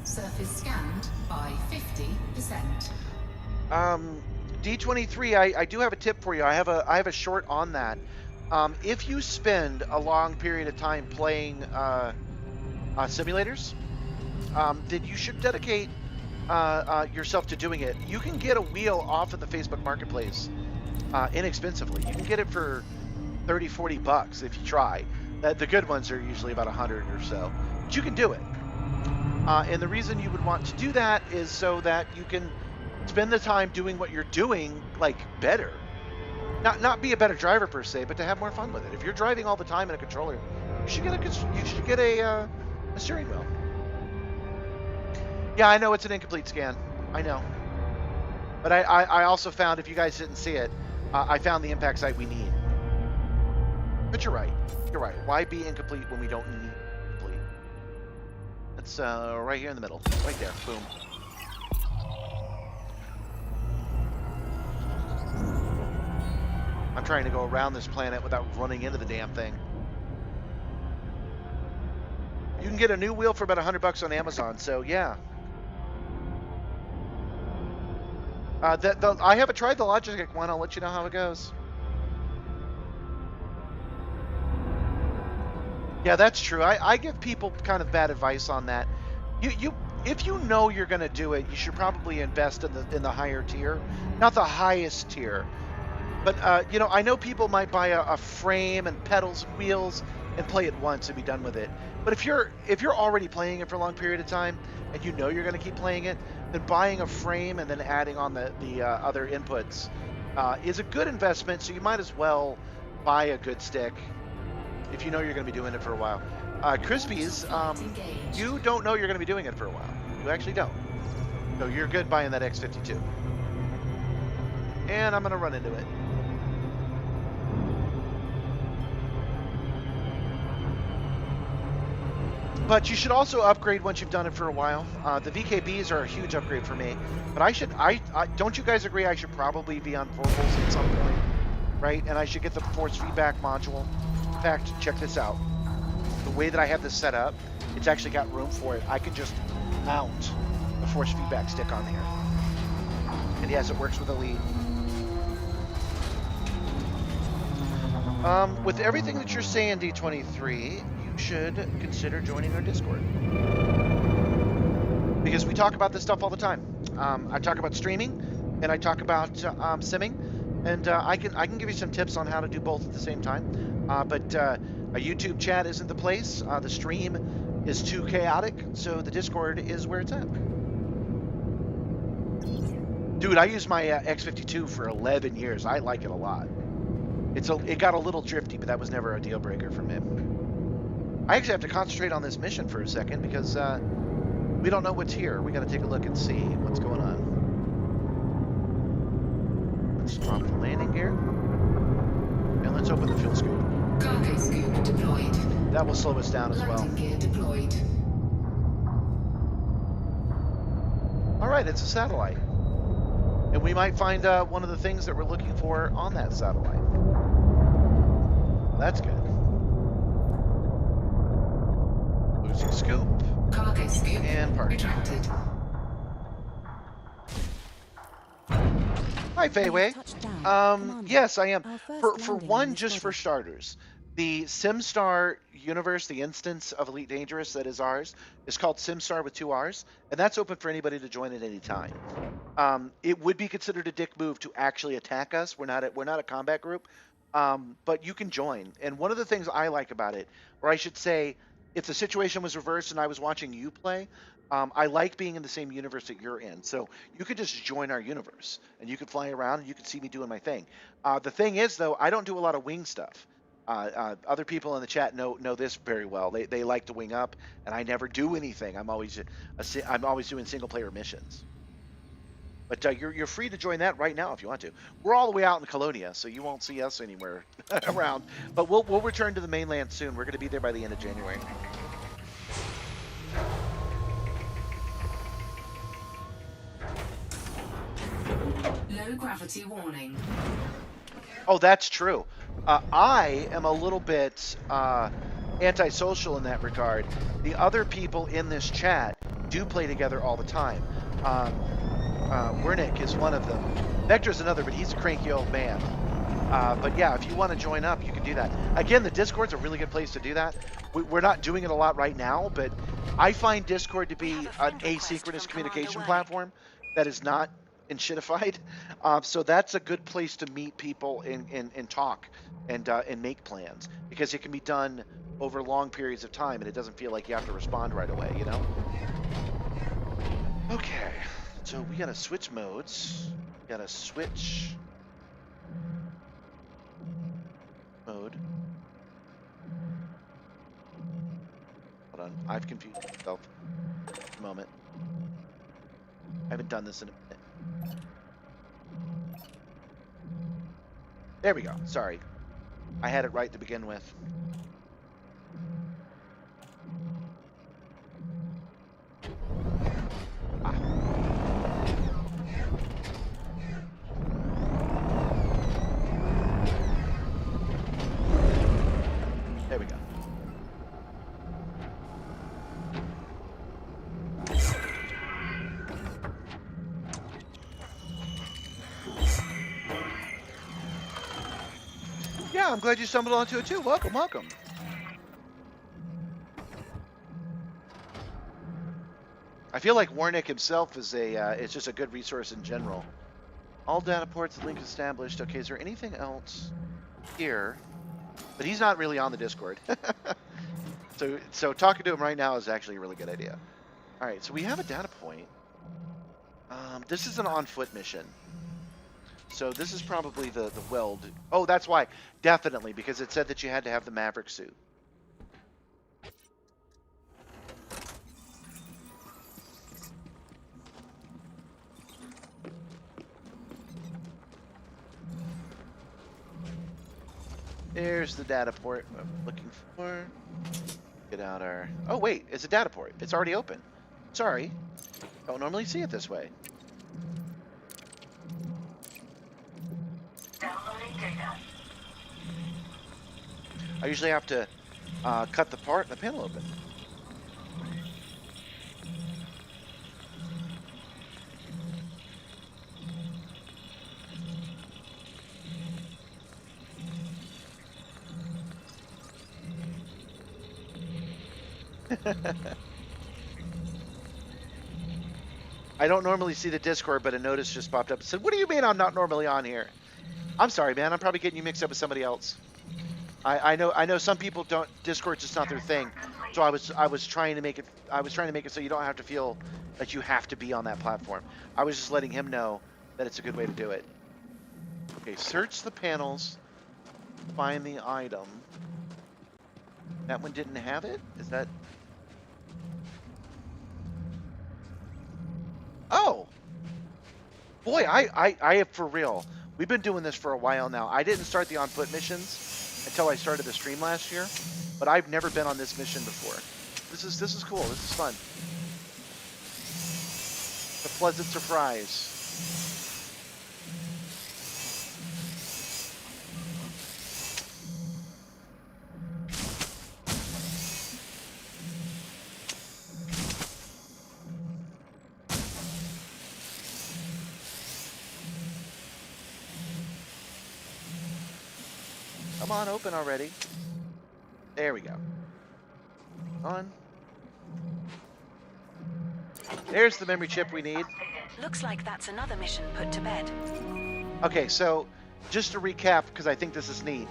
[SPEAKER 2] Surface scanned by 50%.
[SPEAKER 1] D23, I do have a tip for you. I have a short on that. If you spend a long period of time playing simulators, then you should dedicate yourself to doing it. You can get a wheel off of the Facebook Marketplace inexpensively. You can get it for $30-40 if you try. The good ones are usually about 100 or so, but you can do it. And the reason you would want to do that is so that you can spend the time doing what you're doing like better. Not be a better driver per se, but to have more fun with it. If you're driving all the time in a controller, you should get a steering wheel. Yeah, I know it's an incomplete scan. I know. But I also found, if you guys didn't see it, I found the impact site we need. But you're right. You're right. Why be incomplete when we don't need complete? It's right here in the middle. Right there. Boom. I'm trying to go around this planet without running into the damn thing. You can get a new wheel for about $100 on Amazon, so yeah. I haven't tried the Logitech one. I'll let you know how it goes. Yeah, that's true. I give people kind of bad advice on that. if you know you're going to do it, you should probably invest in the higher tier, not the highest tier. But you know, I know people might buy a frame and pedals and wheels and play it once and be done with it. But if you're already playing it for a long period of time and you know you're going to keep playing it, then buying a frame and then adding on the other inputs is a good investment. So you might as well buy a good stick if you know you're going to be doing it for a while. Crispies, you don't know you're going to be doing it for a while. You actually don't. So you're good buying that X52. And I'm going to run into it. But you should also upgrade once you've done it for a while. The VKBs are a huge upgrade for me. But I don't you guys agree I should probably be on portables at some point, right? And I should get the force feedback module. In fact, check this out. The way that I have this set up, it's actually got room for it. I can just mount the force feedback stick on here. And yes, it works with a lead. With everything that you're saying, D23, you should consider joining our Discord. Because we talk about this stuff all the time. I talk about streaming, and I talk about simming, and I can give you some tips on how to do both at the same time. But a YouTube chat isn't the place. The stream is too chaotic, so the Discord is where it's at. Dude, I used my X52 for 11 years. I like it a lot. It got a little drifty, but that was never a deal breaker for me. I actually have to concentrate on this mission for a second because we don't know what's here. We got to take a look and see what's going on. Let's drop the landing gear. And let's open the fuel scoop.
[SPEAKER 2] Cargo scoop deployed.
[SPEAKER 1] That will slow us down as well.
[SPEAKER 2] Landing gear deployed.
[SPEAKER 1] All right, it's a satellite. And we might find one of the things that we're looking for on that satellite. That's good. Losing scope.
[SPEAKER 2] Cargo scoop
[SPEAKER 1] and park.
[SPEAKER 2] retracted.
[SPEAKER 1] Hi, Fayway. Yes, I am. For one, just for starters, the Simstarr universe, the instance of Elite Dangerous that is ours, is called Simstarr with 2 R's, and that's open for anybody to join at any time. It would be considered a dick move to actually attack us. We're not a combat group, but you can join. And one of the things I like about it, or I should say, if the situation was reversed and I was watching you play, I like being in the same universe that you're in. So you could just join our universe, and you could fly around, and you could see me doing my thing. The thing is, though, I don't do a lot of wing stuff. Other people in the chat know this very well. They like to wing up, and I never do anything. I'm always doing single player missions. But you're free to join that right now if you want to. We're all the way out in Colonia, so you won't see us anywhere around. But we'll return to the mainland soon. We're going to be there by the end of January.
[SPEAKER 2] Low gravity warning.
[SPEAKER 1] Oh, that's true. I am a little bit antisocial in that regard. The other people in this chat do play together all the time. Wernick is one of them. Vector's another, but he's a cranky old man. But yeah, if you want to join up, you can do that. Again, the Discord's a really good place to do that. We're not doing it a lot right now, but I find Discord to be an asynchronous communication platform that is not enshittified. So that's a good place to meet people and talk and make plans, because it can be done over long periods of time and it doesn't feel like you have to respond right away, you know? Okay, so we gotta switch modes. We gotta switch mode. Hold on, I've confused myself. Just a moment. I haven't done this in a minute. There we go. Sorry. I had it right to begin with. There we go. Yeah, I'm glad you stumbled onto it too. Welcome, welcome. I feel like Warnick himself is it's just a good resource in general. All data ports, link established. Okay, is there anything else here? But he's not really on the Discord. So talking to him right now is actually a really good idea. All right, so we have a data point. This is an on-foot mission. So this is probably the weld. Oh, that's why. Definitely, because it said that you had to have the Maverick suit. There's the data port I'm looking for. Get out our... Oh, wait. It's a data port. It's already open. Sorry. Don't normally see it this way.
[SPEAKER 17] Downloading data.
[SPEAKER 1] I usually have to cut the panel open. I don't normally see the Discord, but a notice just popped up and said, "What do you mean I'm not normally on here?" I'm sorry, man. I'm probably getting you mixed up with somebody else. I know some people don't. Discord's just not their thing. So I was trying to make it so you don't have to feel like you have to be on that platform. I was just letting him know that it's a good way to do it. Okay, search the panels, find the item. That one didn't have it? Is that... Oh! Boy, I have for real. We've been doing this for a while now. I didn't start the on-foot missions until I started the stream last year, but I've never been on this mission before. This is cool. This is fun. It's a pleasant surprise. Come on, open already. There we go. On. There's the memory chip we need.
[SPEAKER 5] Looks like that's another mission put to bed.
[SPEAKER 1] Okay, so just to recap, because I think this is neat.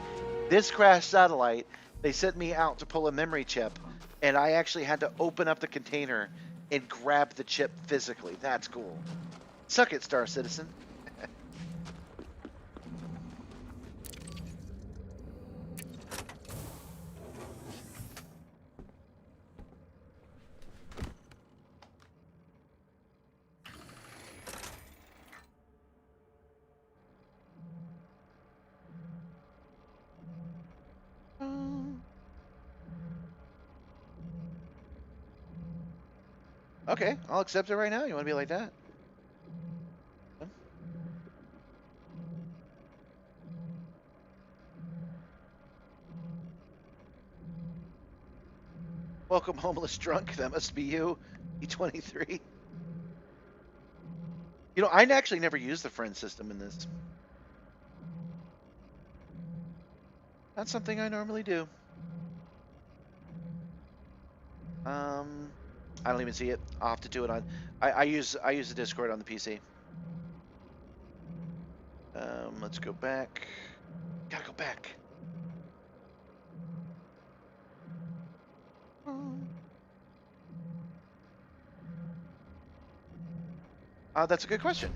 [SPEAKER 1] This crashed satellite, they sent me out to pull a memory chip, and I actually had to open up the container and grab the chip physically. That's cool. Suck it, Star Citizen. Okay, I'll accept it right now. You want to be like that? Huh? Welcome, homeless drunk. That must be you, E23. You know, I actually never used the friend system in this. That's something I normally do. I don't even see it. I'll have to do it on. I use the Discord on the PC. Let's go back. Gotta go back. That's a good question.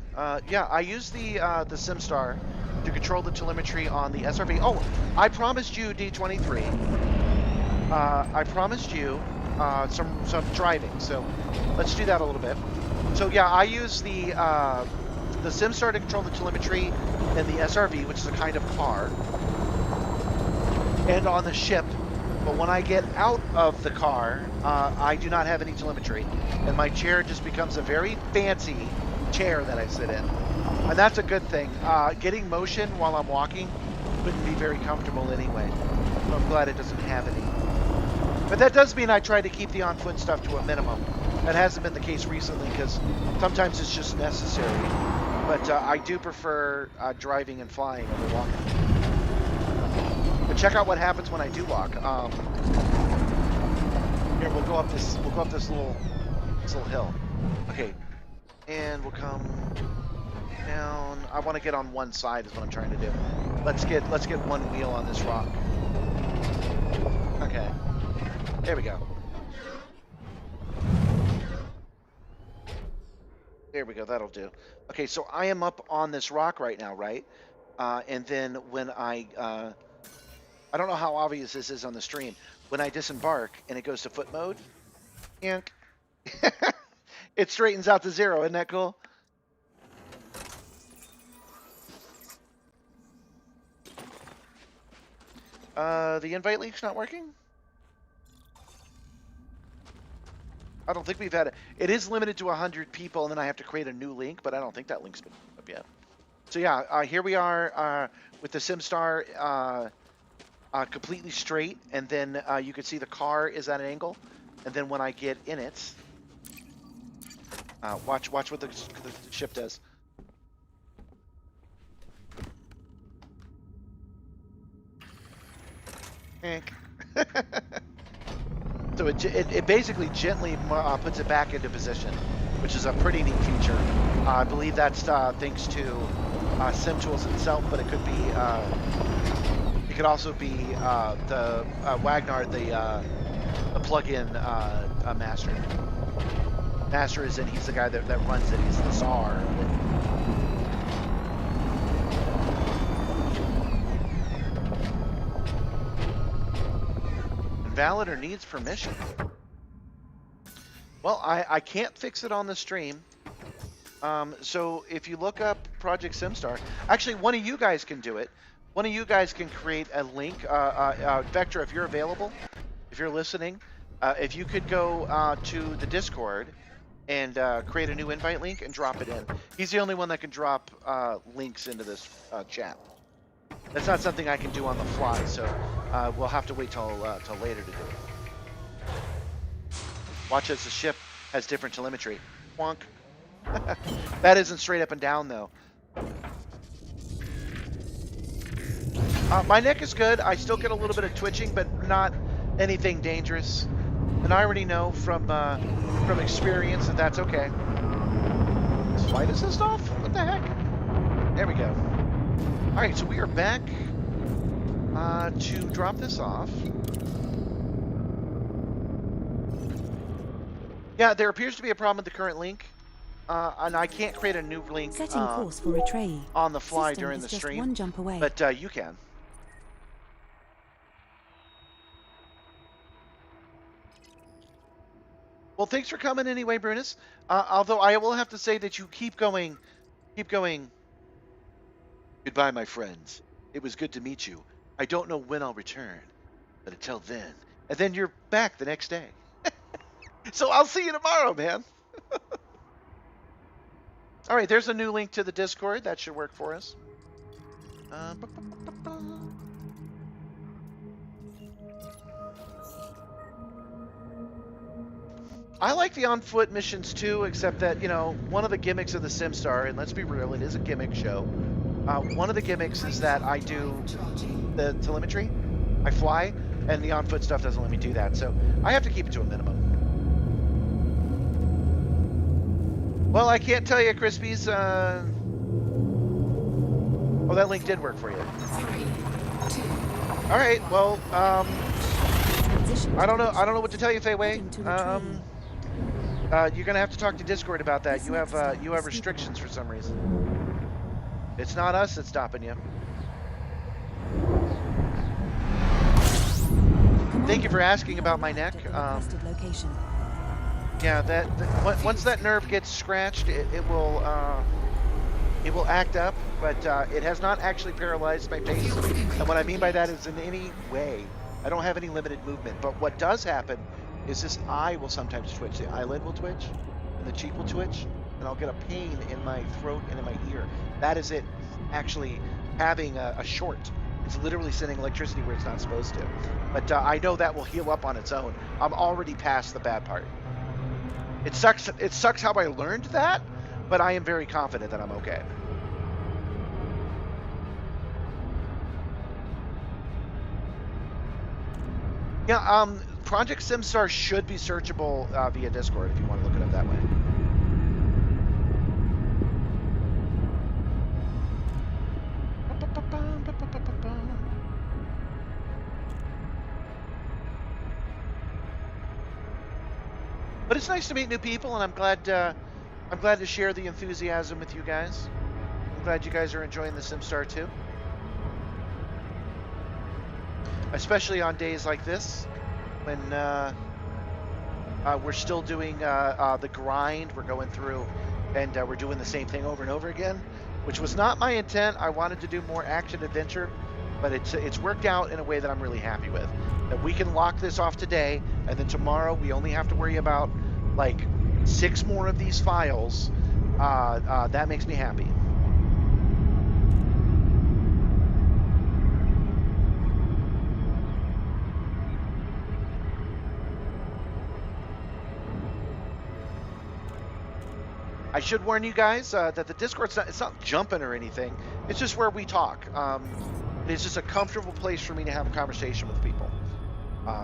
[SPEAKER 1] Yeah, I use the Simstarr to control the telemetry on the SRV. Oh, I promised you, D23. I promised you some driving, so let's do that a little bit. So yeah, I use the Simstarr to control the telemetry and the SRV, which is a kind of car, and on the ship. But when I get out of the car, I do not have any telemetry, and my chair just becomes a very fancy chair that I sit in, and that's a good thing. Getting motion while I'm walking wouldn't be very comfortable anyway. So I'm glad it doesn't have any. But that does mean I try to keep the on-foot stuff to a minimum. That hasn't been the case recently because sometimes it's just necessary. But I do prefer driving and flying over walking. But check out what happens when I do walk. Here, we'll go up this little hill. Okay, and we'll come down. I want to get on one side is what I'm trying to do. Let's get one wheel on this rock. Okay, there we go. There we go. That'll do. Okay, so I am up on this rock right now, right? And then when I don't know how obvious this is on the stream. When I disembark and it goes to foot mode, yank, it straightens out to 0. Isn't that cool? The invite link's not working? I don't think we've had it. It is limited to 100 people, and then I have to create a new link, but I don't think that link's been up yet. So yeah, here we are with the Simstarr completely straight, and then you can see the car is at an angle, and then when I get in it, watch what the ship does. So it basically gently puts it back into position, which is a pretty neat feature. I believe that's thanks to SimTools itself, but it could be it could also be the Wagner, the plug-in master. Master is in. He's the guy that runs it. He's the czar. Invalid or needs permission. Well, I can't fix it on the stream. So if you look up Project Simstarr, actually one of you guys can do it. One of you guys can create a link. Vector, if you're available, if you're listening, if you could go to the Discord and create a new invite link and drop it in. He's the only one that can drop links into this chat. That's not something I can do on the fly, so we'll have to wait till later to do it. Watch as the ship has different telemetry. Wonk. That isn't straight up and down, though. My neck is good. I still get a little bit of twitching, but not anything dangerous. And I already know from experience that that's okay. Is flight assist off? What the heck? There we go. All right, so we are back to drop this off. Yeah, there appears to be a problem with the current link, and I can't create a new link
[SPEAKER 5] Setting course for Atreyu.
[SPEAKER 1] on the fly
[SPEAKER 5] System
[SPEAKER 1] during
[SPEAKER 5] is
[SPEAKER 1] the
[SPEAKER 5] just
[SPEAKER 1] stream,
[SPEAKER 5] one jump away.
[SPEAKER 1] but you can. Well, thanks for coming anyway, Brunus. Although I will have to say that you keep going. Goodbye, my friends. It was good to meet you. I don't know when I'll return, but until then. And then you're back the next day. So I'll see you tomorrow, man. All right, there's a new link to the Discord. That should work for us. I like the on-foot missions too, except that, you know, one of the gimmicks of the Simstarr, and let's be real, it is a gimmick show. One of the gimmicks is that I do the telemetry. I fly, and the on-foot stuff doesn't let me do that, so I have to keep it to a minimum. Well, I can't tell you, Crispies. Oh, that link did work for you. All right. Well, I don't know what to tell you, Fei Wei. You're gonna have to talk to Discord about that. You have restrictions for some reason. It's not us that's stopping you. Thank you for asking about my neck. Yeah, once that nerve gets scratched, it will act up, but it has not actually paralyzed my face. And what I mean by that is in any way, I don't have any limited movement. But what does happen is this eye will sometimes twitch. The eyelid will twitch, and the cheek will twitch, and I'll get a pain in my throat and in my ear. That is it actually having a short. It's literally sending electricity where it's not supposed to. But I know that will heal up on its own. I'm already past the bad part. It sucks how I learned that, but I am very confident that I'm okay. Yeah, Project Simstarr should be searchable via Discord if you want to look it up that way. But it's nice to meet new people, and I'm glad to share the enthusiasm with you guys. I'm glad you guys are enjoying the Simstarr too. Especially on days like this, when we're still doing the grind. We're going through, and we're doing the same thing over and over again, which was not my intent. I wanted to do more action adventure, but it's worked out in a way that I'm really happy with. That we can lock this off today, and then tomorrow we only have to worry about like 6 more of these files. That makes me happy. I should warn you guys that the Discord's not jumping or anything. It's just where we talk. It's just a comfortable place for me to have a conversation with people.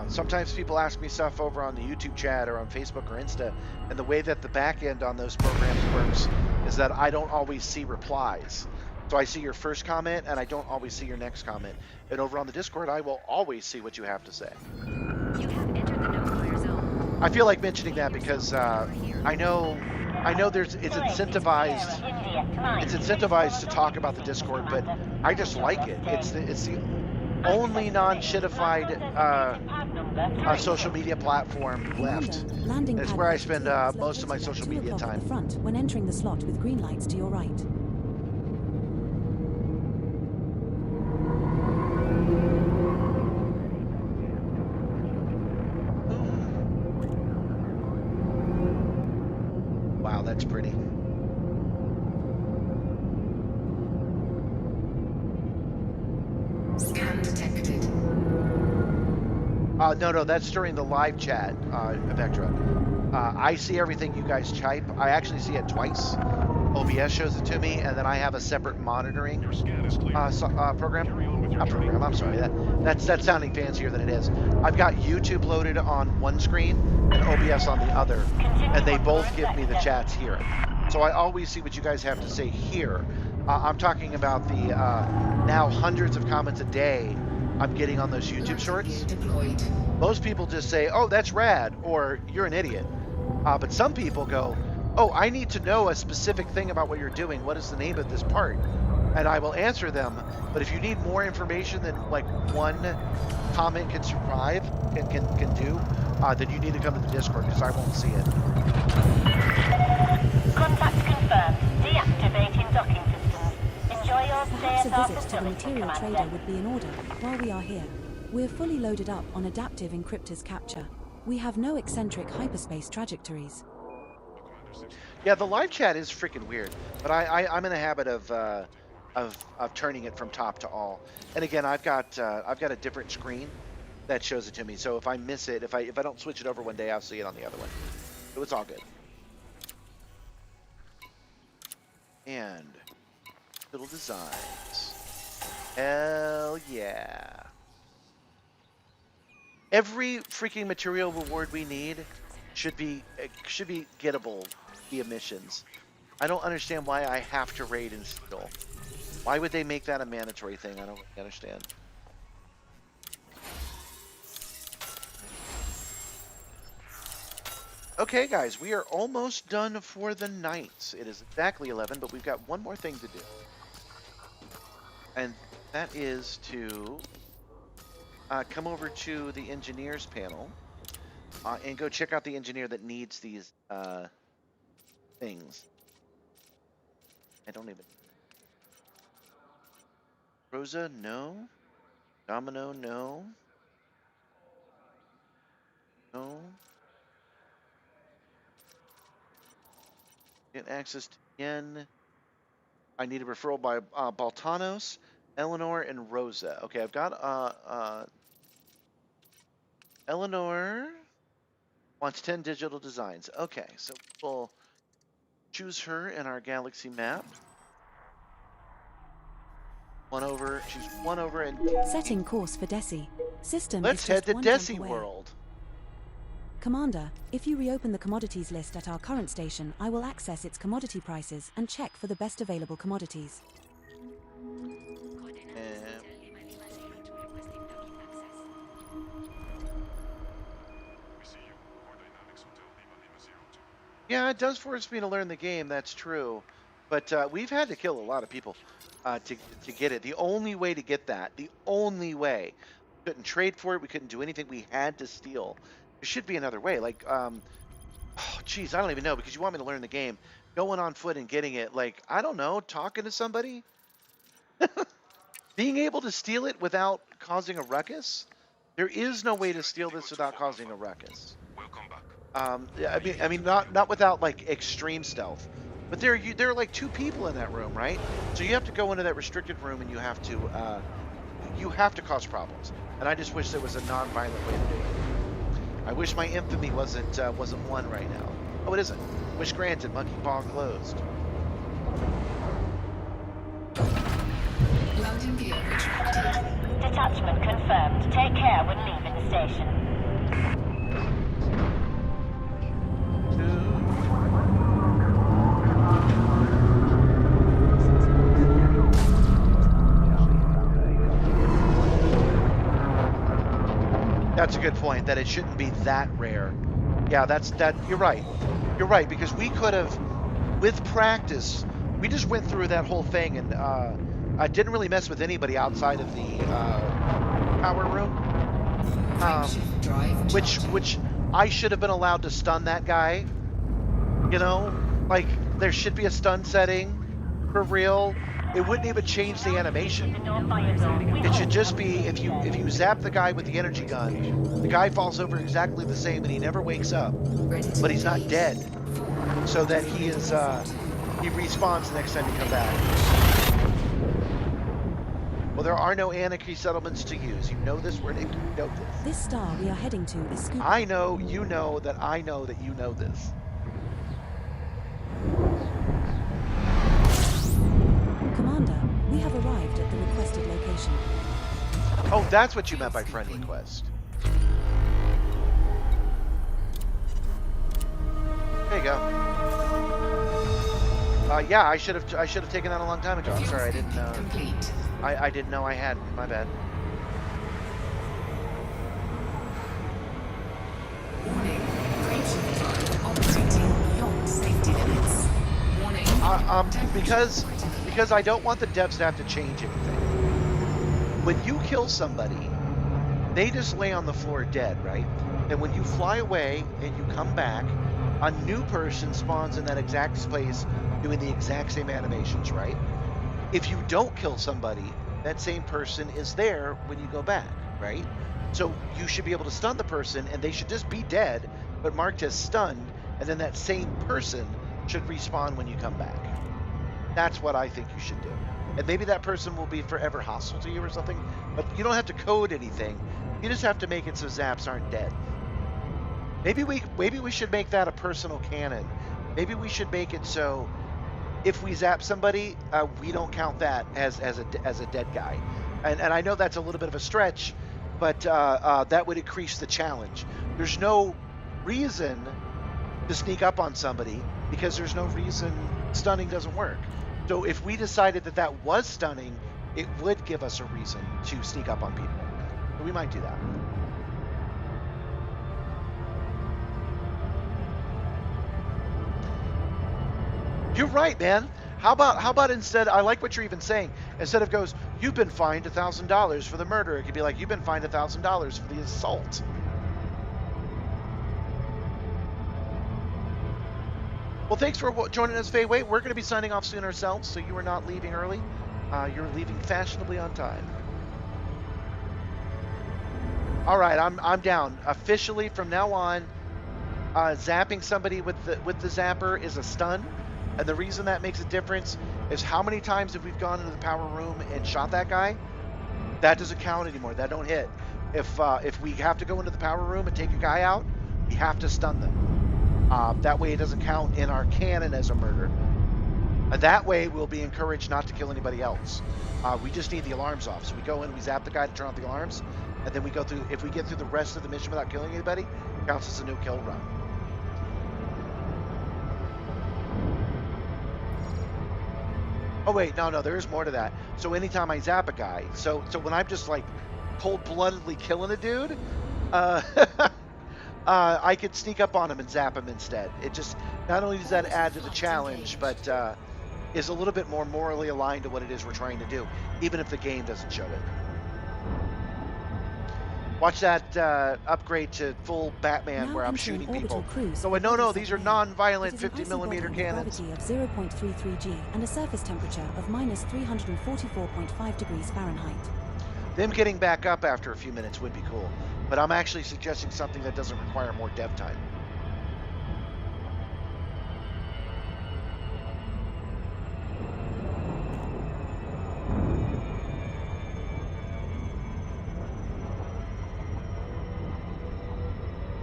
[SPEAKER 1] Sometimes people ask me stuff over on the YouTube chat or on Facebook or Insta, and the way that the back end on those programs works is that I don't always see replies. So I see your first comment, and I don't always see your next comment. And over on the Discord, I will always see what you have to say.
[SPEAKER 6] You have entered the no-fire zone.
[SPEAKER 1] I feel like mentioning that because I know it's incentivized to talk about the Discord, but I just like it. It's the only non-shitified social media platform left. It's where I spend most of my social media time.
[SPEAKER 5] At the front when entering the slot with green lights to your right.
[SPEAKER 1] Wow, that's pretty.
[SPEAKER 2] Scan detected.
[SPEAKER 1] No, that's during the live chat, Vectra. I see everything you guys type. I actually see it twice. OBS shows it to me, and then I have a separate monitoring program. Not program, I'm sorry. That's sounding fancier than it is. I've got YouTube loaded on one screen and OBS on the other, and they both give me the chats here. So I always see what you guys have to say here. I'm talking about the now hundreds of comments a day I'm getting on those YouTube shorts. Most people just say, "Oh, that's rad," or "You're an idiot." But some people go, "Oh, I need to know a specific thing about what you're doing. What is the name of this part?" And I will answer them. But if you need more information than like one comment can survive, can do, then you need to come to the Discord because I won't see it.
[SPEAKER 17] Contact confirmed. Deactivating docking systems. Enjoy your stay
[SPEAKER 5] Perhaps
[SPEAKER 17] at
[SPEAKER 5] a
[SPEAKER 17] our
[SPEAKER 5] visit to the
[SPEAKER 17] facility,
[SPEAKER 5] material
[SPEAKER 17] Commander.
[SPEAKER 5] trader would be in order while we are here. We're fully loaded up on adaptive encryptors capture. We have no eccentric hyperspace trajectories.
[SPEAKER 1] Yeah, the live chat is freaking weird, but I'm in the habit of turning it from top to all. And again, I've got a different screen that shows it to me. So if I miss it, if I don't switch it over one day, I'll see it on the other one. So it's all good. And little designs. Hell yeah. Every freaking material reward we need should be gettable via missions. I don't understand why I have to raid and steal. Why would they make that a mandatory thing? I don't understand. Okay, guys, we are almost done for the night. It is exactly 11, but we've got one more thing to do. And that is to come over to the engineers panel and go check out the engineer that needs these things. I don't even... Rosa, no. Domino, no. No. Get access to Yen. I need a referral by Baltanos, Eleanor, and Rosa. Okay, I've got Eleanor wants 10 digital designs. Okay, so we'll choose her in our galaxy map. Choose one over and...
[SPEAKER 5] Setting course for Desi. System
[SPEAKER 1] Let's
[SPEAKER 5] is
[SPEAKER 1] head
[SPEAKER 5] just
[SPEAKER 1] to
[SPEAKER 5] one
[SPEAKER 1] Desi
[SPEAKER 5] jump away.
[SPEAKER 1] World.
[SPEAKER 5] Commander, if you reopen the commodities list at our current station, I will access its commodity prices and check for the best available commodities.
[SPEAKER 1] Yeah, it does force me to learn the game. That's true, but we've had to kill a lot of people to get it. The only way to get that, the only way, couldn't trade for it. We couldn't do anything. We had to steal. There should be another way. Like, oh, geez, I don't even know because you want me to learn the game. Going on foot and getting it. Like, I don't know, talking to somebody, being able to steal it without causing a ruckus. There is no way to steal this without causing a ruckus. Yeah, I mean, not without like extreme stealth, but there are like two people in that room, right? So you have to go into that restricted room and you have to cause problems. And I just wish there was a non-violent way to do it. I wish my infamy wasn't one right now. Oh, it isn't. Wish granted. Monkey paw closed.
[SPEAKER 2] Landing gear retracted.
[SPEAKER 17] Detachment confirmed. Take care when leaving the station.
[SPEAKER 1] That's a good point, that it shouldn't be that rare. Yeah, you're right. You're right, because we could have, with practice, we just went through that whole thing and I didn't really mess with anybody outside of the power room. Which I should have been allowed to stun that guy. You know? Like, there should be a stun setting for real. It wouldn't even change the animation. It should just be if you zap the guy with the energy gun, the guy falls over exactly the same and he never wakes up, but he's not dead, so that he respawns the next time you come back. Well, there are no anarchy settlements to use. You know this. You know this.
[SPEAKER 5] This star we are heading to is Scoop.
[SPEAKER 1] I know. You know that. I know that you know this.
[SPEAKER 5] Commander, we have arrived at the requested location.
[SPEAKER 1] Oh, that's what you meant by friend request. There you go. Yeah, I should have taken that a long time ago. I'm sorry, I didn't know. I didn't know I had. My bad.
[SPEAKER 2] Warning. Graveship drive operating beyond safety limits. Warning.
[SPEAKER 1] Because I don't want the devs to have to change anything. When you kill somebody, they just lay on the floor dead, right? And when you fly away and you come back, a new person spawns in that exact place doing the exact same animations, right? If you don't kill somebody, that same person is there when you go back, right? So you should be able to stun the person and they should just be dead, but marked as stunned, and then that same person should respawn when you come back. That's what I think you should do. And maybe that person will be forever hostile to you or something, but you don't have to code anything. You just have to make it so zaps aren't dead. Maybe we should make that a personal canon. Maybe we should make it so if we zap somebody, we don't count that as a dead guy. And I know that's a little bit of a stretch, but that would increase the challenge. There's no reason to sneak up on somebody because there's no reason stunning doesn't work. So if we decided that that was stunning, it would give us a reason to sneak up on people. So we might do that. You're right, man. How about instead, I like what you're even saying, instead of goes, you've been fined $1,000 for the murder, it could be like, you've been fined $1,000 for the assault. Well, thanks for joining us, Faye. Wait, we're going to be signing off soon ourselves, so you are not leaving early. You're leaving fashionably on time. All right, I'm down. Officially, from now on, zapping somebody with the zapper is a stun. And the reason that makes a difference is how many times have we gone into the power room and shot that guy? That doesn't count anymore. That don't hit. If we have to go into the power room and take a guy out, we have to stun them. That way it doesn't count in our canon as a murder. And that way we'll be encouraged not to kill anybody else. We just need the alarms off. So we go in, we zap the guy to turn off the alarms, and then we go through. If we get through the rest of the mission without killing anybody, it counts as a no kill run. Oh wait, no, there is more to that. So anytime I zap a guy, so when I'm just like cold-bloodedly killing a dude, I could sneak up on him and zap him instead. Not only does that add to the challenge, but is a little bit more morally aligned to what it is we're trying to do, even if the game doesn't show it. Watch that upgrade to full Batman
[SPEAKER 5] Now
[SPEAKER 1] where I'm
[SPEAKER 5] entering
[SPEAKER 1] shooting
[SPEAKER 5] orbital
[SPEAKER 1] people.
[SPEAKER 5] cruise
[SPEAKER 1] So
[SPEAKER 5] for
[SPEAKER 1] no,
[SPEAKER 5] body
[SPEAKER 1] these are
[SPEAKER 5] 7A.
[SPEAKER 1] non-violent
[SPEAKER 5] It is an
[SPEAKER 1] 50
[SPEAKER 5] icy
[SPEAKER 1] millimeter
[SPEAKER 5] body with
[SPEAKER 1] cannons.
[SPEAKER 5] gravity of 0.33 g and a surface temperature of minus 344.5 degrees Fahrenheit.
[SPEAKER 1] Them getting back up after a few minutes would be cool, but I'm actually suggesting something that doesn't require more dev time.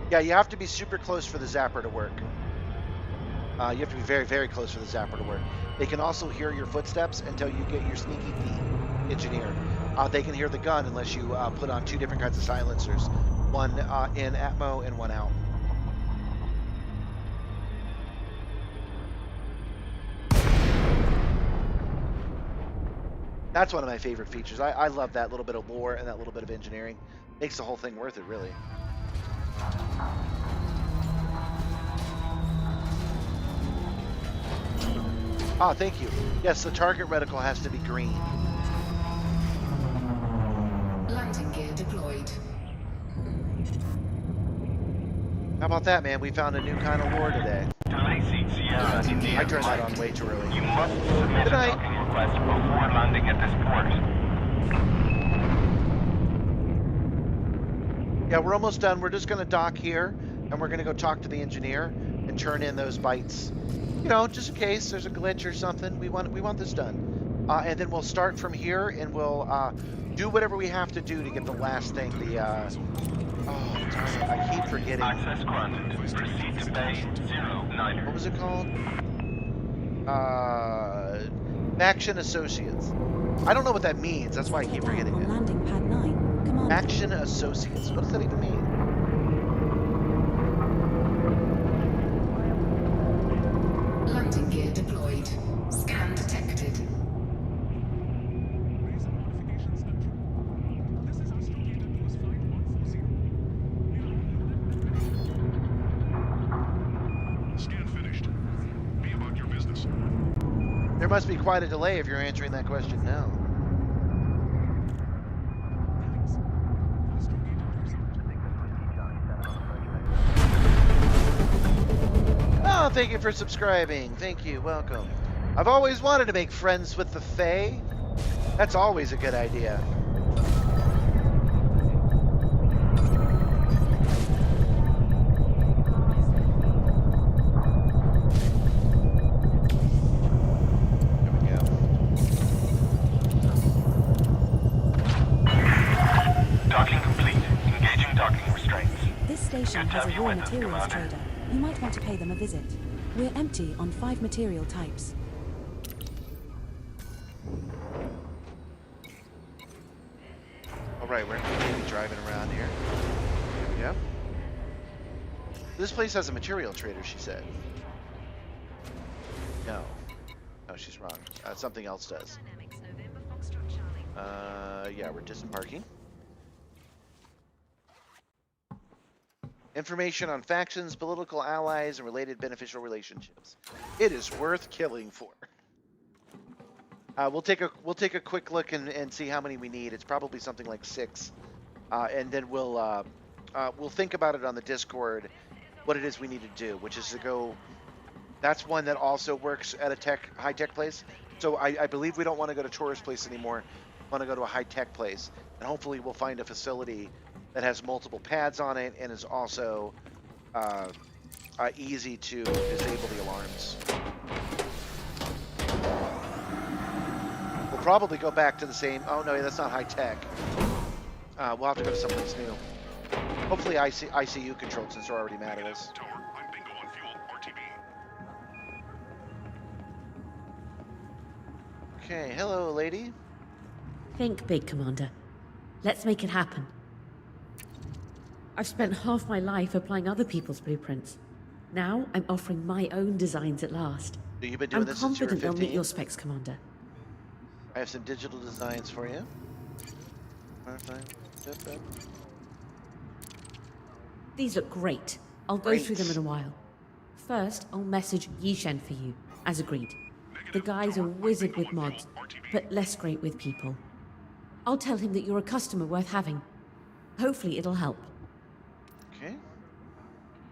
[SPEAKER 1] Yeah, you have to be super close for the zapper to work. You have to be very, very close for the zapper to work. They can also hear your footsteps until you get your sneaky Pete engineered. They can hear the gun unless you put on 2 different kinds of silencers, one in Atmo and one out. That's one of my favorite features. I love that little bit of lore and that little bit of engineering. Makes the whole thing worth it, really. Ah, thank you. Yes, the target reticle has to be green.
[SPEAKER 2] Landing gear deployed.
[SPEAKER 1] How about that, man? We found a new kind of lore today.
[SPEAKER 3] Delayseat Sierra, India.
[SPEAKER 1] I turned that on way too early.
[SPEAKER 3] You must submit a docking request before landing at this port.
[SPEAKER 1] Yeah, we're almost done. We're just going to dock here, and we're going to go talk to the engineer and turn in those bytes. You know, just in case there's a glitch or something. We want this done. And then we'll start from here, and we'll do whatever we have to do to get the last thing. The oh, darn it! I keep forgetting.
[SPEAKER 3] Access granted. Proceed to bay 09.
[SPEAKER 1] What was it called? Action Associates. I don't know what that means. That's why I keep forgetting it.
[SPEAKER 5] Landing pad 9. Command.
[SPEAKER 1] Action Associates. What does that even mean?
[SPEAKER 2] Landing gear deployed. Scan detected.
[SPEAKER 7] Scan finished. Be about your business.
[SPEAKER 1] There must be quite a delay if you're answering that question now. Oh, thank you for subscribing. Thank you. Welcome. I've always wanted to make friends with the Fae. That's always a good idea.
[SPEAKER 3] Docking complete. Engaging docking restraints.
[SPEAKER 5] This station
[SPEAKER 3] Good to
[SPEAKER 5] has
[SPEAKER 3] have
[SPEAKER 5] a
[SPEAKER 3] you
[SPEAKER 5] raw
[SPEAKER 3] with us,
[SPEAKER 5] materials
[SPEAKER 3] Commander.
[SPEAKER 5] trader. You might want to pay them a visit. We're empty on 5 material types.
[SPEAKER 1] All right, we're going to be driving around here. Yep. This place has a material trader, she said. No. No, she's wrong. Something else does. Yeah, we're disembarking. Information on factions, political allies, and related beneficial relationships. It is worth killing for. We'll take a quick look and see how many we need. It's probably something like 6, and then we'll think about it on the Discord. What it is we need to do, which is to go. That's one that also works at a high tech place. So I believe we don't want to go to tourist place anymore. We want to go to a high tech place, and hopefully we'll find a facility that has multiple pads on it and is also easy to disable the alarms. We'll probably go back to the same. Oh no, that's not high tech. We'll have to go to someplace new. Hopefully ICU controlled, since they're already mad at us.
[SPEAKER 7] I'm bingo on fuel. RTB.
[SPEAKER 1] Okay, hello, lady.
[SPEAKER 18] Think big, Commander. Let's make it happen. I've spent half my life applying other people's blueprints. Now I'm offering my own designs at last.
[SPEAKER 1] So you've been doing
[SPEAKER 18] I'm
[SPEAKER 1] this since you were
[SPEAKER 18] confident they'll
[SPEAKER 1] 15?
[SPEAKER 18] meet your specs, Commander.
[SPEAKER 1] I have some digital designs for you.
[SPEAKER 18] These look great. I'll go through them in a while. First, I'll message Yishen for you, as agreed. The guy's a wizard with mods, but less great with people. I'll tell him that you're a customer worth having. Hopefully it'll help.
[SPEAKER 1] Okay.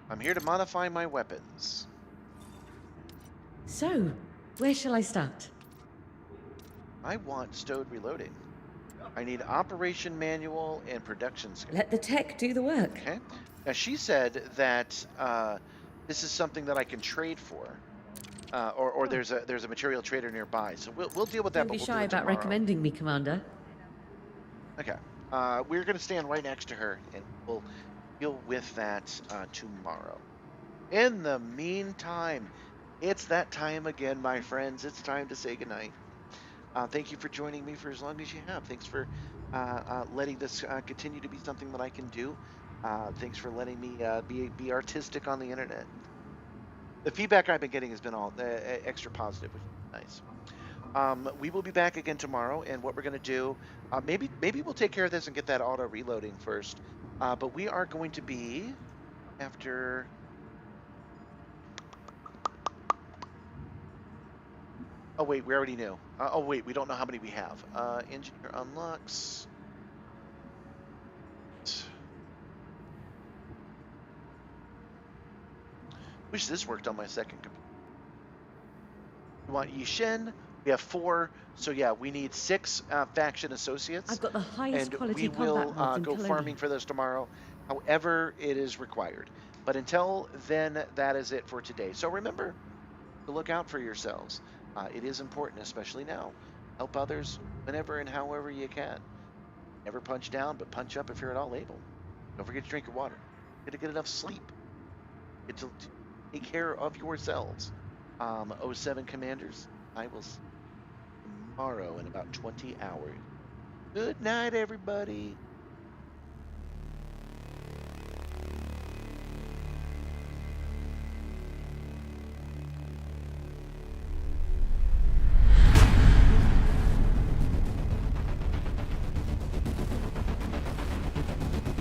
[SPEAKER 1] I'm here to modify my weapons.
[SPEAKER 18] So, where shall I start?
[SPEAKER 1] I want stowed reloading. I need operation manual and production skill.
[SPEAKER 18] Let the tech do the work.
[SPEAKER 1] Okay. Now she said that this is something that I can trade for, or there's a material trader nearby. So we'll deal with that.
[SPEAKER 18] Don't
[SPEAKER 1] But
[SPEAKER 18] be
[SPEAKER 1] we'll
[SPEAKER 18] shy
[SPEAKER 1] do it
[SPEAKER 18] about
[SPEAKER 1] tomorrow.
[SPEAKER 18] recommending me, Commander.
[SPEAKER 1] Okay. We're gonna stand right next to her, and we'll deal with that tomorrow. In the meantime, it's that time again, my friends. It's time to say goodnight. Thank you for joining me for as long as you have. Thanks for letting this continue to be something that I can do. Thanks for letting me be artistic on the internet. The feedback I've been getting has been all extra positive, which is nice. We will be back again tomorrow, and what we're going to do, maybe we'll take care of this and get that auto reloading first. But we are going to be after. Oh wait, we already knew. Oh wait, we don't know how many we have. Engineer unlocks. Wish this worked on my second computer. We want Yishen. We have 4, so yeah, we need 6 faction associates.
[SPEAKER 18] I've got the highest
[SPEAKER 1] and
[SPEAKER 18] quality
[SPEAKER 1] we will
[SPEAKER 18] combat mods in
[SPEAKER 1] go
[SPEAKER 18] Colonia.
[SPEAKER 1] farming for those tomorrow, however it is required. But until then, that is it for today. So remember to look out for yourselves. It is important, especially now. Help others whenever and however you can. Never punch down, but punch up if you're at all able. Don't forget to drink your water. Get to get enough sleep. Get to take care of yourselves. 07 Commanders, I will see you tomorrow in about 20 hours. Good night, everybody.